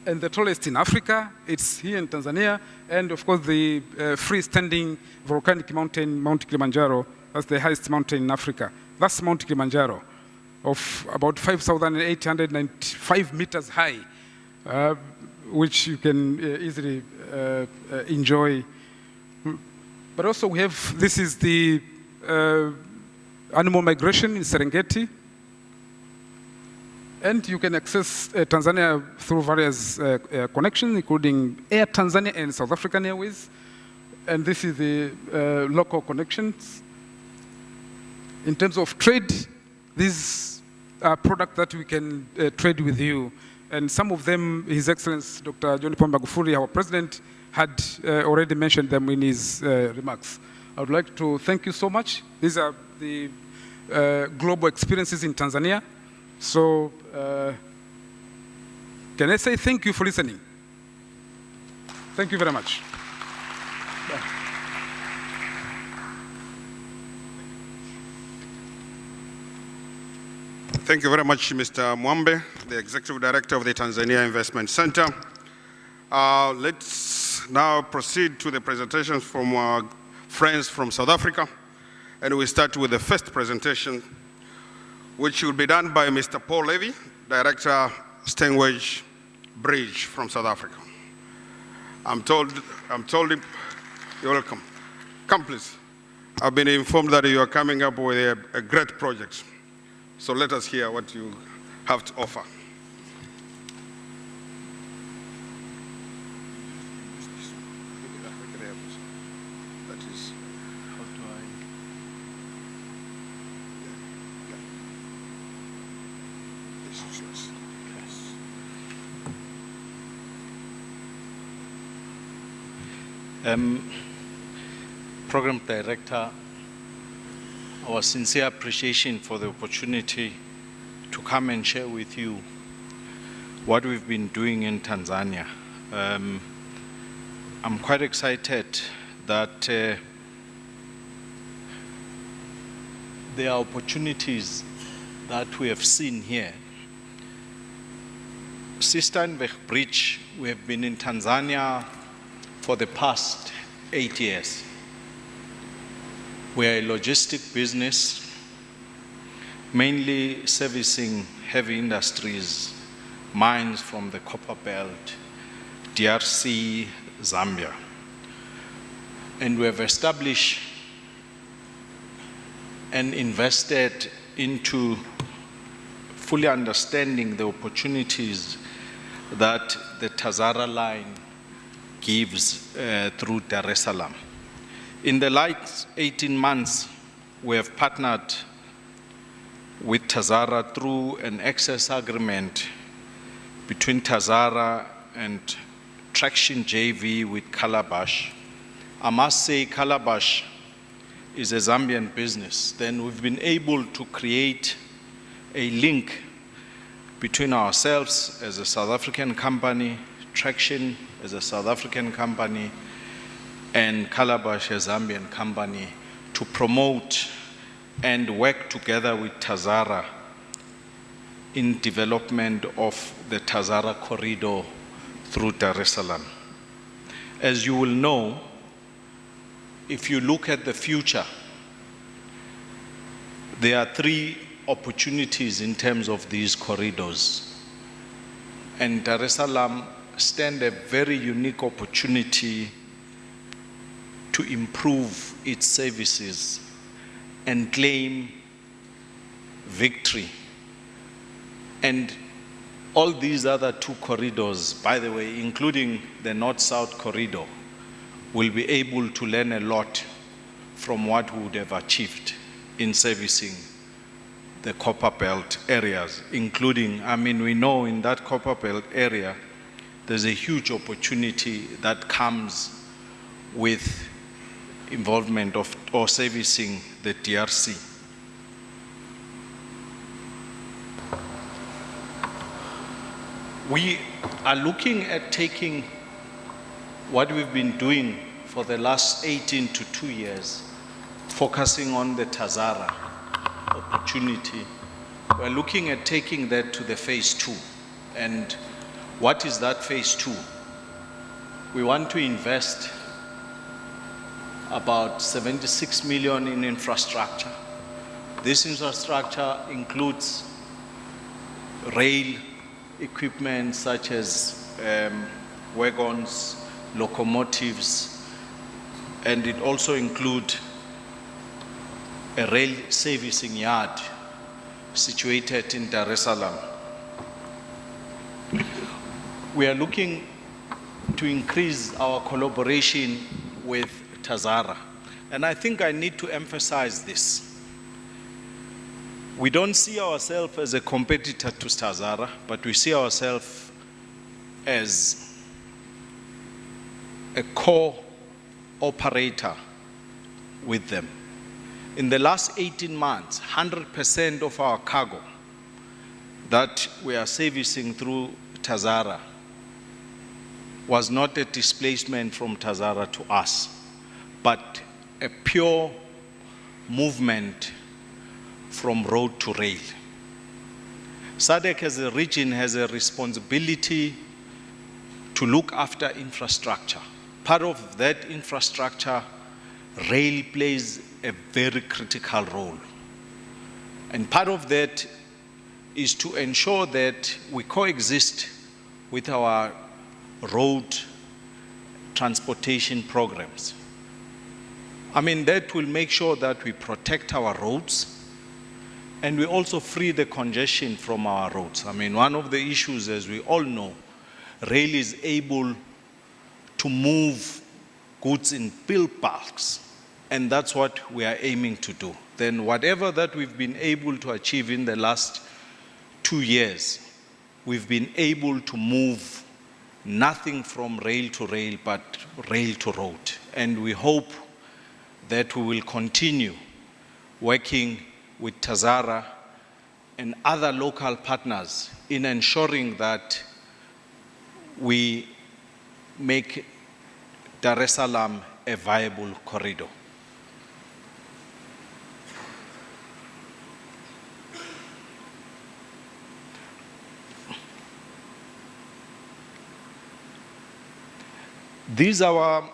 and the tallest in Africa. It's here in Tanzania. And of course, the freestanding volcanic mountain, Mount Kilimanjaro, that's the highest mountain in Africa. That's Mount Kilimanjaro, of about 5,895 meters high, which you can easily enjoy. But also we have, this is the animal migration in Serengeti. And you can access Tanzania through various connections, including Air Tanzania and South African Airways. And this is the local connections. In terms of trade, these are products that we can trade with you. And some of them, His Excellency Dr. John Pombe Magufuli, our president, had already mentioned them in his remarks. I would like to thank you so much. These are the global experiences in Tanzania. So can I say thank you for listening? Thank you very much. Thank you very much, Mr. Mwambe, the Executive Director of the Tanzania Investment Center. Let's now proceed to the presentations from our friends from South Africa. And we start with the first presentation, which will be done by Mr. Paul Levy, Director, Steinway Bridge from South Africa. I'm told him, you're welcome. Come please. I've been informed that you are coming up with a great project. So let us hear what you have to offer. Program Director, our sincere appreciation for the opportunity to come and share with you what we've been doing in Tanzania. I'm quite excited that there are opportunities that we have seen here. Steinway Bridge, we have been in Tanzania for the past 8 years. We are a logistic business, mainly servicing heavy industries, mines from the Copper Belt, DRC, Zambia. And we have established and invested into fully understanding the opportunities that the Tazara line gives through Dar es Salaam. In the last 18 months, we have partnered with Tazara through an access agreement between Tazara and Traction JV with Calabash. I must say Calabash is a Zambian business. Then we've been able to create a link between ourselves as a South African company, Traction as a South African company, and Calabash, a Zambian company, to promote and work together with Tazara in development of the Tazara corridor through Dar es Salaam. As you will know, if you look at the future, there are 3 opportunities in terms of these corridors. And Dar es Salaam stands a very unique opportunity to improve its services and claim victory. And all these other 2 corridors, by the way, including the North-South corridor, will be able to learn a lot from what we would have achieved in servicing the Copper Belt areas, including, we know in that Copper Belt area, there's a huge opportunity that comes with involvement of or servicing the DRC. We are looking at taking what we've been doing for the last 18 to 2 years, focusing on the Tazara opportunity. We're looking at taking that to the phase 2. And what is that phase 2? We want to invest about 76 million in infrastructure. This infrastructure includes rail equipment such as wagons, locomotives, and it also includes a rail servicing yard situated in Dar es Salaam. We are looking to increase our collaboration with Tazara. And I think I need to emphasize this. We don't see ourselves as a competitor to Tazara, but we see ourselves as a co-operator with them. In the last 18 months, 100% of our cargo that we are servicing through Tazara was not a displacement from Tazara to us, but a pure movement from road to rail. SADC as a region has a responsibility to look after infrastructure. Part of that infrastructure, rail plays a very critical role. And part of that is to ensure that we coexist with our road transportation programs. I mean, that will make sure that we protect our roads and we also free the congestion from our roads. I mean, one of the issues, as we all know, rail is able to move goods in bulk bulks, and that's what we are aiming to do. Then whatever that we've been able to achieve in the last 2 years, we've been able to move nothing from rail to rail, but rail to road. And we hope that we will continue working with Tazara and other local partners in ensuring that we make Dar es Salaam a viable corridor. These are our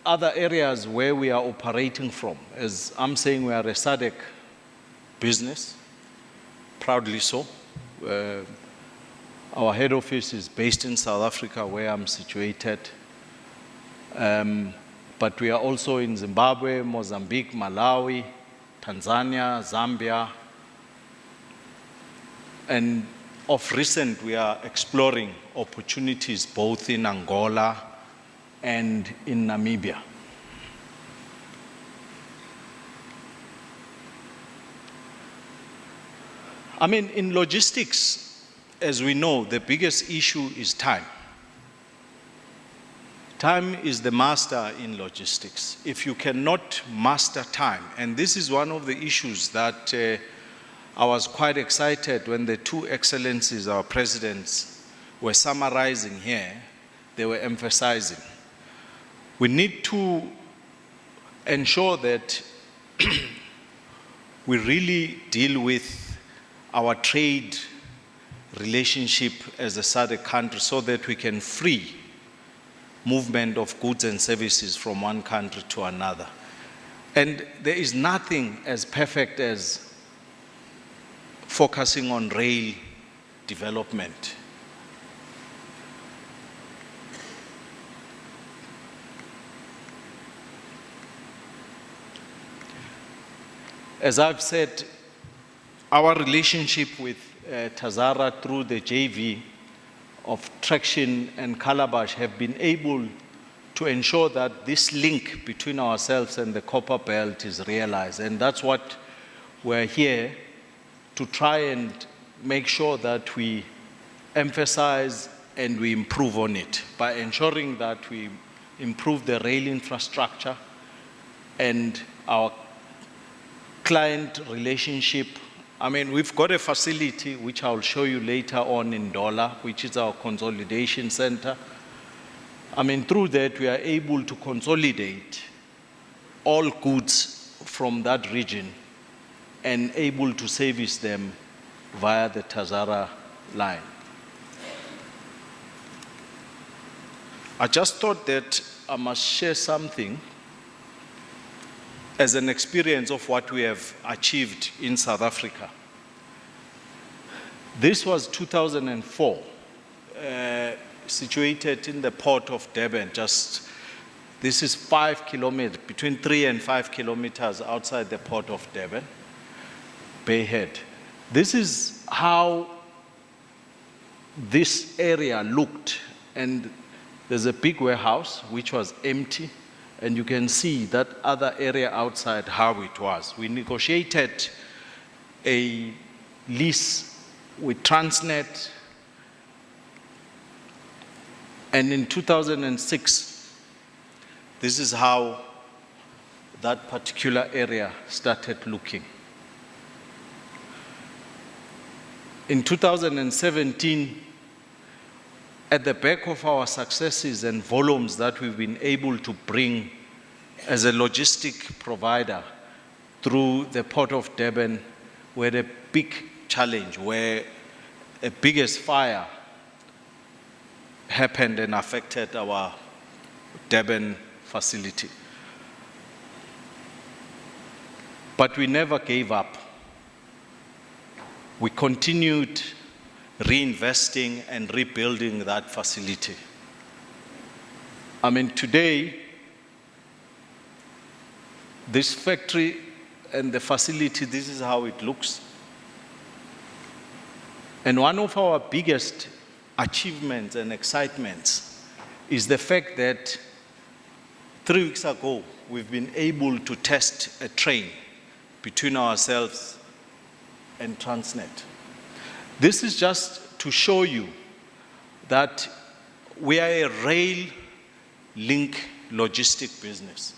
other areas where we are operating from. As I'm saying, we are a SADC business, proudly so. Our head office is based in South Africa, where I'm situated. But we are also in Zimbabwe, Mozambique, Malawi, Tanzania, Zambia. And of recent, we are exploring opportunities both in Angola and in Namibia. I mean, in logistics, as we know, the biggest issue is time. Time is the master in logistics. If you cannot master time, and this is one of the issues that I was quite excited when the two excellencies, our presidents, were summarizing here, they were emphasizing. We need to ensure that we really deal with our trade relationship as a SADC country so that we can free movement of goods and services from one country to another. And there is nothing as perfect as focusing on rail development. As I've said, our relationship with Tazara through the JV of Traction and Calabash have been able to ensure that this link between ourselves and the Copper Belt is realized. And that's what we're here to try and make sure that we emphasize and we improve on it by ensuring that we improve the rail infrastructure and our client relationship. I mean, we've got a facility which I'll show you later on in Dola, which is our consolidation center. I mean, through that, we are able to consolidate all goods from that region and able to service them via the Tazara line. I just thought that I must share something as an experience of what we have achieved in South Africa. This was 2004, situated in the port of Durban, this is 5 kilometers, between 3 and 5 kilometers outside the port of Durban, Bayhead. This is how this area looked, and there's a big warehouse which was empty, and you can see that other area outside how it was. We negotiated a lease with Transnet, and in 2006, this is how that particular area started looking. In 2017, at the back of our successes and volumes that we've been able to bring as a logistic provider through the Port of Durban, we had a big challenge where a biggest fire happened and affected our Durban facility. But we never gave up. We continued reinvesting and rebuilding that facility. I mean, today, this factory and the facility, this is how it looks. And one of our biggest achievements and excitements is the fact that 3 weeks ago, we've been able to test a train between ourselves and Transnet. This is just to show you that we are a rail link logistic business.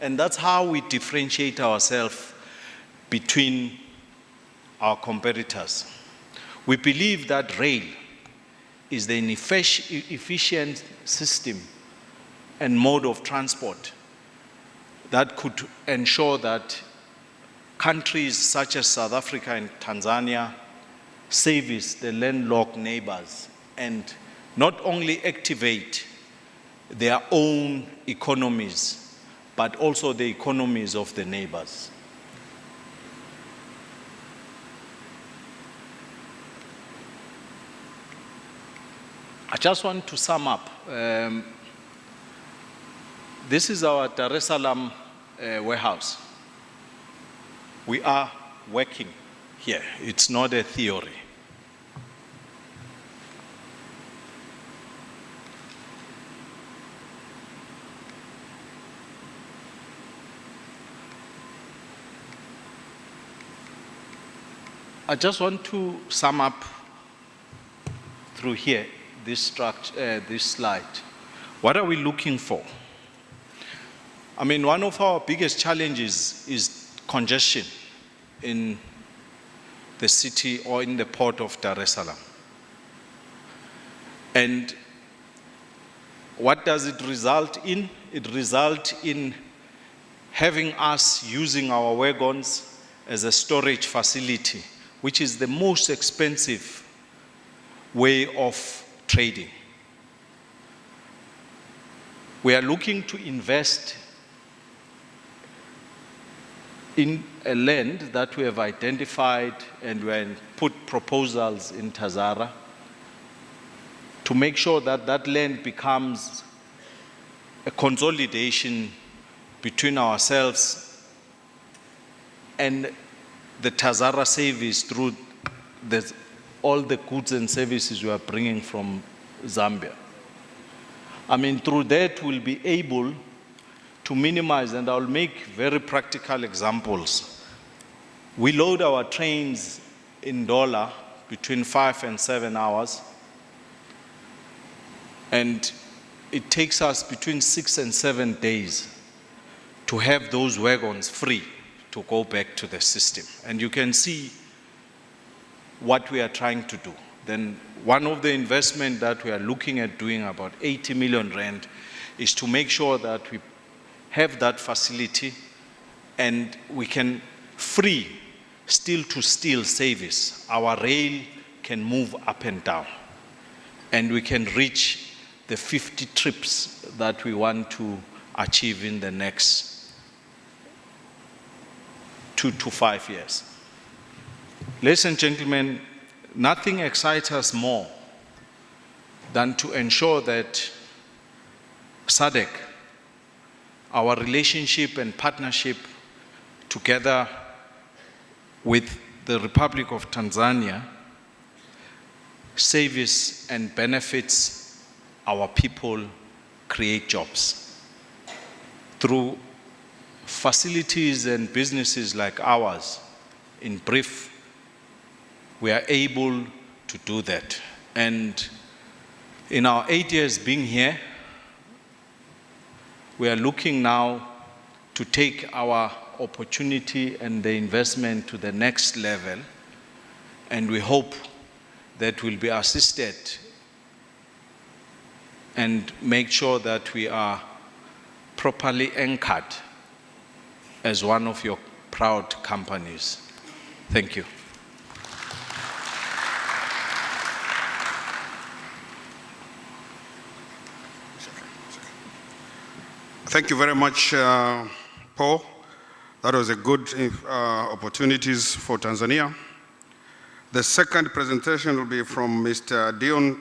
And that's how we differentiate ourselves between our competitors. We believe that rail is the efficient system and mode of transport that could ensure that countries such as South Africa and Tanzania service the landlocked neighbors and not only activate their own economies, but also the economies of the neighbors. I just want to sum up. This is our Dar es Salaam warehouse. We are working here. It's not a theory. I just want to sum up through here, this structure, this slide. What are we looking for? I mean, one of our biggest challenges is congestion in the city or in the port of Dar es Salaam. And what does it result in? It results in having us using our wagons as a storage facility, which is the most expensive way of trading. We are looking to invest in a land that we have identified, and we put proposals in Tazara to make sure that that land becomes a consolidation between ourselves and the Tazara service through all the goods and services we are bringing from Zambia. I mean, through that we'll be able to minimize, and I'll make very practical examples. We load our trains in Dola between 5 and 7 hours, and it takes us between 6 and 7 days to have those wagons free to go back to the system. And you can see what we are trying to do. Then one of the investment that we are looking at doing, about 80 million rand, is to make sure that we have that facility and we can free steel-to-steel service. Our rail can move up and down, and we can reach the 50 trips that we want to achieve in the next 2 to 5 years. Ladies and gentlemen, nothing excites us more than to ensure that SADC, our relationship and partnership together with the Republic of Tanzania, service and benefits our people, create jobs. Through facilities and businesses like ours, in brief, we are able to do that. And in our 8 years being here, we are looking now to take our opportunity and the investment to the next level, and we hope that we'll be assisted and make sure that we are properly anchored as one of your proud companies. Thank you. Thank you very much, Paul. That was a good opportunities for Tanzania. The second presentation will be from Mr. Dion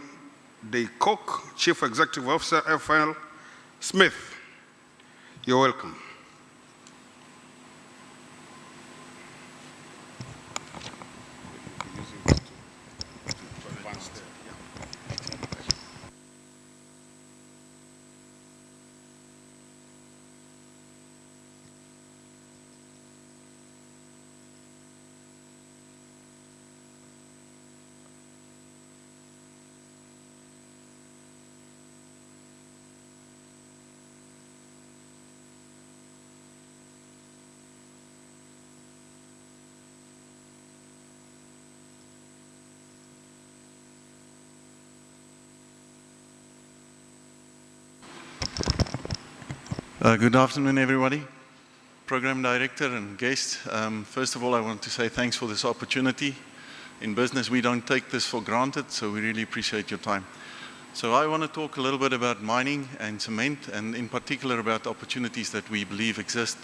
De Kock, Chief Executive Officer, FL Smith. You're welcome. Good afternoon, everybody. Program Director and guests. First of all, I want to say thanks for this opportunity. In business, we don't take this for granted, so we really appreciate your time. So I want to talk a little bit about mining and cement, and in particular about opportunities that we believe exist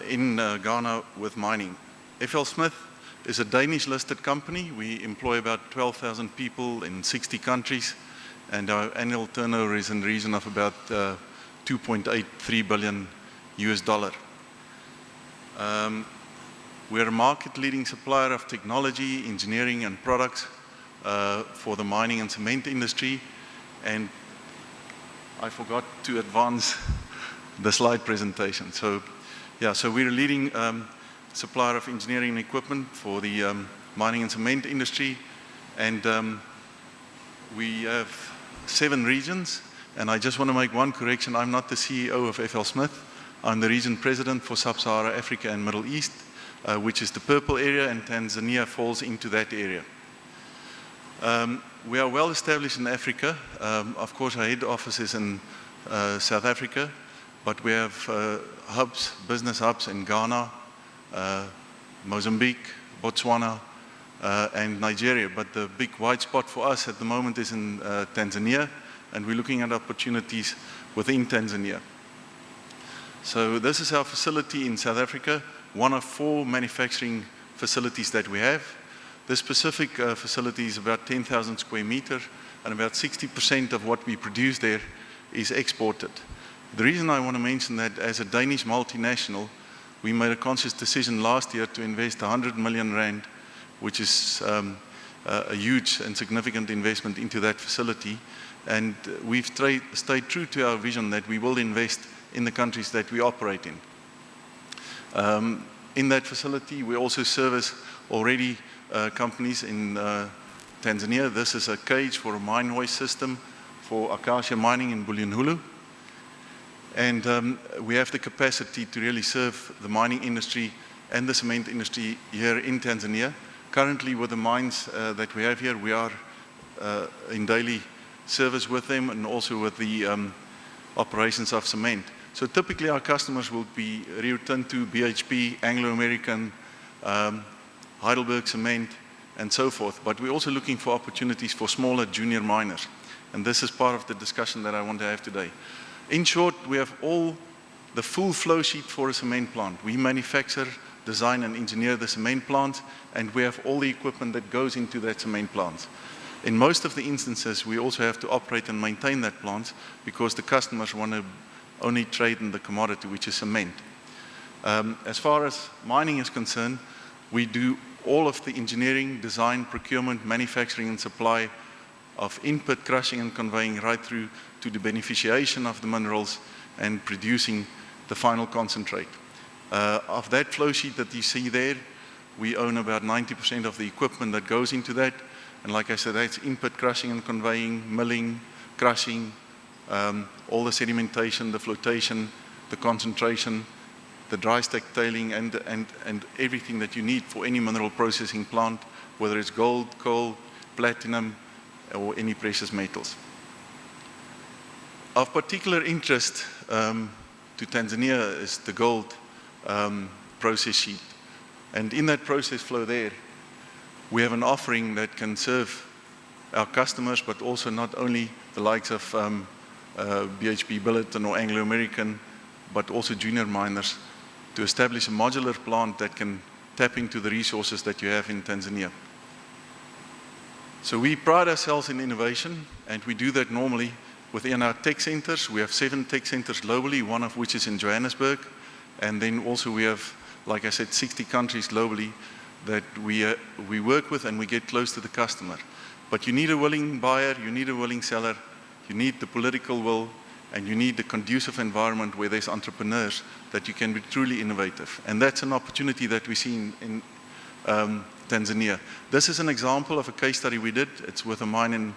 in Ghana with mining. FL Smith is a Danish-listed company. We employ about 12,000 people in 60 countries, and our annual turnover is in the region of about 2.83 billion US dollar. We're a market-leading supplier of technology, engineering, and products for the mining and cement industry. And I forgot to advance the slide presentation. So, yeah, so we're a leading supplier of engineering equipment for the mining and cement industry. And we have 7 regions. And I just want to make one correction. I'm not the CEO of FL Smith. I'm the region president for Sub-Saharan Africa and Middle East, which is the purple area, and Tanzania falls into that area. We are well established in Africa. Of course, our head office is in South Africa, but we have hubs, business hubs in Ghana, Mozambique, Botswana, and Nigeria. But the big white spot for us at the moment is in Tanzania, and we're looking at opportunities within Tanzania. So this is our facility in South Africa, one of 4 manufacturing facilities that we have. This specific facility is about 10,000 square meters, and about 60% of what we produce there is exported. The reason I want to mention that, as a Danish multinational, we made a conscious decision last year to invest 100 million rand, which is a huge and significant investment into that facility. And we've stayed true to our vision that we will invest in the countries that we operate in. In that facility, we also service already companies in Tanzania. This is a cage for a mine hoist system for Acacia Mining in Bulyanhulu. And we have the capacity to really serve the mining industry and the cement industry here in Tanzania. Currently, with the mines that we have here, we are in daily service with them, and also with the operations of cement. So typically our customers will be Rio Tinto, BHP, Anglo American, Heidelberg Cement, and so forth. But we're also looking for opportunities for smaller junior miners. And this is part of the discussion that I want to have today. In short, we have all the full flow sheet for a cement plant. We manufacture, design, and engineer the cement plant, and we have all the equipment that goes into that cement plant. In most of the instances, we also have to operate and maintain that plant, because the customers want to only trade in the commodity, which is cement. As far as mining is concerned, we do all of the engineering, design, procurement, manufacturing, and supply of input, crushing, and conveying, right through to the beneficiation of the minerals and producing the final concentrate. Of that flow sheet that you see there, we own about 90% of the equipment that goes into that. And like I said, that's input, crushing and conveying, milling, crushing, all the sedimentation, the flotation, the concentration, the dry stack tailing, and everything that you need for any mineral processing plant, whether it's gold, coal, platinum, or any precious metals. Of particular interest to Tanzania is the gold process sheet. And in that process flow there, we have an offering that can serve our customers, but also not only the likes of BHP Billiton or Anglo American, but also junior miners, to establish a modular plant that can tap into the resources that you have in Tanzania. So we pride ourselves in innovation, and we do that normally within our tech centers. We have 7 tech centers globally, one of which is in Johannesburg, and then also we have, like I said, 60 countries globally that we work with, and we get close to the customer. But you need a willing buyer, you need a willing seller, you need the political will, and you need the conducive environment where there's entrepreneurs that you can be truly innovative. And that's an opportunity that we see in Tanzania. This is an example of a case study we did. It's with a mine in,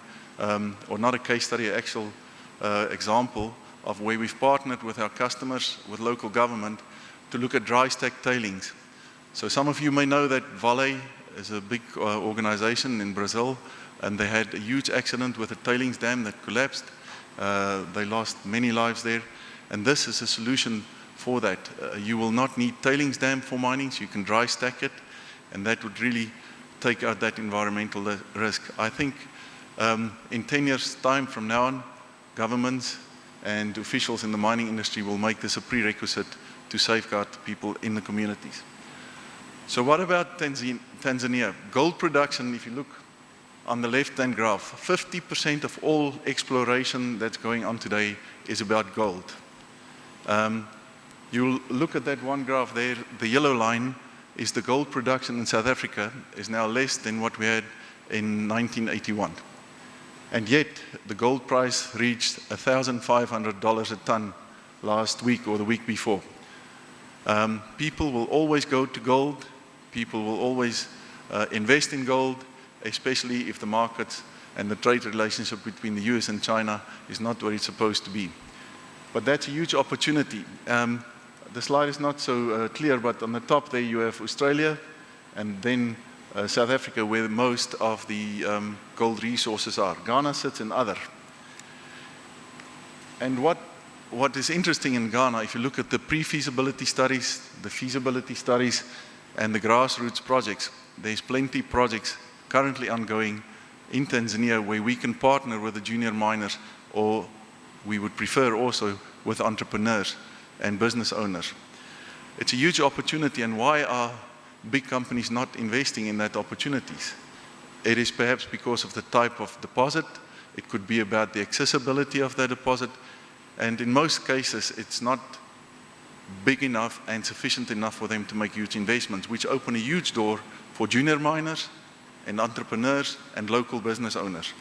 or not a case study, an actual example of where we've partnered with our customers, with local government, to look at dry stack tailings. So some of you may know that Vale is a big organization in Brazil, and they had a huge accident with a tailings dam that collapsed. They lost many lives there, and this is a solution for that. You will not need tailings dam for mining, so you can dry stack it, and that would really take out that environmental risk. I think in 10 years' time from now on, governments and officials in the mining industry will make this a prerequisite to safeguard people in the communities. So what about Tanzania? Gold production, if you look on the left-hand graph, 50% of all exploration that's going on today is about gold. You'll look at that one graph there, the yellow line is the gold production in South Africa is now less than what we had in 1981. And yet, the gold price reached $1,500 a ton last week or the week before. People will always go to gold. People will always invest in gold, especially if the markets and the trade relationship between the US and China is not where it's supposed to be. But that's a huge opportunity. The slide is not so clear, but on the top there you have Australia and then South Africa, where most of the gold resources are. Ghana sits in other. And what is interesting in Ghana, if you look at the pre-feasibility studies, the feasibility studies, and the grassroots projects, there's plenty of projects currently ongoing in Tanzania where we can partner with the junior miners, or we would prefer also with entrepreneurs and business owners. It's a huge opportunity, and why are big companies not investing in that opportunities? It is perhaps because of the type of deposit. It could be about the accessibility of that deposit, and in most cases it's not big enough and sufficient enough for them to make huge investments, which open a huge door for junior miners and entrepreneurs and local business owners.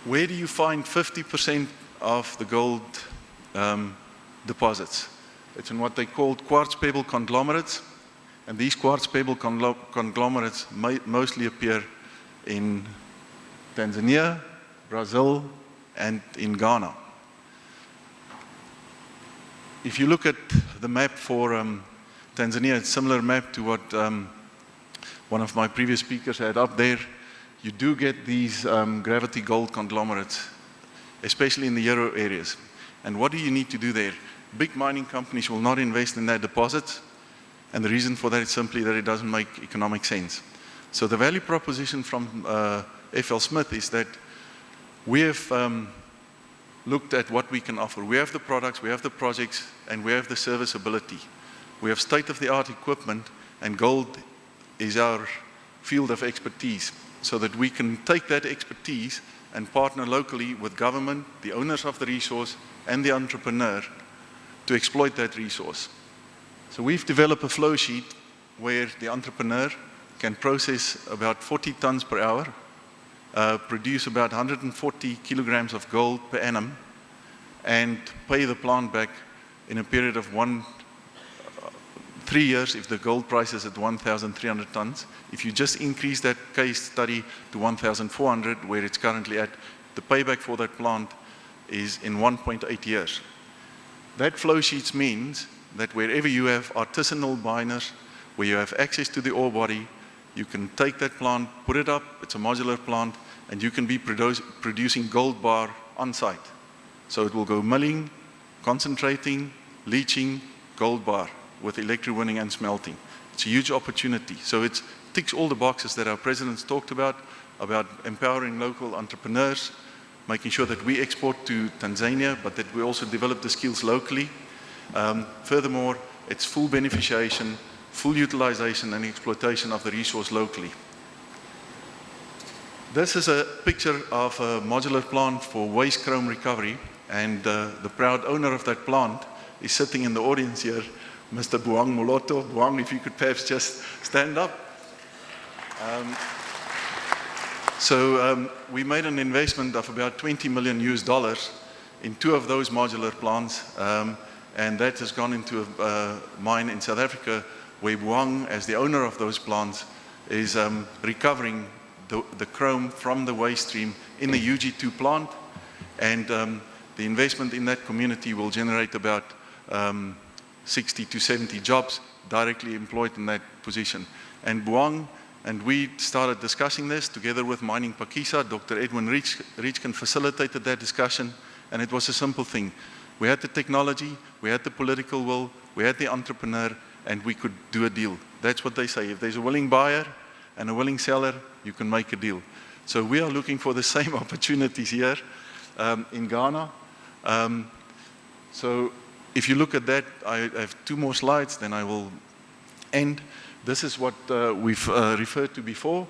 Where do you find 50% of the gold deposits? It's in what they call quartz pebble conglomerates, and these quartz pebble conglomerates mostly appear in Tanzania, Brazil, and in Ghana. If you look at the map for Tanzania, it's a similar map to what one of my previous speakers had up there. You do get these gravity gold conglomerates, especially in the Euro areas. And what do you need to do there? Big mining companies will not invest in their deposits, and the reason for that is simply that it doesn't make economic sense. So the value proposition from F.L. Smith is that we have looked at what we can offer. We have the products, we have the projects, and we have the serviceability. We have state-of-the-art equipment, and gold is our field of expertise, so that we can take that expertise and partner locally with government, the owners of the resource, and the entrepreneur to exploit that resource. So we've developed a flow sheet where the entrepreneur can process about 40 tons per hour, produce about 140 kilograms of gold per annum, and pay the plant back in a period of 3 years if the gold price is at 1,300 tons. If you just increase that case study to 1,400, where it's currently at, the payback for that plant is in 1.8 years. That flow sheet means that wherever you have artisanal miners, where you have access to the ore body, you can take that plant, put it up, it's a modular plant, and you can be producing gold bar on site. So it will go milling, concentrating, leaching, gold bar with electrowinning and smelting. It's a huge opportunity. So it ticks all the boxes that our presidents talked about empowering local entrepreneurs, making sure that we export to Tanzania, but that we also develop the skills locally. Furthermore, it's full beneficiation, full utilization and exploitation of the resource locally. This is a picture of a modular plant for waste chrome recovery, and the proud owner of that plant is sitting in the audience here, Mr. Buang Moloto. Buang, if you could perhaps just stand up. We made an investment of about $20 million in 2 of those modular plants, and that has gone into a mine in South Africa where Buang, as the owner of those plants, is recovering the chrome from the waste stream in the UG2 plant, and the investment in that community will generate about 60 to 70 jobs directly employed in that position. And Buang and we started discussing this together with Mining Pakisa. Dr. Edwin Riechken facilitated that discussion, and it was a simple thing. We had the technology, we had the political will, we had the entrepreneur, and we could do a deal. That's what they say. If there's a willing buyer and a willing seller, you can make a deal. So we are looking for the same opportunities here in Ghana. So if you look at that, I have 2 more slides, then I will end. This is what we've referred to before.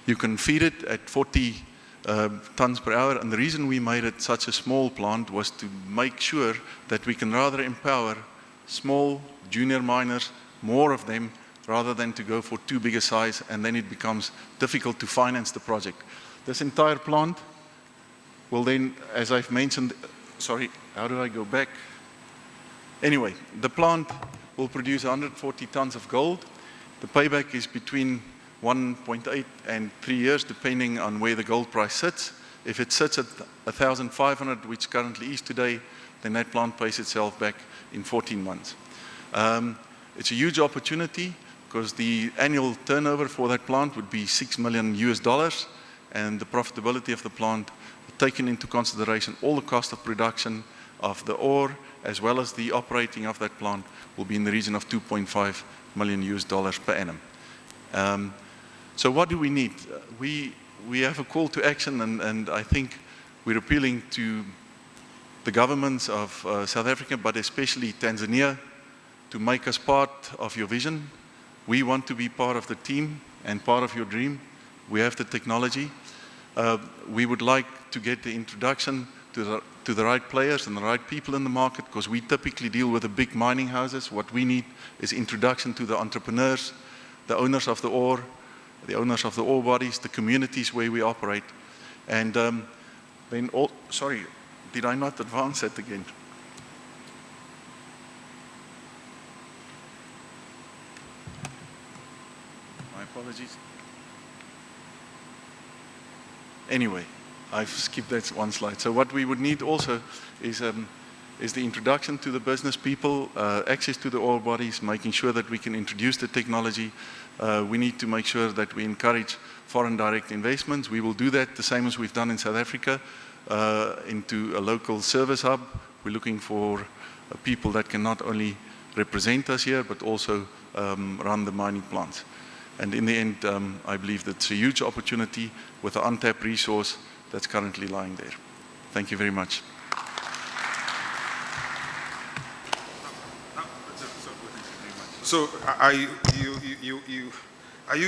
You can feed it at 40 tons per hour, and the reason we made it such a small plant was to make sure that we can rather empower small junior miners, more of them, rather than to go for too big a size, and then it becomes difficult to finance the project. This entire plant will then, as I've mentioned, sorry, how do I go back? Anyway, the plant will produce 140 tons of gold. The payback is between 1.8 and 3 years, depending on where the gold price sits. If it sits at 1,500, which currently is today, then that plant pays itself back in 14 months. It's a huge opportunity because the annual turnover for that plant would be $6 million, and the profitability of the plant, taken into consideration all the cost of production of the ore, as well as the operating of that plant, will be in the region of $2.5 million per annum. So what do we need? We have a call to action, and I think we're appealing to the governments of South Africa, but especially Tanzania, to make us part of your vision. We want to be part of the team and part of your dream. We have the technology. We would like to get the introduction to the right players and the right people in the market, because we typically deal with the big mining houses. What we need is introduction to the entrepreneurs, the owners of the ore bodies, the communities where we operate. And then, sorry, did I not advance that again? My apologies. Anyway, I've skipped that one slide. So what we would need also is the introduction to the business people, access to the ore bodies, making sure that we can introduce the technology. We need to make sure that we encourage foreign direct investments. We will do that the same as we've done in South Africa, into a local service hub. We're looking for people that can not only represent us here, but also run the mining plants. And in the end, I believe that's a huge opportunity with the untapped resource that's currently lying there. Thank you very much. So are you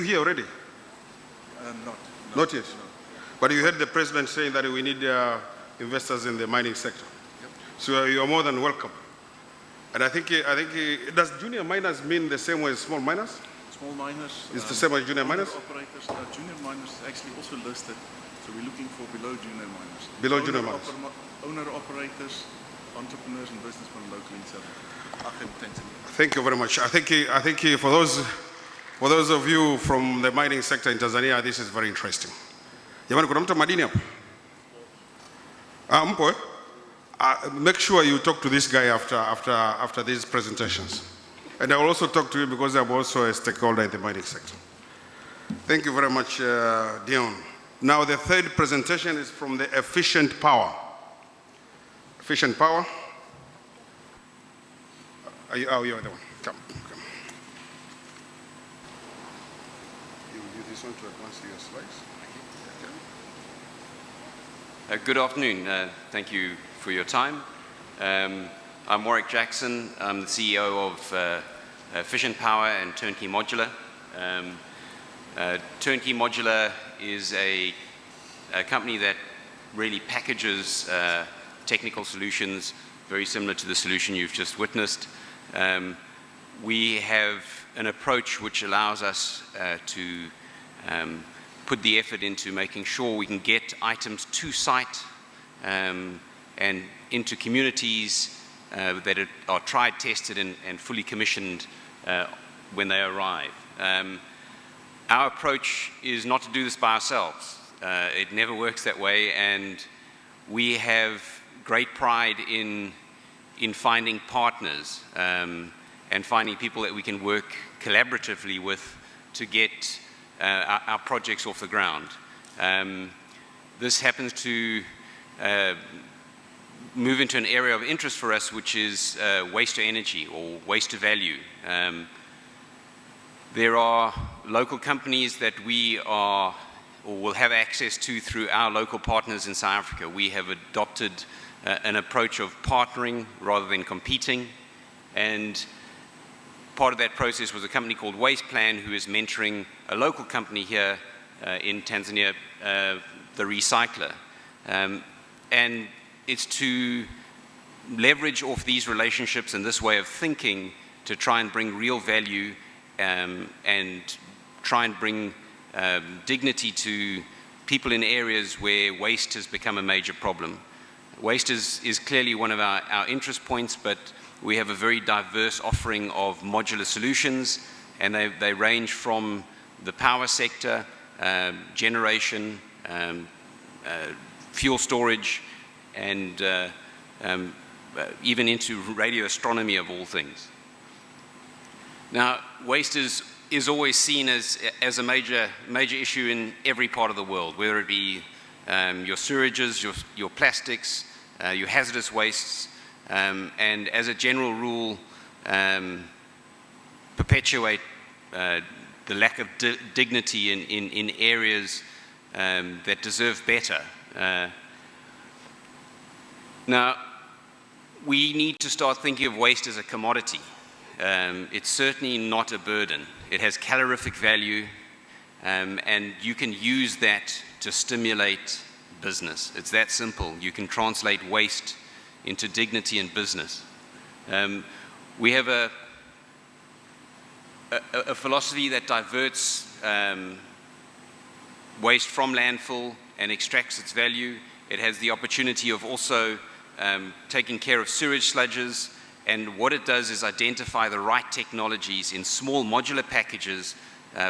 here already? Not yet. No. But you heard the president saying that we need investors in the mining sector. Yep. So you are more than welcome. And I think does junior miners mean the same way as small miners? Small miners. It's the same as junior miners? Operators, junior miners actually also listed. So we're looking for below junior miners. Below junior miners. Owner operators, entrepreneurs and businessmen locally in South Africa. Thank you very much. I think for those of you from the mining sector in Tanzania, this is very interesting. Jamani, kuna mtu madini hapo? Mpo eh? make sure you talk to this guy after these presentations. And I will also talk to you because I'm also a stakeholder in the mining sector. Thank you very much, Dion. Now the third presentation is from the efficient power. Efficient power. Oh, you're the one. Come. You will use this one to advance your slides. Good afternoon. Thank you for your time. I'm Warwick Jackson. I'm the CEO of Efficient Power and Turnkey Modular. Turnkey Modular is a company that really packages technical solutions very similar to the solution you've just witnessed. We have an approach which allows us to put the effort into making sure we can get items to site and into communities that are tried, tested, and fully commissioned when they arrive. Our approach is not to do this by ourselves. It never works that way, and we have great pride in finding partners and finding people that we can work collaboratively with to get our projects off the ground. This happens to move into an area of interest for us, which is waste to energy or waste to value. There are local companies that we are or will have access to through our local partners in South Africa. We have adopted an approach of partnering rather than competing, and part of that process was a company called Waste Plan, who is mentoring a local company here in Tanzania, the Recycler. And it's to leverage off these relationships and this way of thinking to try and bring real value and try and bring dignity to people in areas where waste has become a major problem. Waste is clearly one of our interest points, but we have a very diverse offering of modular solutions, and they range from the power sector, generation, fuel storage, and even into radio astronomy of all things. Now, waste is always seen as a major issue in every part of the world, whether it be your sewages, your plastics, your hazardous wastes, and as a general rule, perpetuate the lack of dignity in areas that deserve better. Now, we need to start thinking of waste as a commodity. It's certainly not a burden. It has calorific value, and you can use that to stimulate business. It's that simple. You can translate waste into dignity in business. We have a philosophy that diverts waste from landfill and extracts its value. It has the opportunity of also taking care of sewage sludges, and what it does is identify the right technologies in small modular packages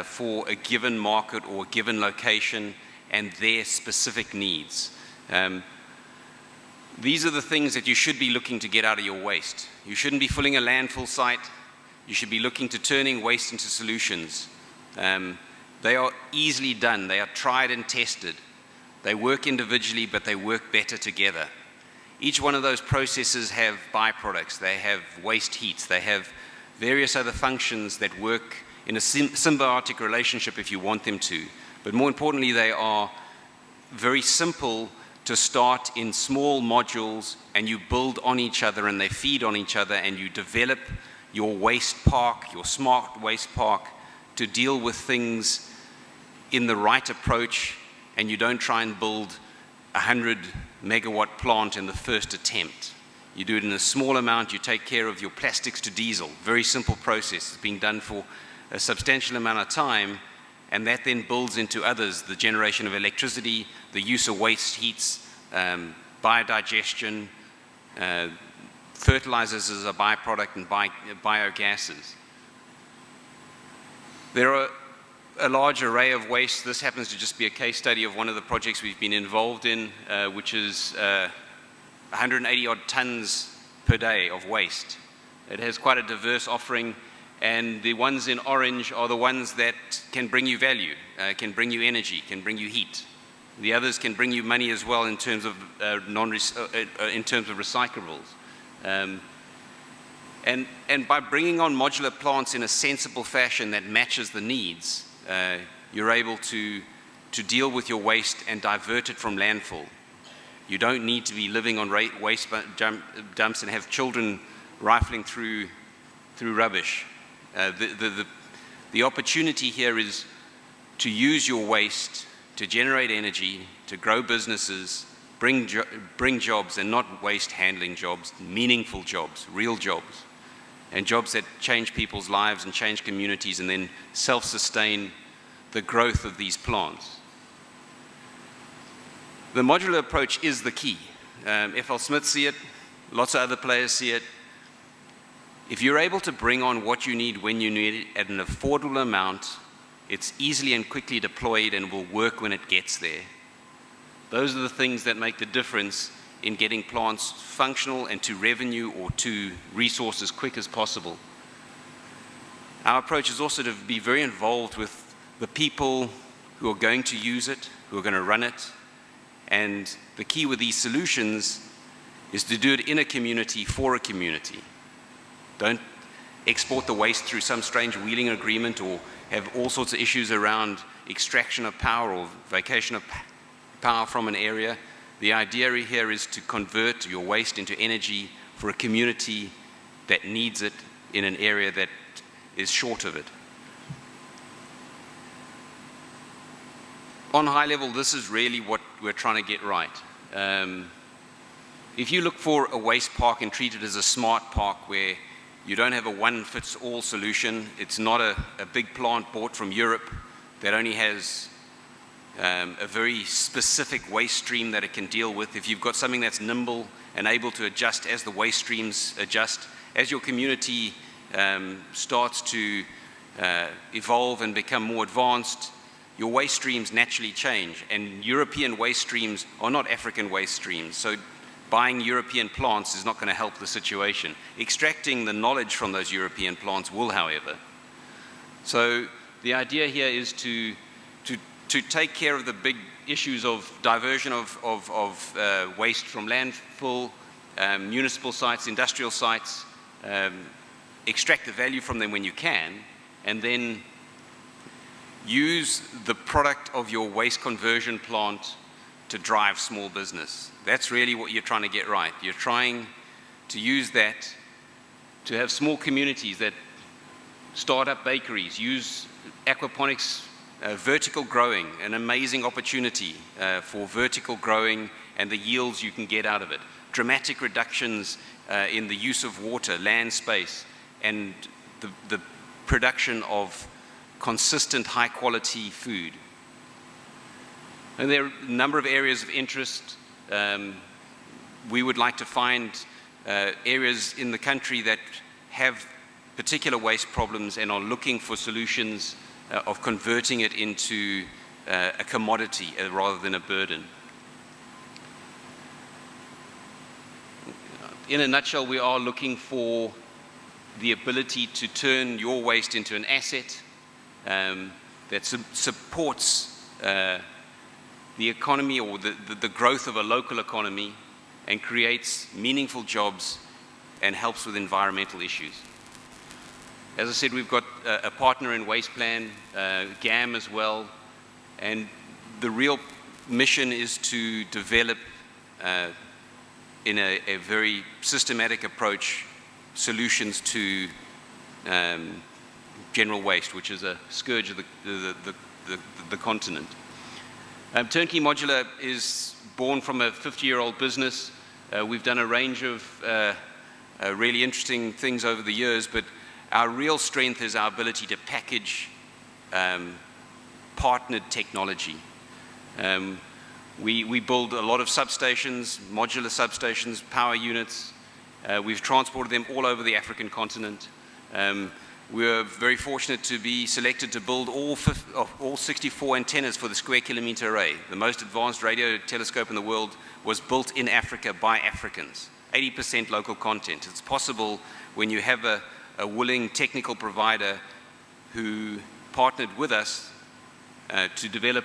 for a given market or a given location and their specific needs. These are the things that you should be looking to get out of your waste. You shouldn't be filling a landfill site. You should be looking to turning waste into solutions. They are easily done. They are tried and tested. They work individually, but they work better together. Each one of those processes have byproducts. They have waste heats. They have various other functions that work in a symbiotic relationship if you want them to. But more importantly, they are very simple to start in small modules, and you build on each other and they feed on each other, and you develop your waste park, your smart waste park, to deal with things in the right approach, and you don't try and build a 100 megawatt plant in the first attempt. You do it in a small amount. You take care of your plastics to diesel. Very simple process. It's being done for a substantial amount of time, and that then builds into others: the generation of electricity, the use of waste heats, biodigestion, fertilizers as a byproduct, and biogases. There are a large array of waste. This happens to just be a case study of one of the projects we've been involved in, which is 180 odd tons per day of waste. It has quite a diverse offering, and the ones in orange are the ones that can bring you value, can bring you energy, can bring you heat. The others can bring you money as well in terms of recyclables. And by bringing on modular plants in a sensible fashion that matches the needs, you're able to deal with your waste and divert it from landfill. You don't need to be living on waste dumps and have children rifling through rubbish. The opportunity here is to use your waste to generate energy, to grow businesses, bring jobs, and not waste handling jobs, meaningful jobs, real jobs, and jobs that change people's lives and change communities and then self-sustain the growth of these plants. The modular approach is the key. F.L. Smith see it, lots of other players see it. If you're able to bring on what you need when you need it at an affordable amount, it's easily and quickly deployed and will work when it gets there. Those are the things that make the difference in getting plants functional and to revenue or to resource as quick as possible. Our approach is also to be very involved with the people who are going to use it, who are going to run it, and the key with these solutions is to do it in a community for a community. Don't export the waste through some strange wheeling agreement or have all sorts of issues around extraction of power or vacation of power from an area. The idea here is to convert your waste into energy for a community that needs it in an area that is short of it. On high level, this is really what we're trying to get right. If you look for a waste park and treat it as a smart park where you don't have a one-fits-all solution, it's not a big plant bought from Europe that only has a very specific waste stream that it can deal with. If you've got something that's nimble and able to adjust as the waste streams adjust, as your community starts to evolve and become more advanced, your waste streams naturally change. And European waste streams are not African waste streams. So buying European plants is not going to help the situation. Extracting the knowledge from those European plants will, however. So the idea here is to take care of the big issues of diversion of waste from landfill, municipal sites, industrial sites, extract the value from them when you can, and then use the product of your waste conversion plant to drive small business. That's really what you're trying to get right. You're trying to use that to have small communities that start up bakeries, use aquaponics, vertical growing, an amazing opportunity for vertical growing and the yields you can get out of it. Dramatic reductions in the use of water, land space, and the production of consistent high quality food. And there are a number of areas of interest. We would like to find areas in the country that have particular waste problems and are looking for solutions of converting it into a commodity rather than a burden. In a nutshell, we are looking for the ability to turn your waste into an asset that supports the economy or the growth of a local economy and creates meaningful jobs and helps with environmental issues. As I said, we've got a partner in Waste Plan, GAM as well, and the real mission is to develop in a very systematic approach solutions to general waste, which is a scourge of the continent. Turnkey Modular is born from a 50-year-old business. We've done a range of really interesting things over the years, but our real strength is our ability to package partnered technology. We build a lot of substations, modular substations, power units. We've transported them all over the African continent. We were very fortunate to be selected to build all 64 antennas for the square kilometer array. The most advanced radio telescope in the world was built in Africa by Africans. 80% local content. It's possible when you have a willing technical provider who partnered with us to develop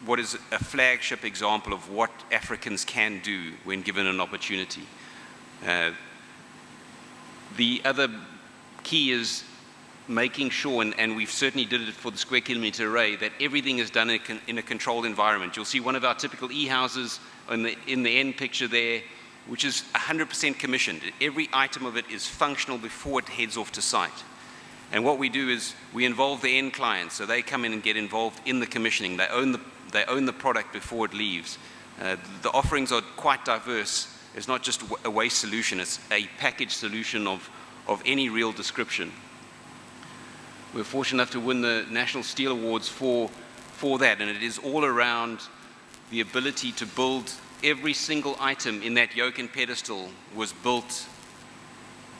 what is a flagship example of what Africans can do when given an opportunity. The other key is making sure, and we've certainly did it for the square kilometer array, that everything is done in a controlled environment. You'll see one of our typical e-houses in the end picture there, which is 100% commissioned. Every item of it is functional before it heads off to site. And what we do is we involve the end clients, so they come in and get involved in the commissioning. They own the product before it leaves. The offerings are quite diverse. It's not just a waste solution, it's a packaged solution of any real description. We're fortunate enough to win the National Steel Awards for that, and it is all around the ability to build every single item in that yoke and pedestal was built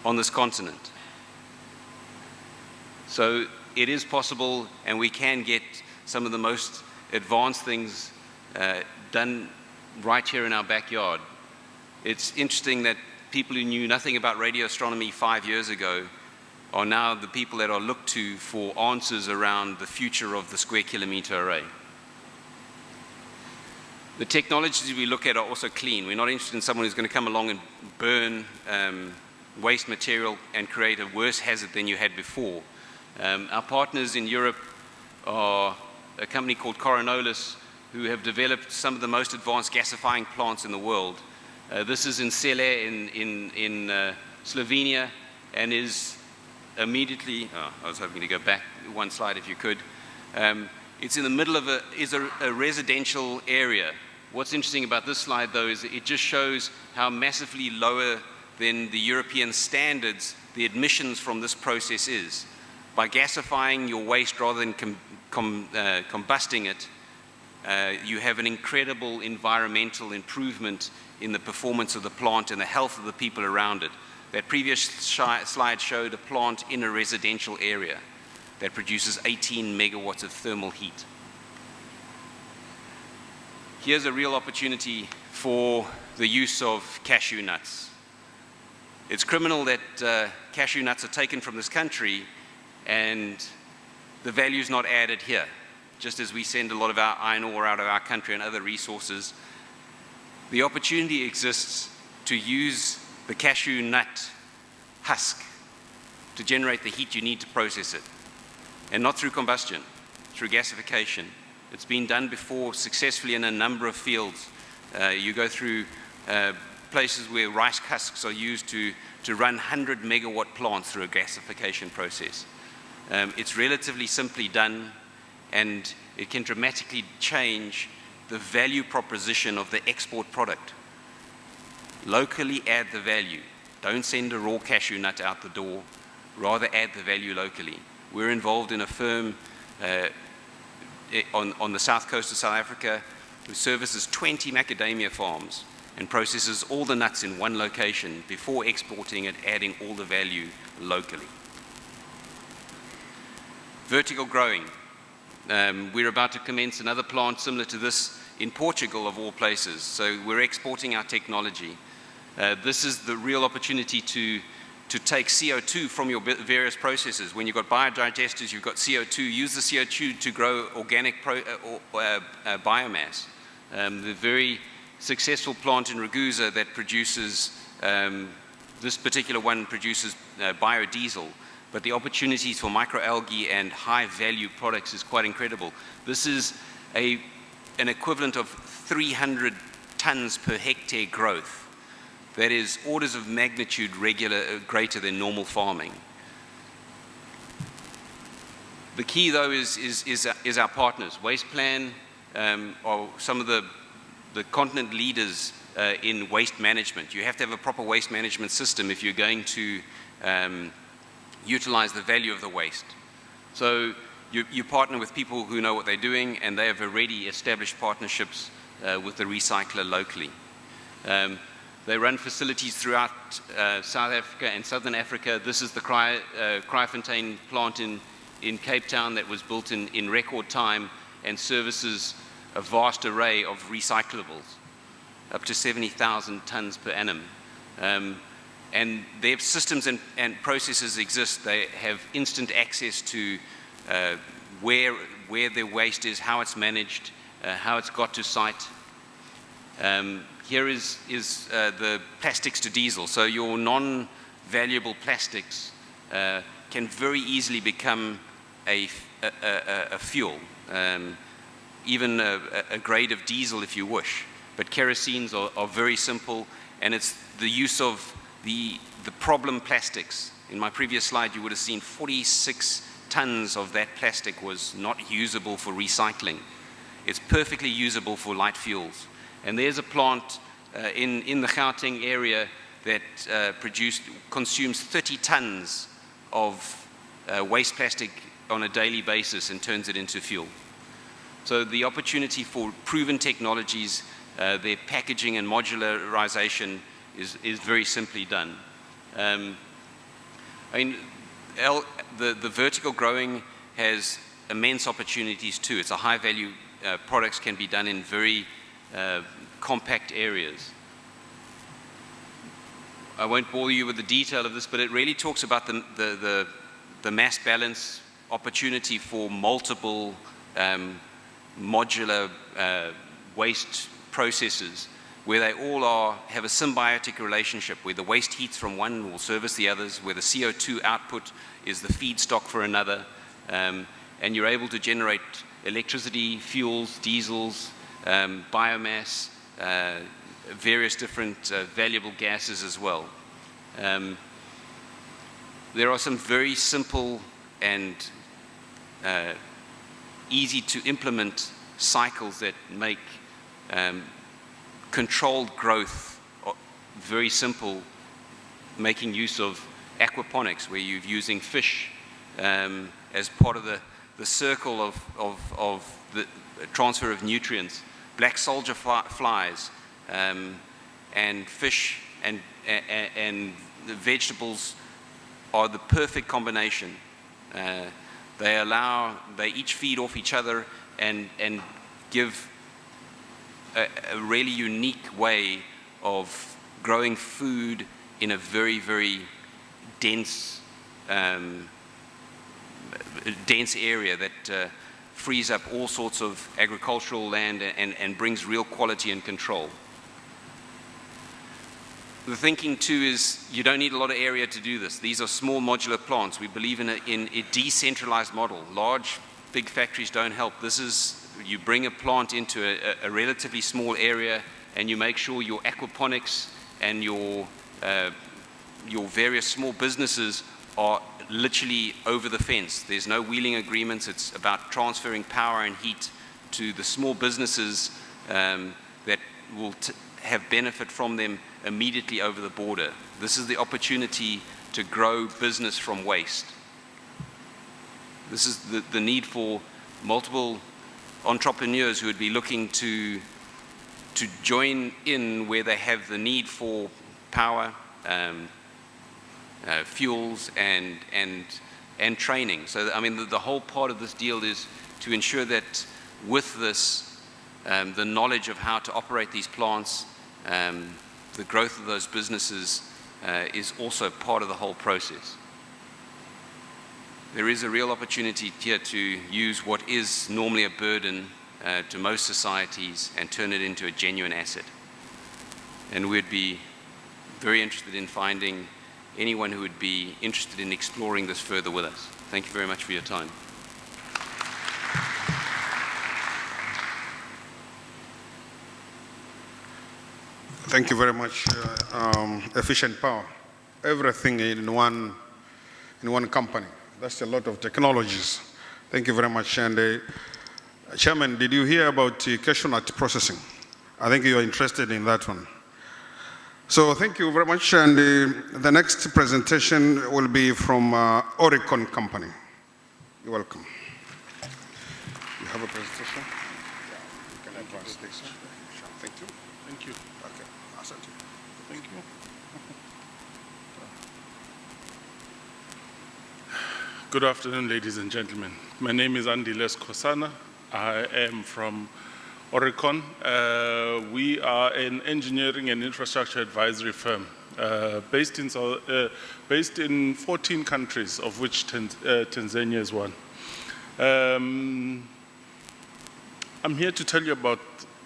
on this continent. So it is possible, and we can get some of the most advanced things done right here in our backyard. It's interesting that people who knew nothing about radio astronomy 5 years ago are now the people that are looked to for answers around the future of the square kilometer array. The technologies we look at are also clean. We're not interested in someone who's going to come along and burn waste material and create a worse hazard than you had before. Our partners in Europe are a company called Coronolis, who have developed some of the most advanced gasifying plants in the world. This is in Cele in Slovenia, and is immediately, I was hoping to go back one slide if you could. It's in the middle of a residential area. What's interesting about this slide though is it just shows how massively lower than the European standards the emissions from this process is. By gasifying your waste rather than combusting it, you have an incredible environmental improvement in the performance of the plant and the health of the people around it. That previous slide showed a plant in a residential area that produces 18 megawatts of thermal heat. Here's a real opportunity for the use of cashew nuts. It's criminal that cashew nuts are taken from this country and the value is not added here. Just as we send a lot of our iron ore out of our country and other resources, the opportunity exists to use the cashew nut husk to generate the heat you need to process it. And not through combustion, through gasification. It's been done before successfully in a number of fields. You go through places where rice husks are used to run 100 megawatt plants through a gasification process. It's relatively simply done, and it can dramatically change the value proposition of the export product. Locally add the value. Don't send a raw cashew nut out the door, rather add the value locally. We're involved in a firm on the south coast of South Africa who services 20 macadamia farms and processes all the nuts in one location before exporting it, adding all the value locally. Vertical growing. We're about to commence another plant similar to this in Portugal, of all places. So we're exporting our technology. This is the real opportunity to take CO2 from your various processes. When you've got biodigesters, you've got CO2, use the CO2 to grow organic biomass. The very successful plant in Ragusa that produces, this particular one produces biodiesel, but the opportunities for microalgae and high-value products is quite incredible. This is an equivalent of 300 tons per hectare growth. That is orders of magnitude greater than normal farming. The key, though, is our partners. WastePlan are some of the continent leaders in waste management. You have to have a proper waste management system if you're going to utilize the value of the waste. So you partner with people who know what they're doing, and they have already established partnerships with the recycler locally. They run facilities throughout South Africa and Southern Africa. This is the Cryofontaine plant in Cape Town that was built in record time and services a vast array of recyclables, up to 70,000 tons per annum. And their systems and processes exist. They have instant access to where their waste is, how it's managed, how it's got to site. Here is the plastics to diesel. So your non-valuable plastics can very easily become a fuel, even a grade of diesel if you wish. But kerosenes are very simple, and it's the use of the problem plastics. In my previous slide, you would have seen 46 tons of that plastic was not usable for recycling. It's perfectly usable for light fuels. And there's a plant in the Gauteng area that consumes 30 tons of waste plastic on a daily basis and turns it into fuel. So the opportunity for proven technologies, their packaging and modularization is very simply done. I mean, the vertical growing has immense opportunities too. It's a high value, products can be done in very compact areas. I won't bore you with the detail of this, but it really talks about the mass balance opportunity for multiple modular waste processes where they all have a symbiotic relationship, where the waste heats from one will service the others, where the CO2 output is the feedstock for another, and you're able to generate electricity, fuels, diesels, biomass, various different valuable gases as well. There are some very simple and easy to implement cycles that make controlled growth very simple, making use of aquaponics, where you're using fish as part of the circle of the transfer of nutrients. Black soldier flies and fish and the vegetables are the perfect combination. They each feed off each other and give a really unique way of growing food in a very, very dense area that frees up all sorts of agricultural land and brings real quality and control. The thinking too is you don't need a lot of area to do this. These are small modular plants. We believe in a decentralized model. Large, big factories don't help. This is, you bring a plant into a relatively small area and you make sure your aquaponics and your various small businesses are literally over the fence. There's no wheeling agreements. It's about transferring power and heat to the small businesses that will have benefit from them immediately over the border. This is the opportunity to grow business from waste. This is the need for multiple entrepreneurs who would be looking to join in where they have the need for power, fuels and training. So I mean the whole part of this deal is to ensure that with this the knowledge of how to operate these plants, the growth of those businesses is also part of the whole process. There is a real opportunity here to use what is normally a burden to most societies and turn it into a genuine asset. And we'd be very interested in finding anyone who would be interested in exploring this further with us. Thank you very much for your time. Thank you very much. Efficient power, everything in one company. That's a lot of technologies. Thank you very much. And Chairman, did you hear about cashew nut processing? I think you are interested in that one. So thank you very much. And the next presentation will be from Oricon Company. You're welcome. You have a presentation? Yeah. You can advance this. Thank you. Thank you. Okay. Asante. Thank you. Good afternoon, ladies and gentlemen. My name is Andy Les Kosana. I am from Oregon. We are an engineering and infrastructure advisory firm based in 14 countries, of which Tanzania is one. I'm here to tell you about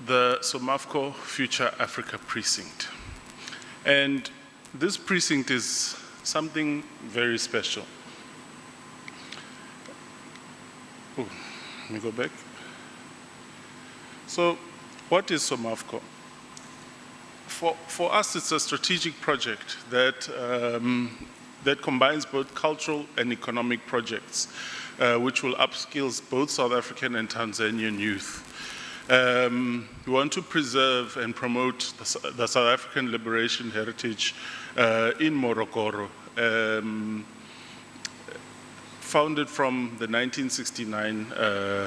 the SOMAFCO Future Africa Precinct. And this precinct is something very special. Oh, let me go back. So, what is SOMAFCO? For us, it's a strategic project that, that combines both cultural and economic projects, which will upskill both South African and Tanzanian youth. We want to preserve and promote the South African liberation heritage in Morogoro, founded from the 1969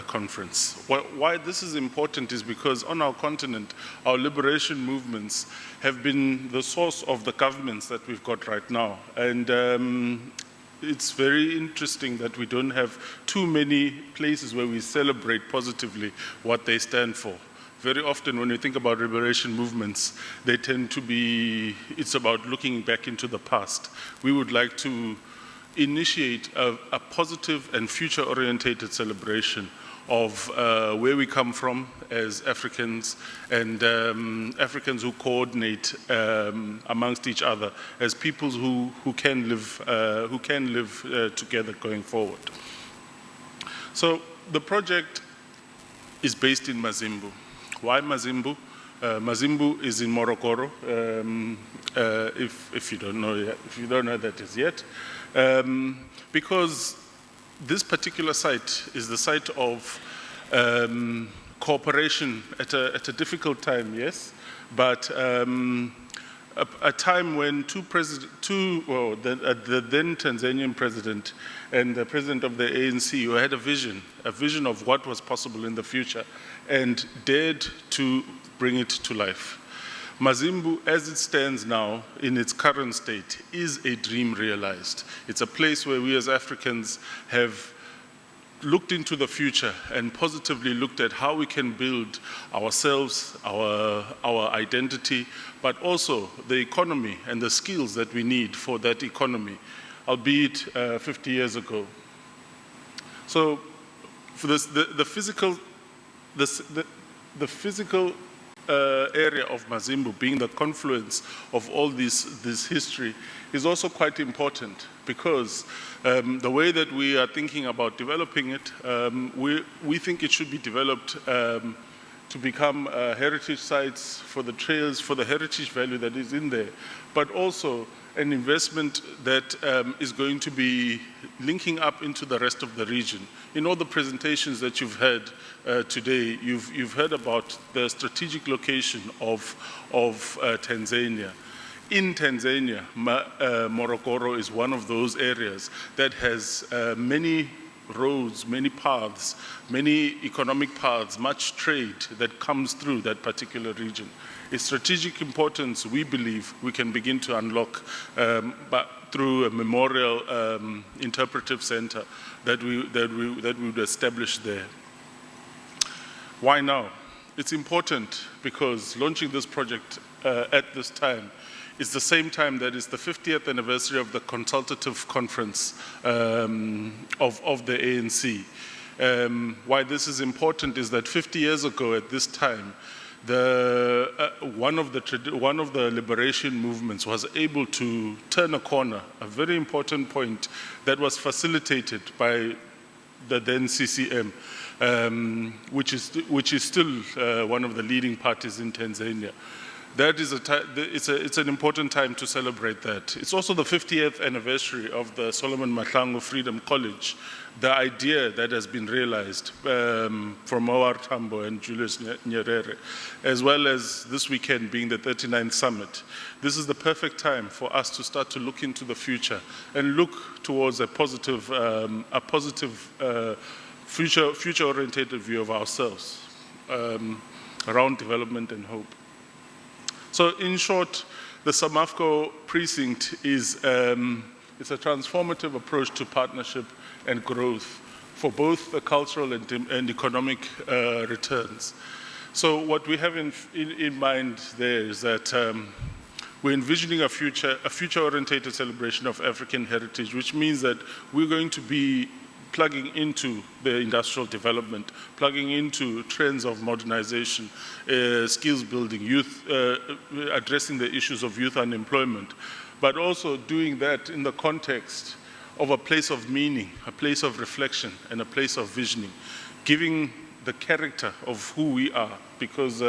conference. Why this is important is because on our continent, our liberation movements have been the source of the governments that we've got right now. And it's very interesting that we don't have too many places where we celebrate positively what they stand for. Very often when we think about liberation movements, they tend to be, it's about looking back into the past. We would like to initiate a positive and future-orientated celebration of where we come from as Africans and Africans who coordinate amongst each other as peoples who can live together going forward. So the project is based in Mazimbu. Why Mazimbu? Mazimbu is in Morogoro. If you don't know yet, if you don't know that as yet. Because this particular site is the site of cooperation at a difficult time, yes, but a time when the then Tanzanian president and the president of the ANC, who had a vision of what was possible in the future, and dared to bring it to life. Mazimbu, as it stands now in its current state, is a dream realized. It's a place where we as Africans have looked into the future and positively looked at how we can build ourselves, our identity, but also the economy and the skills that we need for that economy, albeit 50 years ago. So for this, the physical area of Mazimbu being the confluence of all this history is also quite important, because the way that we are thinking about developing it, we think it should be developed to become heritage sites for the trails, for the heritage value that is in there, but also an investment that is going to be linking up into the rest of the region. In all the presentations that you've heard today, you've heard about the strategic location of Tanzania. In Tanzania, Morogoro is one of those areas that has many roads, many paths, many economic paths, much trade that comes through that particular region. Its strategic importance, we believe, we can begin to unlock but through a memorial interpretive center that we would establish there. Why now? It's important because launching this project at this time is the same time that is the 50th anniversary of the consultative conference of the ANC. Why this is important is that 50 years ago at this time, one of the liberation movements was able to turn a corner, a very important point that was facilitated by the then CCM, which is still one of the leading parties in Tanzania. That is it's an important time to celebrate that. It's also the 50th anniversary of the Solomon Mahlangu Freedom College, the idea that has been realized from Mawar Tambo and Julius Nyerere, as well as this weekend being the 39th summit. This is the perfect time for us to start to look into the future and look towards a positive future-oriented view of ourselves around development and hope. So in short, The SOMAFCO precinct is it's a transformative approach to partnership and growth for both the cultural and economic returns. So what we have in mind there is that we're envisioning a future-orientated celebration of African heritage, which means that we're going to be plugging into the industrial development, plugging into trends of modernization, skills building, youth, addressing the issues of youth unemployment, but also doing that in the context of a place of meaning, a place of reflection, and a place of visioning, giving the character of who we are, because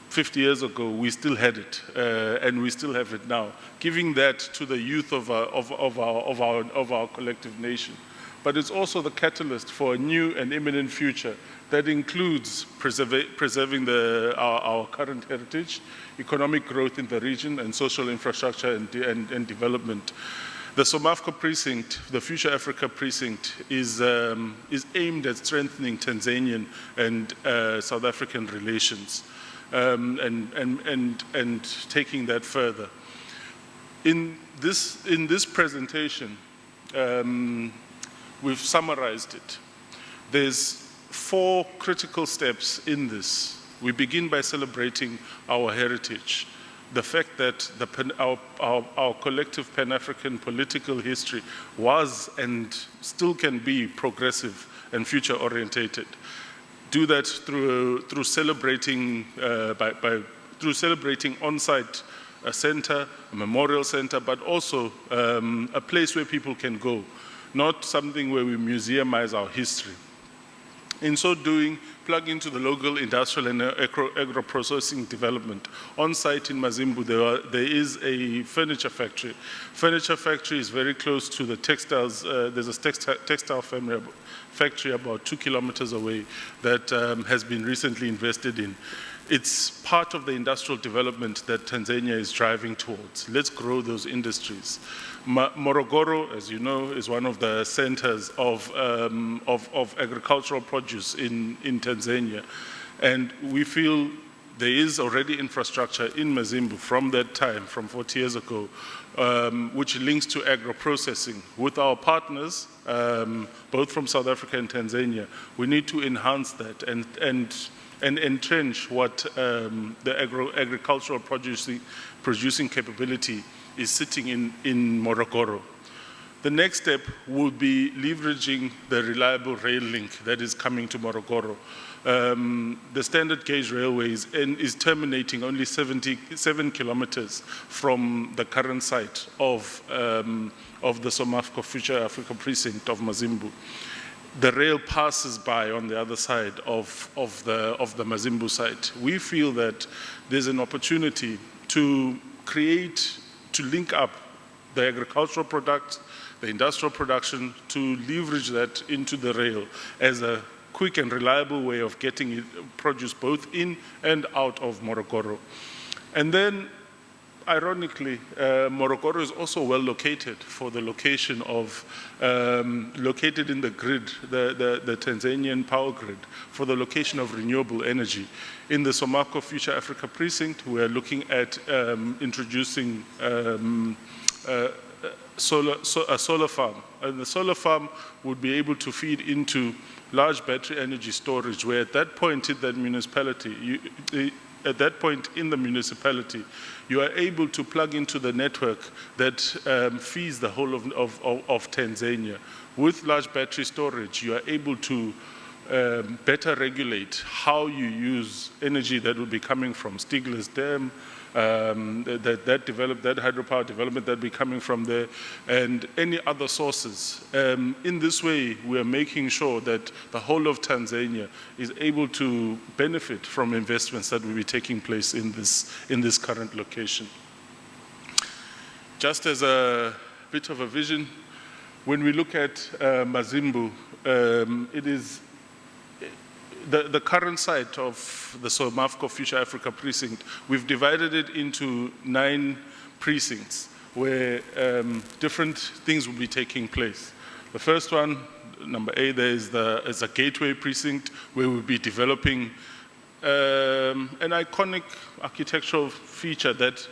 50 years ago we still had it, and we still have it now, giving that to the youth of our collective nation. But it's also the catalyst for a new and imminent future that includes preserving our current heritage, economic growth in the region, and social infrastructure and development. The SOMAFCO precinct, the Future Africa precinct, is aimed at strengthening Tanzanian and South African relations, and taking that further. In this presentation, we've summarized it. There's 4 critical steps in this. We begin by celebrating our heritage, the fact that our collective Pan-African political history was and still can be progressive and future-orientated. Do that through celebrating through celebrating on-site a center, a memorial center, but also a place where people can go, not something where we museumize our history. In so doing, plug into the local industrial and agro-processing development. On site in Mazimbu, there is a furniture factory. Furniture factory is very close to the textiles. There's a textile factory about 2 kilometers away that has been recently invested in. It's part of the industrial development that Tanzania is driving towards. Let's grow those industries. Morogoro, as you know, is one of the centers of agricultural produce in Tanzania. And we feel there is already infrastructure in Mazimbu from that time, from 40 years ago, which links to agro-processing. With our partners, both from South Africa and Tanzania, we need to enhance that and entrench what the agricultural producing capability is sitting in Morogoro. The next step will be leveraging the reliable rail link that is coming to Morogoro. The standard gauge railway is terminating only 77 kilometers from the current site of the SOMAFCO Future Africa precinct of Mazimbu. The rail passes by on the other side of the Mazimbu site. We feel that there's an opportunity to link up the agricultural product, the industrial production, to leverage that into the rail as a quick and reliable way of getting it produced both in and out of Morogoro. And then, ironically, Morogoro is also well located for the location of, located in the grid, the Tanzanian power grid, for the location of renewable energy. In the SOMAFCO Future Africa precinct, we are looking at introducing a solar farm. And the solar farm would be able to feed into large battery energy storage, where at that point in that municipality, you are able to plug into the network that feeds the whole of Tanzania. With large battery storage, you are able to better regulate how you use energy that will be coming from Stigler's Dam, that hydropower development that will be coming from there, and any other sources. In this way, we are making sure that the whole of Tanzania is able to benefit from investments that will be taking place in this current location. Just as a bit of a vision, when we look at Mazimbu, it is the current site of the SOMAFCO Future Africa precinct. We've divided it into 9 precincts where different things will be taking place. The first one, number A, there is a gateway precinct where we'll be developing an iconic architectural feature that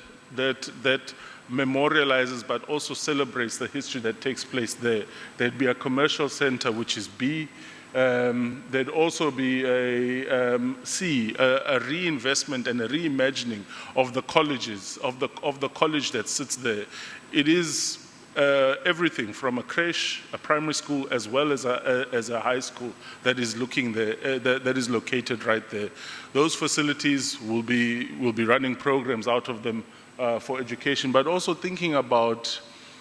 memorializes but also celebrates the history that takes place there. There'd be a commercial center, which is B. There'd also be a reinvestment and a reimagining of the colleges, of the college that sits there. It is everything from a creche, a primary school, as well as a high school that is looking there, that is located right there. Those facilities will be running programs out of them for education, but also thinking about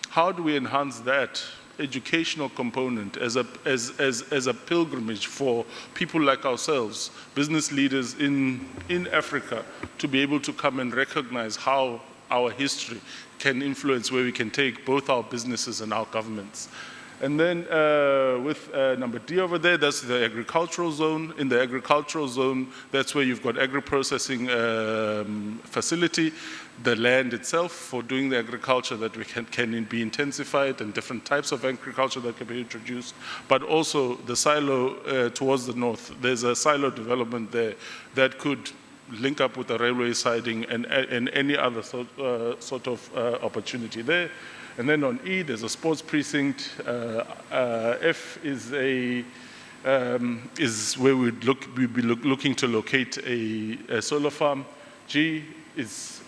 how do we enhance that educational component as a pilgrimage for people like ourselves, business leaders in Africa, to be able to come and recognize how our history can influence where we can take both our businesses and our governments. And then with number D over there, that's the agricultural zone. In the agricultural zone, that's where you've got agri-processing facility, the land itself for doing the agriculture that we can be intensified, and different types of agriculture that can be introduced, but also the silo towards the north. There's a silo development there that could link up with the railway siding and any other sort of opportunity there. And then on E, there's a sports precinct. F is where we'd be looking to locate a solar farm. G is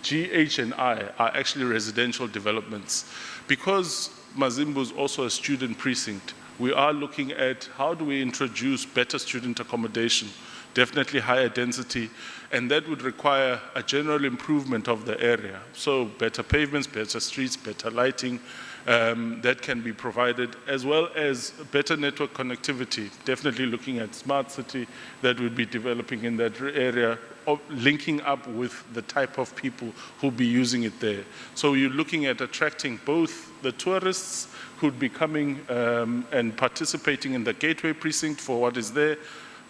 G, H, and I are actually residential developments. Because Mazimbu is also a student precinct, we are looking at how do we introduce better student accommodation, definitely higher density, and that would require a general improvement of the area. So better pavements, better streets, better lighting that can be provided, as well as better network connectivity, definitely looking at smart city that would be developing in that area, linking up with the type of people who'll be using it there. So you're looking at attracting both the tourists who'd be coming and participating in the gateway precinct for what is there,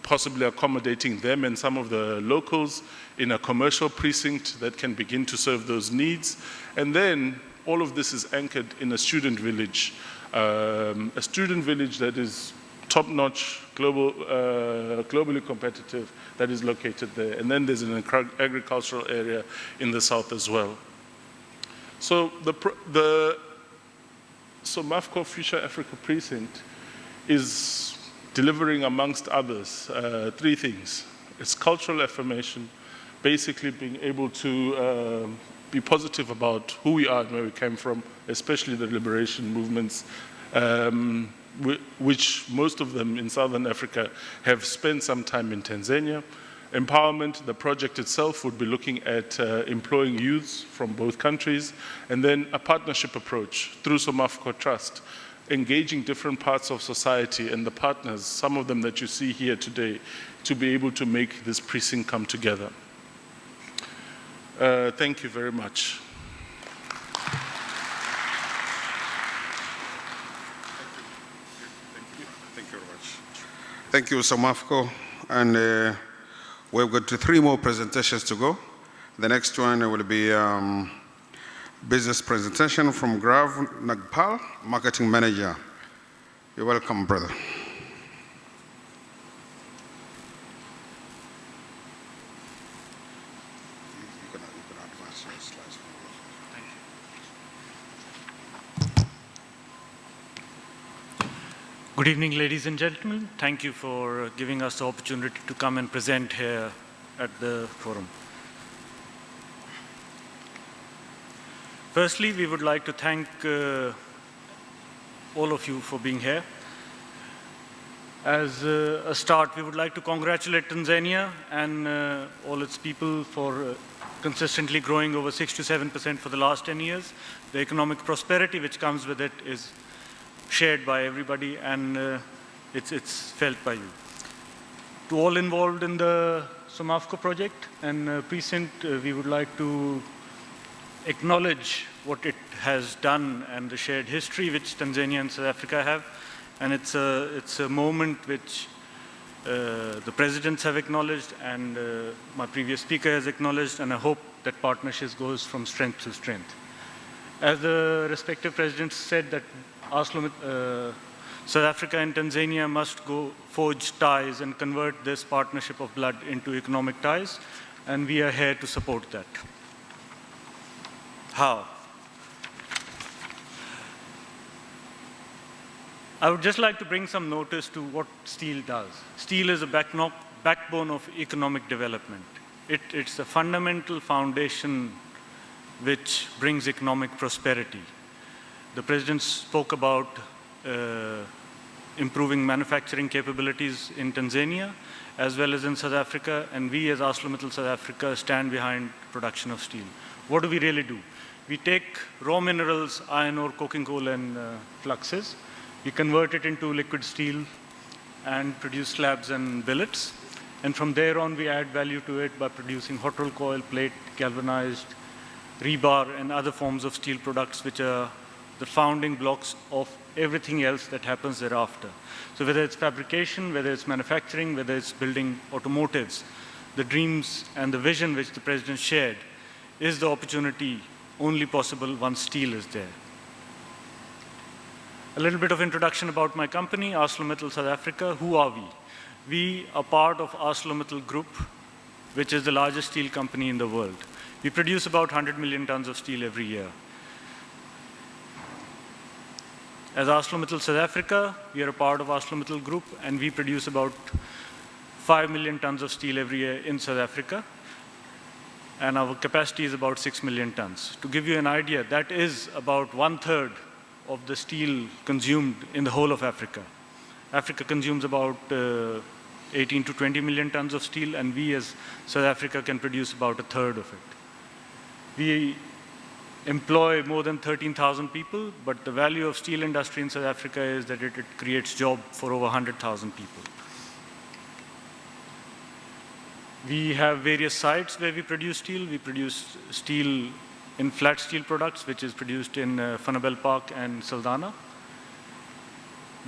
possibly accommodating them and some of the locals in a commercial precinct that can begin to serve those needs. And then all of this is anchored in a student village that is top-notch, globally competitive, that is located there. And then there's an agricultural area in the south as well. So the SOMAFCO Future Africa Precinct is delivering, amongst others, three things. It's cultural affirmation, basically being able to be positive about who we are and where we came from, especially the liberation movements, which most of them in Southern Africa have spent some time in Tanzania. Empowerment, the project itself would be looking at employing youths from both countries, and then a partnership approach through SOMAFCO Trust, engaging different parts of society and the partners, some of them that you see here today, to be able to make this precinct come together. Thank you very much. Thank you very much. Thank you, SOMAFCO. And we've got 3 more presentations to go. The next one will be business presentation from Grav Nagpal, Marketing Manager. You're welcome, brother. You can advance your slides. Thank you. Good evening, ladies and gentlemen. Thank you for giving us the opportunity to come and present here at the forum. Firstly, we would like to thank all of you for being here. As a start, we would like to congratulate Tanzania and all its people for consistently growing over 6 to 7% for the last 10 years. The economic prosperity which comes with it is shared by everybody, and it's felt by you. To all involved in the SOMAFCO project and precinct, we would like to acknowledge what it has done and the shared history which Tanzania and South Africa have. And it's a moment which the presidents have acknowledged and my previous speaker has acknowledged, and I hope that partnership goes from strength to strength. As the respective presidents said, that South Africa and Tanzania must go forge ties and convert this partnership of blood into economic ties, and we are here to support that. How? I would just like to bring some notice to what steel does. Steel is a backbone of economic development. It's a fundamental foundation which brings economic prosperity. The President spoke about improving manufacturing capabilities in Tanzania as well as in South Africa, and we as ArcelorMittal South Africa stand behind production of steel. What do we really do? We take raw minerals, iron ore, coking coal, and fluxes. We convert it into liquid steel and produce slabs and billets. And from there on, we add value to it by producing hot roll coil, plate, galvanized, rebar, and other forms of steel products, which are the founding blocks of everything else that happens thereafter. So whether it's fabrication, whether it's manufacturing, whether it's building automotives, the dreams and the vision which the President shared is the opportunity only possible once steel is there. A little bit of introduction about my company, ArcelorMittal South Africa. Who are we? We are part of ArcelorMittal Group, which is the largest steel company in the world. We produce about 100 million tons of steel every year. As ArcelorMittal South Africa, we are a part of ArcelorMittal Group, and we produce about 5 million tons of steel every year in South Africa. And our capacity is about 6 million tons. To give you an idea, that is about 1/3 of the steel consumed in the whole of Africa. Africa consumes about 18 to 20 million tons of steel, and we as South Africa can produce about 1/3 of it. We employ more than 13,000 people, but the value of steel industry in South Africa is that it creates job for over 100,000 people. We have various sites where we produce steel. We produce steel in flat steel products, which is produced in Funnabell Park and Saldanha.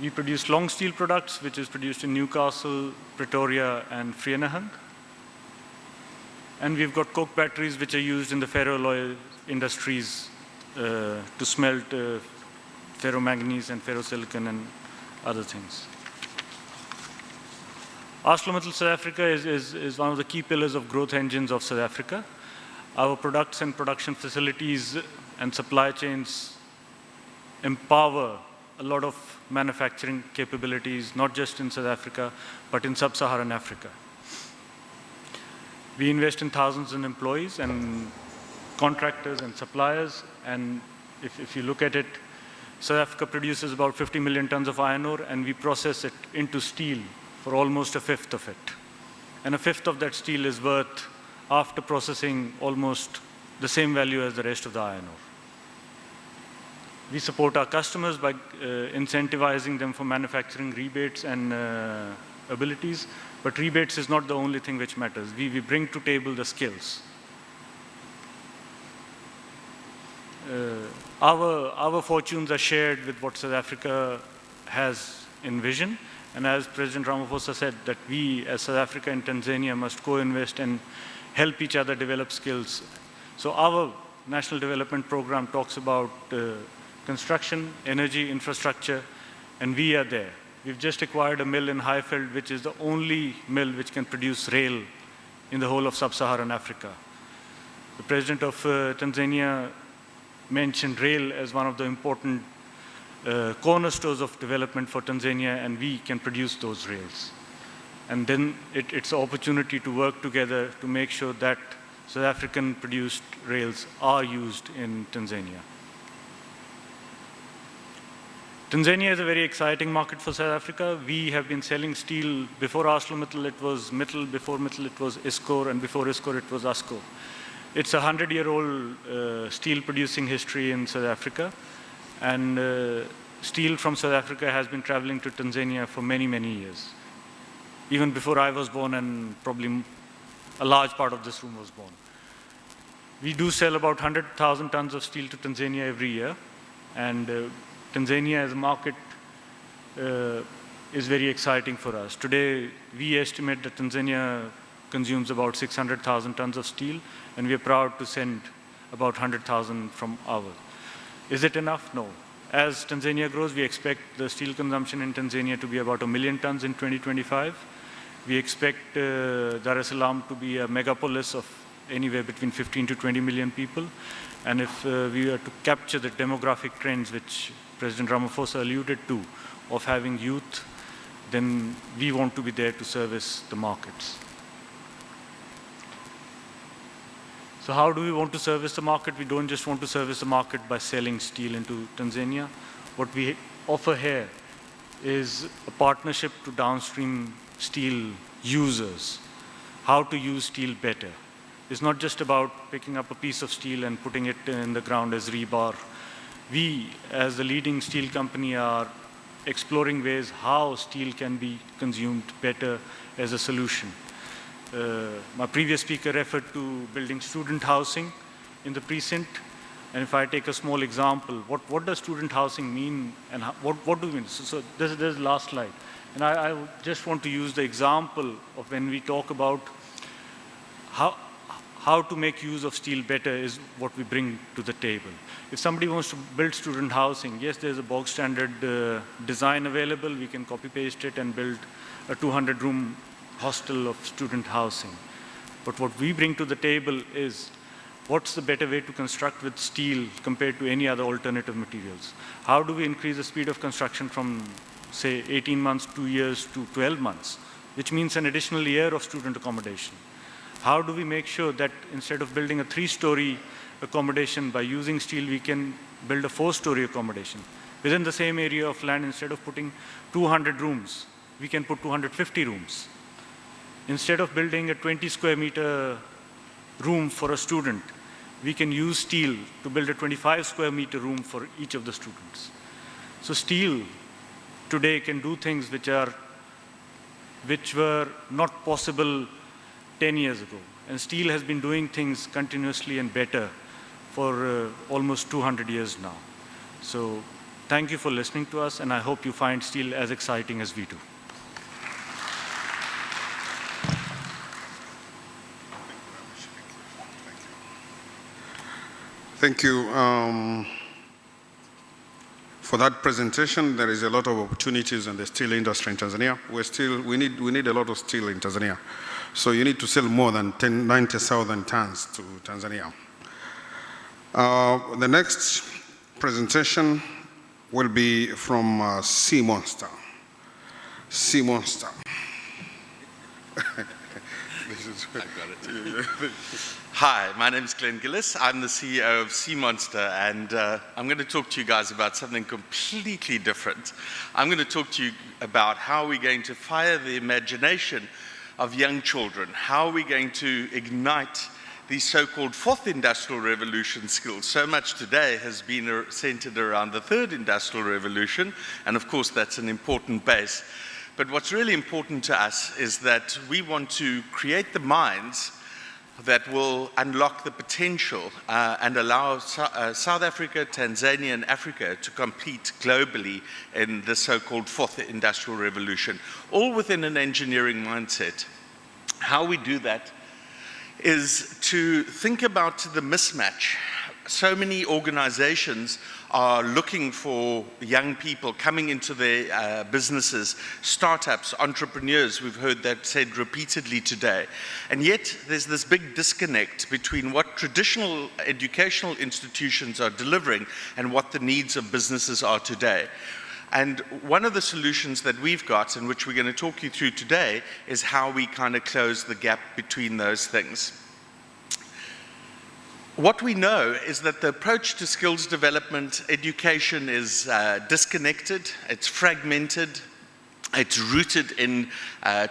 We produce long steel products, which is produced in Newcastle, Pretoria, and Vereeniging. And we've got coke batteries, which are used in the ferroalloy industries to smelt ferromanganese and ferrosilicon and other things. ArcelorMittal South Africa is one of the key pillars of growth engines of South Africa. Our products and production facilities and supply chains empower a lot of manufacturing capabilities, not just in South Africa, but in sub-Saharan Africa. We invest in thousands of employees and contractors and suppliers, and if you look at it, South Africa produces about 50 million tons of iron ore, and we process it into steel for almost 1/5 of it. And 1/5 of that steel is worth, after processing, almost the same value as the rest of the iron ore. We support our customers by incentivizing them for manufacturing rebates and abilities, but rebates is not the only thing which matters. We bring to table the skills. Our fortunes are shared with what South Africa has in vision, and as President Ramaphosa said, that we as South Africa and Tanzania must co-invest and help each other develop skills. So our national development program talks about construction, energy, infrastructure, and we are there. We've just acquired a mill in Highveld, which is the only mill which can produce rail in the whole of sub-Saharan Africa. The President of Tanzania mentioned rail as one of the important cornerstones of development for Tanzania, and we can produce those rails. And then it's an opportunity to work together to make sure that South African produced rails are used in Tanzania. Tanzania is a very exciting market for South Africa. We have been selling steel. Before ArcelorMittal, it was Mittal. Before Mittal, it was ISCOR. And before ISCOR, it was ASCO. It's a 100-year-old steel producing history in South Africa. And steel from South Africa has been traveling to Tanzania for many, many years. Even before I was born, and probably a large part of this room was born. We do sell about 100,000 tons of steel to Tanzania every year. And Tanzania as a market is very exciting for us. Today, we estimate that Tanzania consumes about 600,000 tons of steel, and we are proud to send about 100,000 from ours. Is it enough? No. As Tanzania grows, we expect the steel consumption in Tanzania to be about 1 million tons in 2025. We expect Dar es Salaam to be a megapolis of anywhere between 15 to 20 million people. And if we are to capture the demographic trends which President Ramaphosa alluded to, of having youth, then we want to be there to service the markets. So how do we want to service the market? We don't just want to service the market by selling steel into Tanzania. What we offer here is a partnership to downstream steel users, how to use steel better. It's not just about picking up a piece of steel and putting it in the ground as rebar. We, as the leading steel company, are exploring ways how steel can be consumed better as a solution. My previous speaker referred to building student housing in the precinct. And if I take a small example, what does student housing mean and what do we mean? So this is the last slide. And I just want to use the example of when we talk about how to make use of steel better is what we bring to the table. If somebody wants to build student housing, yes, there's a bog standard design available. We can copy paste it and build a 200-room hostel of student housing. But what we bring to the table is what's the better way to construct with steel compared to any other alternative materials? How do we increase the speed of construction from, say, 18 months, 2 years to 12 months, which means an additional year of student accommodation? How do we make sure that instead of building a 3-story accommodation by using steel, we can build a 4-story accommodation? Within the same area of land, instead of putting 200 rooms, we can put 250 rooms. Instead of building a 20 square meter room for a student, we can use steel to build a 25 square meter room for each of the students. So steel today can do things which were not possible 10 years ago. And steel has been doing things continuously and better for almost 200 years now. So thank you for listening to us, and I hope you find steel as exciting as we do. Thank you for that presentation. There is a lot of opportunities in the steel industry in Tanzania. We need a lot of steel in Tanzania. So you need to sell more than 90,000 tons to Tanzania. The next presentation will be from Sea Monster. Sea Monster. Hi, my name is Glenn Gillis. I'm the CEO of Sea Monster, and I'm going to talk to you guys about something completely different. I'm going to talk to you about how we're going to fire the imagination of young children, how we're going to ignite these so-called fourth industrial revolution skills. So much today has been centered around the third industrial revolution, and of course that's an important base. But what's really important to us is that we want to create the minds that will unlock the potential and allow South Africa, Tanzania, and Africa to compete globally in the so-called fourth industrial revolution, all within an engineering mindset. How we do that is to think about the mismatch. So many organizations are looking for young people coming into their businesses, startups, entrepreneurs. We've heard that said repeatedly today. And yet there's this big disconnect between what traditional educational institutions are delivering and what the needs of businesses are today. And one of the solutions that we've got, and which we're going to talk you through today, is how we kind of close the gap between those things. What we know is that the approach to skills development, education is disconnected, it's fragmented, it's rooted in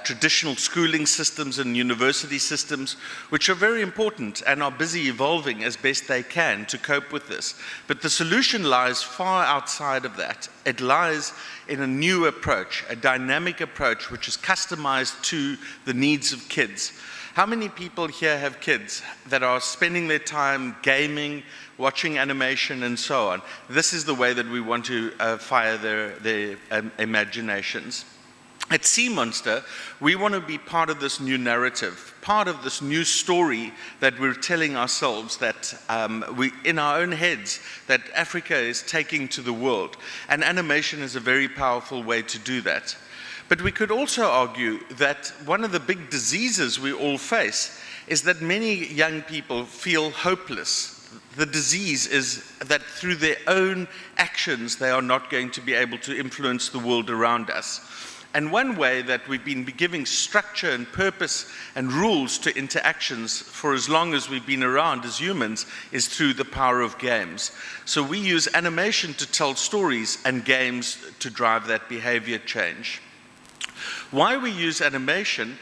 traditional schooling systems and university systems, which are very important and are busy evolving as best they can to cope with this. But the solution lies far outside of that. It lies in a new approach, a dynamic approach which is customized to the needs of kids. How many people here have kids that are spending their time gaming, watching animation, and so on? This is the way that we want to fire their imaginations. At Sea Monster, we want to be part of this new narrative, part of this new story that we're telling ourselves, that we, in our own heads, that Africa is taking to the world. And animation is a very powerful way to do that. But we could also argue that one of the big diseases we all face is that many young people feel hopeless. the disease is that through their own actions, they are not going to be able to influence the world around us. And one way that we've been giving structure and purpose and rules to interactions for as long as we've been around as humans is through the power of games. So we use animation to tell stories and games to drive that behavior change. Why we use animation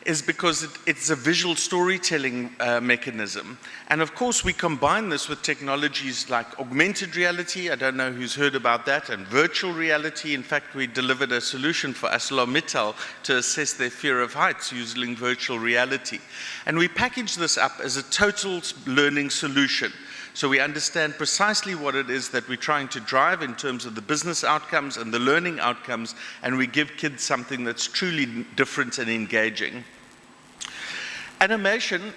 is because it's a visual storytelling mechanism. And of course, we combine this with technologies like augmented reality, I don't know who's heard about that, and virtual reality. In fact, we delivered a solution for ArcelorMittal to assess their fear of heights using virtual reality. And we package this up as a total learning solution. So we understand precisely what it is that we're trying to drive in terms of the business outcomes and the learning outcomes, and we give kids something that's truly different and engaging. Animation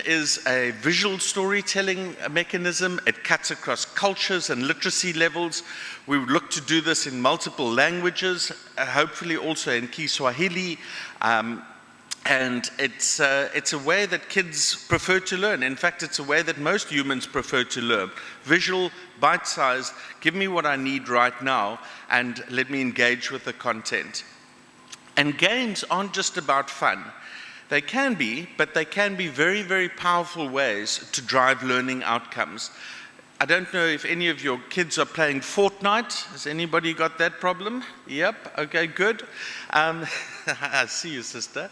is a visual storytelling mechanism. It cuts across cultures and literacy levels. We would look to do this in multiple languages, hopefully also in Kiswahili. And it's a way that kids prefer to learn. In fact, it's a way that most humans prefer to learn. Visual, bite-sized, give me what I need right now, and let me engage with the content. And games aren't just about fun. They can be, but they can be very, very powerful ways to drive learning outcomes. I don't know if any of your kids are playing Fortnite. Has anybody got that problem? Yep, okay, good. I see you, sister.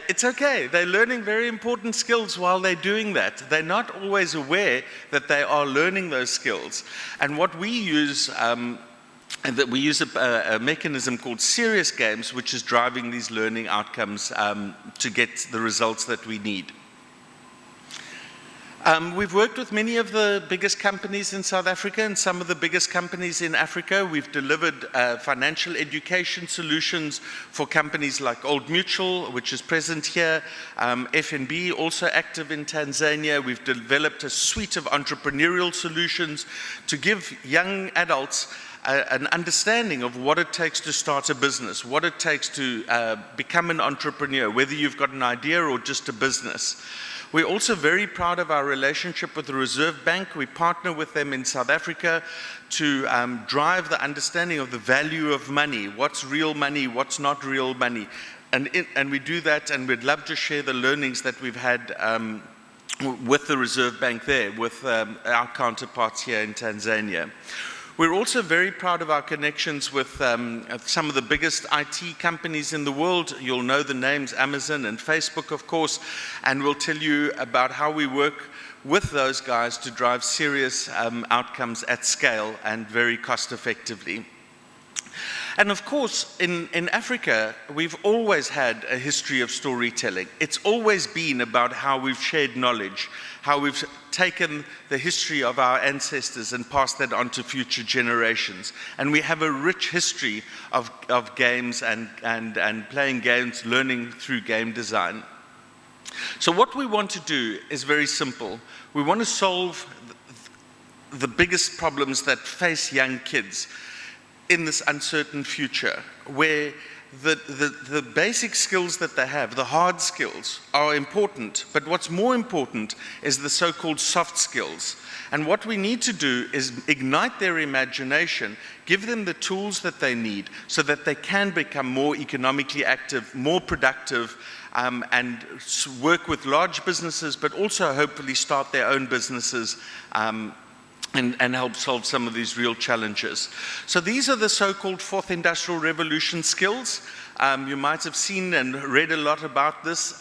It's okay. They're learning very important skills while they're doing that. They're not always aware that they are learning those skills. And what we use, a mechanism called serious games, which is driving these learning outcomes to get the results that we need. We've worked with many of the biggest companies in South Africa and some of the biggest companies in Africa. We've delivered financial education solutions for companies like Old Mutual, which is present here, FNB, also active in Tanzania. We've developed a suite of entrepreneurial solutions to give young adults an understanding of what it takes to start a business, what it takes to become an entrepreneur, whether you've got an idea or just a business. We're also very proud of our relationship with the Reserve Bank. We partner with them in South Africa to drive the understanding of the value of money, what's real money, what's not real money. And we do that, and we'd love to share the learnings that we've had with the Reserve Bank there, with our counterparts here in Tanzania. We're also very proud of our connections with some of the biggest IT companies in the world. You'll know the names Amazon and Facebook, of course, and we'll tell you about how we work with those guys to drive serious outcomes at scale and very cost effectively. And of course, in Africa, we've always had a history of storytelling. It's always been about how we've shared knowledge, how we've taken the history of our ancestors and passed that on to future generations. And we have a rich history of games and playing games, learning through game design. So what we want to do is very simple. We want to solve the biggest problems that face young kids in this uncertain future, where the basic skills that they have, the hard skills, are important, but what's more important is the so-called soft skills. And what we need to do is ignite their imagination, give them the tools that they need so that they can become more economically active, more productive, and work with large businesses, but also hopefully start their own businesses and help solve some of these real challenges. So these are the so-called fourth industrial revolution skills. You might have seen and read a lot about this.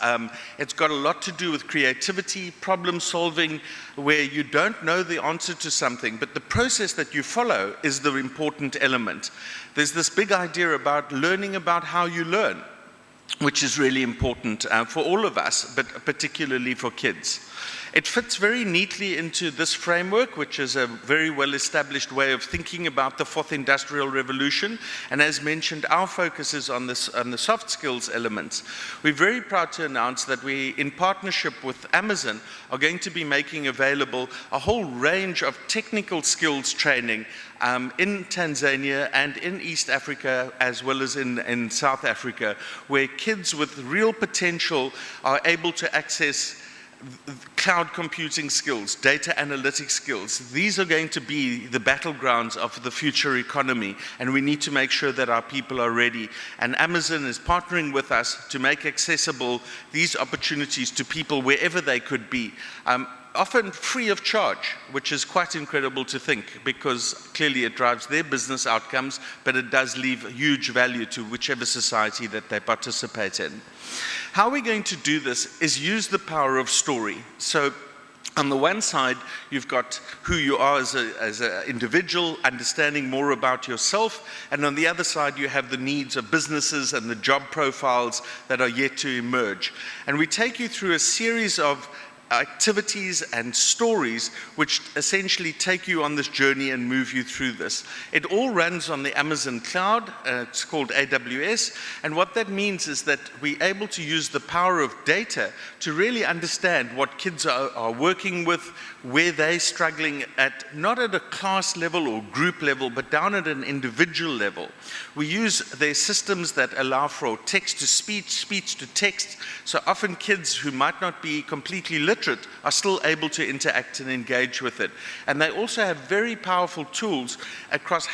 It's got a lot to do with creativity, problem solving, where you don't know the answer to something, but the process that you follow is the important element. There's this big idea about learning about how you learn, which is really important for all of us, but particularly for kids. It fits very neatly into this framework, which is a very well-established way of thinking about the fourth industrial revolution. And as mentioned, our focus is on the soft skills elements. We're very proud to announce that we, in partnership with Amazon, are going to be making available a whole range of technical skills training in Tanzania and in East Africa, as well as in South Africa, where kids with real potential are able to access cloud computing skills, data analytics skills. These are going to be the battlegrounds of the future economy, and we need to make sure that our people are ready. And Amazon is partnering with us to make accessible these opportunities to people wherever they could be. Often free of charge, which is quite incredible to think, because clearly it drives their business outcomes, but it does leave huge value to whichever society that they participate in. How we're going to do this is use the power of story. So on the one side, you've got who you are as an individual, understanding more about yourself, and on the other side, you have the needs of businesses and the job profiles that are yet to emerge. And we take you through a series of activities and stories which essentially take you on this journey and move you through this. It all runs on the Amazon cloud. It's called AWS, and what that means is that we're able to use the power of data to really understand what kids are working with, where they're struggling at, not at a class level or group level, but down at an individual level. We use their systems that allow for text to speech, speech to text, so often kids who might not be completely literate are still able to interact and engage with it. And they also have very powerful tools across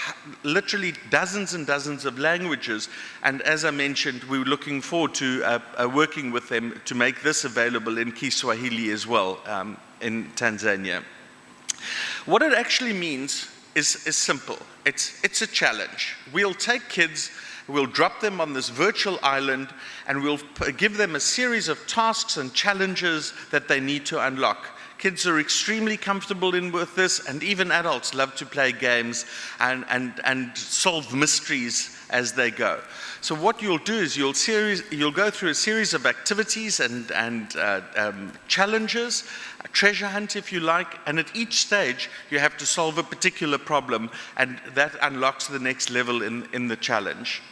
literally dozens and dozens of languages. And as I mentioned, we're looking forward to working with them to make this available in Kiswahili as well in Tanzania. What it actually means is simple. It's a challenge. We'll take kids, we'll drop them on this virtual island, and we'll give them a series of tasks and challenges that they need to unlock. Kids are extremely comfortable with this, and even adults love to play games and solve mysteries as they go. So what you'll do is you'll go through a series of activities and challenges, a treasure hunt if you like, and at each stage you have to solve a particular problem, and that unlocks the next level in the challenge.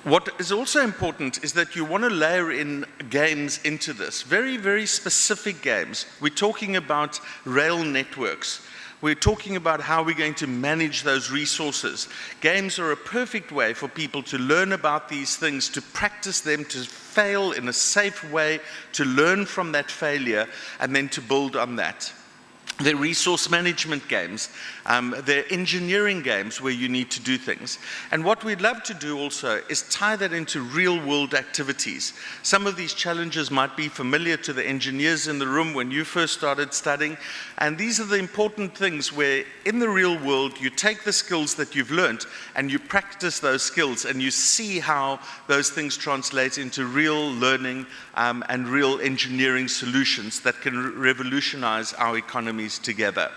What is also important is that you want to layer in games into this, very, very specific games. We're talking about rail networks. We're talking about how we're going to manage those resources. Games are a perfect way for people to learn about these things, to practice them, to fail in a safe way, to learn from that failure, and then to build on that. They're resource management games. They're engineering games where you need to do things. And what we'd love to do also is tie that into real-world activities. Some of these challenges might be familiar to the engineers in the room when you first started studying. And these are the important things where in the real world you take the skills that you've learned and you practice those skills and you see how those things translate into real learning and real engineering solutions that can revolutionize our economies together.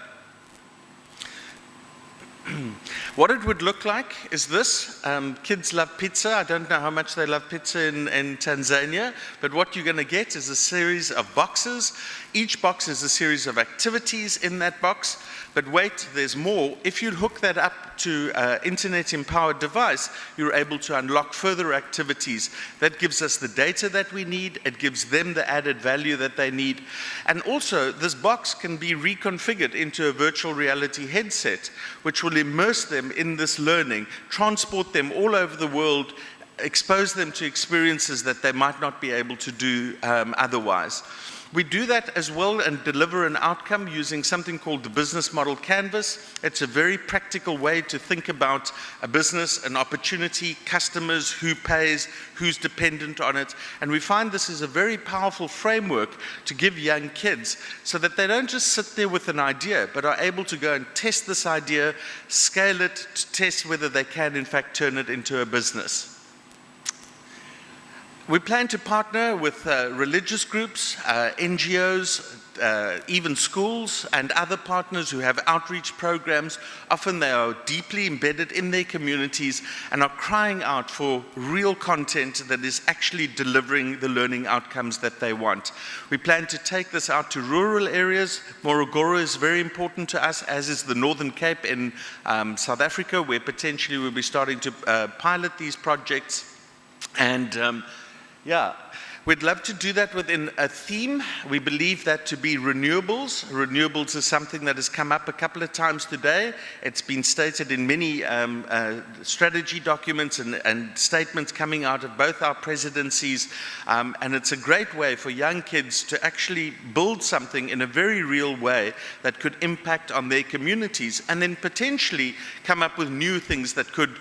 What it would look like is this. Kids love pizza. I don't know how much they love pizza in Tanzania, but what you're going to get is a series of boxes. Each box is a series of activities in that box. But wait, there's more. If you hook that up to an internet-empowered device, you're able to unlock further activities. That gives us the data that we need. It gives them the added value that they need. And also, this box can be reconfigured into a virtual reality headset, which will immerse them in this learning, transport them all over the world, expose them to experiences that they might not be able to do otherwise. We do that as well and deliver an outcome using something called the business model canvas. It's a very practical way to think about a business, an opportunity, customers, who pays, who's dependent on it. And we find this is a very powerful framework to give young kids so that they don't just sit there with an idea, but are able to go and test this idea, scale it, to test whether they can in fact turn it into a business. We plan to partner with religious groups, NGOs, even schools and other partners who have outreach programs. Often they are deeply embedded in their communities and are crying out for real content that is actually delivering the learning outcomes that they want. We plan to take this out to rural areas. Morogoro is very important to us, as is the Northern Cape in South Africa, where potentially we'll be starting to pilot these projects. And yeah, We'd love to do that within a theme. We believe that to be renewables. Renewables is something that has come up a couple of times today. It's been stated in many strategy documents and statements coming out of both our presidencies. And it's a great way for young kids to actually build something in a very real way that could impact on their communities and then potentially come up with new things that could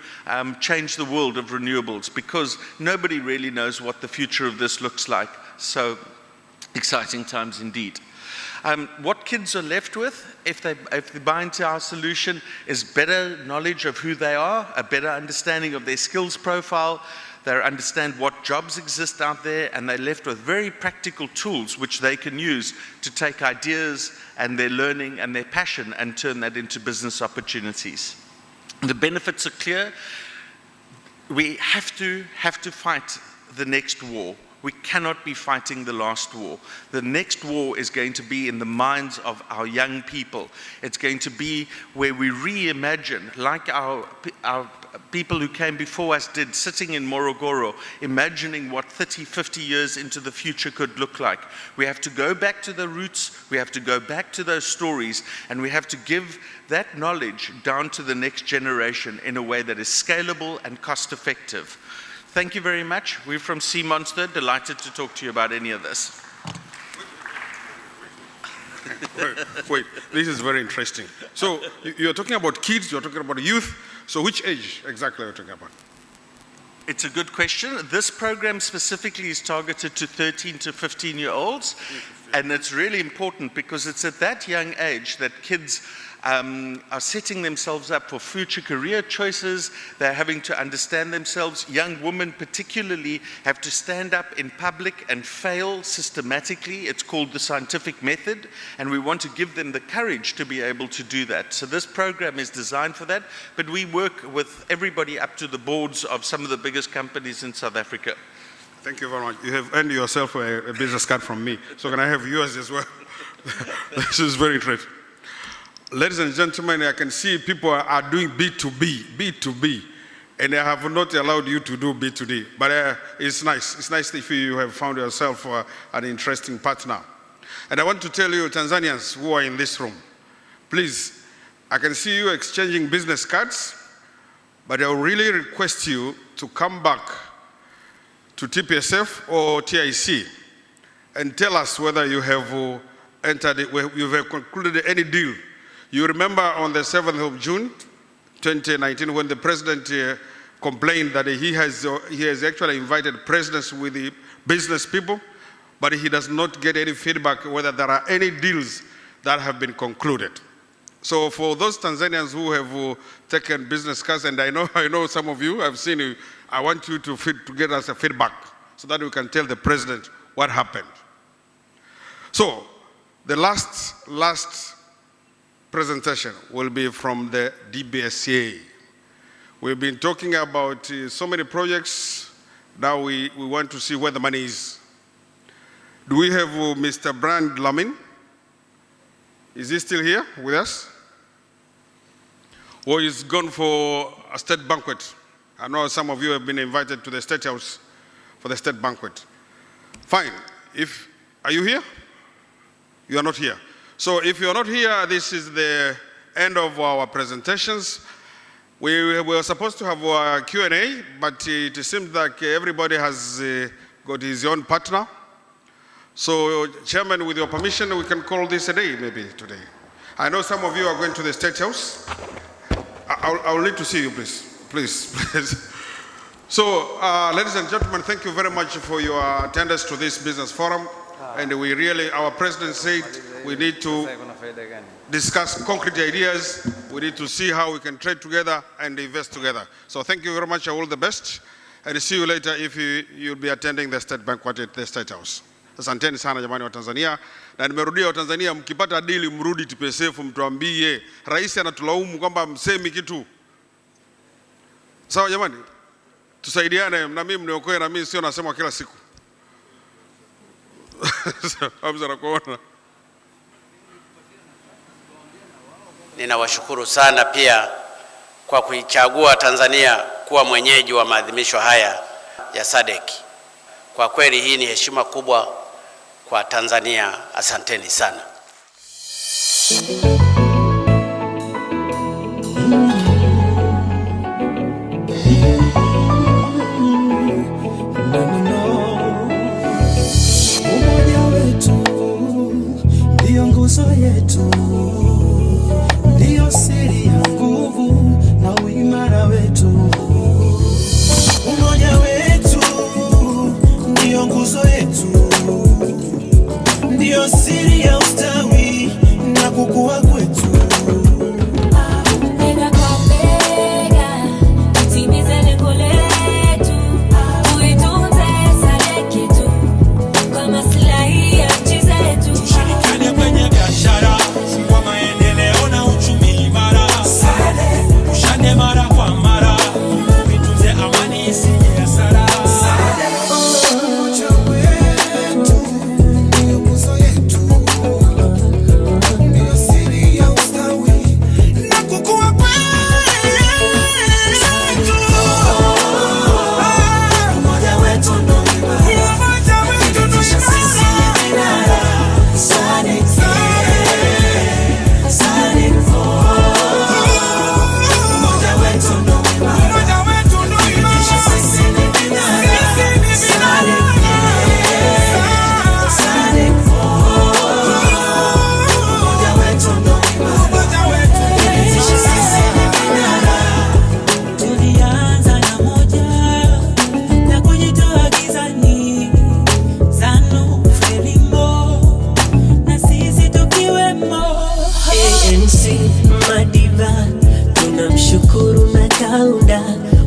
change the world of renewables, because nobody really knows what the future of this looks like. So exciting times indeed. What kids are left with, if they buy into our solution, is better knowledge of who they are, a better understanding of their skills profile. They understand what jobs exist out there, and they're left with very practical tools which they can use to take ideas and their learning and their passion and turn that into business opportunities. The benefits are clear. We have to fight the next war. We cannot be fighting the last war. The next war is going to be in the minds of our young people. It's going to be where we reimagine, like our people who came before us did, sitting in Morogoro, imagining what 30, 50 years into the future could look like. We have to go back to the roots, we have to go back to those stories, and we have to give that knowledge down to the next generation in a way that is scalable and cost effective. Thank you very much. We're from Sea Monster, delighted to talk to you about any of this. Wait, this is very interesting. So you're talking about kids, you're talking about youth. So which age exactly are you talking about? It's a good question. This program specifically is targeted to 13 to 15-year-olds. And it's really important because it's at that young age that kids are setting themselves up for future career choices. They're having to understand themselves. Young women particularly have to stand up in public and fail systematically. It's called the scientific method, and we want to give them the courage to be able to do that. So this program is designed for that, but we work with everybody up to the boards of some of the biggest companies in South Africa. Thank you very much. You have earned yourself a business card from me. So can I have yours as well? This is very interesting. Ladies and gentlemen, I can see people are doing B2B, and I have not allowed you to do B2D. But it's nice. It's nice if you have found yourself an interesting partner. And I want to tell you, Tanzanians who are in this room, please, I can see you exchanging business cards, but I will really request you to come back to TPSF or TIC and tell us whether you have entered it, you have concluded any deal. You remember on the 7th of June, 2019, when the president complained that he has actually invited presidents with the business people, but he does not get any feedback whether there are any deals that have been concluded. So for those Tanzanians who have taken business cards, and I know some of you, I've seen you, I want you to get us a feedback so that we can tell the president what happened. So the last presentation will be from the DBSA. We've been talking about so many projects. Now we want to see where the money is. Do we have Mr. Brand Lamin? Is he still here with us? Or he's gone for a state banquet? I know some of you have been invited to the State House for the state banquet. Fine. Are you here? You are not here. So if you're not here, this is the end of our presentations. We were supposed to have a Q&A, but it seems like everybody has got his own partner. So, Chairman, with your permission, we can call this a day, maybe today. I know some of you are going to the State House. I'll need to see you, please. Please. So, ladies and gentlemen, thank you very much for your attendance to this business forum. And our president said we need to discuss concrete ideas. We need to see how we can trade together and invest together. So thank you very much, all the best. And see you later if you'll be attending the state banquet at the State House. Asanteni sana jamani wa Tanzania. Na nimerudia wa Tanzania, mkipata dili mrudi TPSF mtuambie. Rais anatulaumu kwamba msemi kitu. Sawa jamani? Tusaidiane, na mimi mniokoe, na mimi sio nasema kila siku. Ninawashukuru sana pia kwa kuichagua Tanzania kuwa mwenyeji wa maadhimisho haya ya SADC. Kwa kweli hii ni heshima kubwa kwa Tanzania. Asanteni sana. Umoja wetu ndio nguzo yetu, ndio siri ya nguvu na uimara wetu. Umoja wetu ndio nguzo yetu, ndio siri ya ustawi na kukua kwetu. Bega kwa bega, tutimize lengo letu, tuitunze SADC yetu kwa maslahi ya nchi zetu. Tushirikiane kwenye biashara kwa maendeleo na uchumi imara. SADC tushane mara kwa mara, tuitunze amani isije hasara.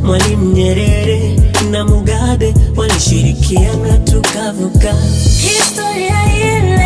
Mwalimu Nyerere na Mugabe walishirikiana tukavuka historia hii.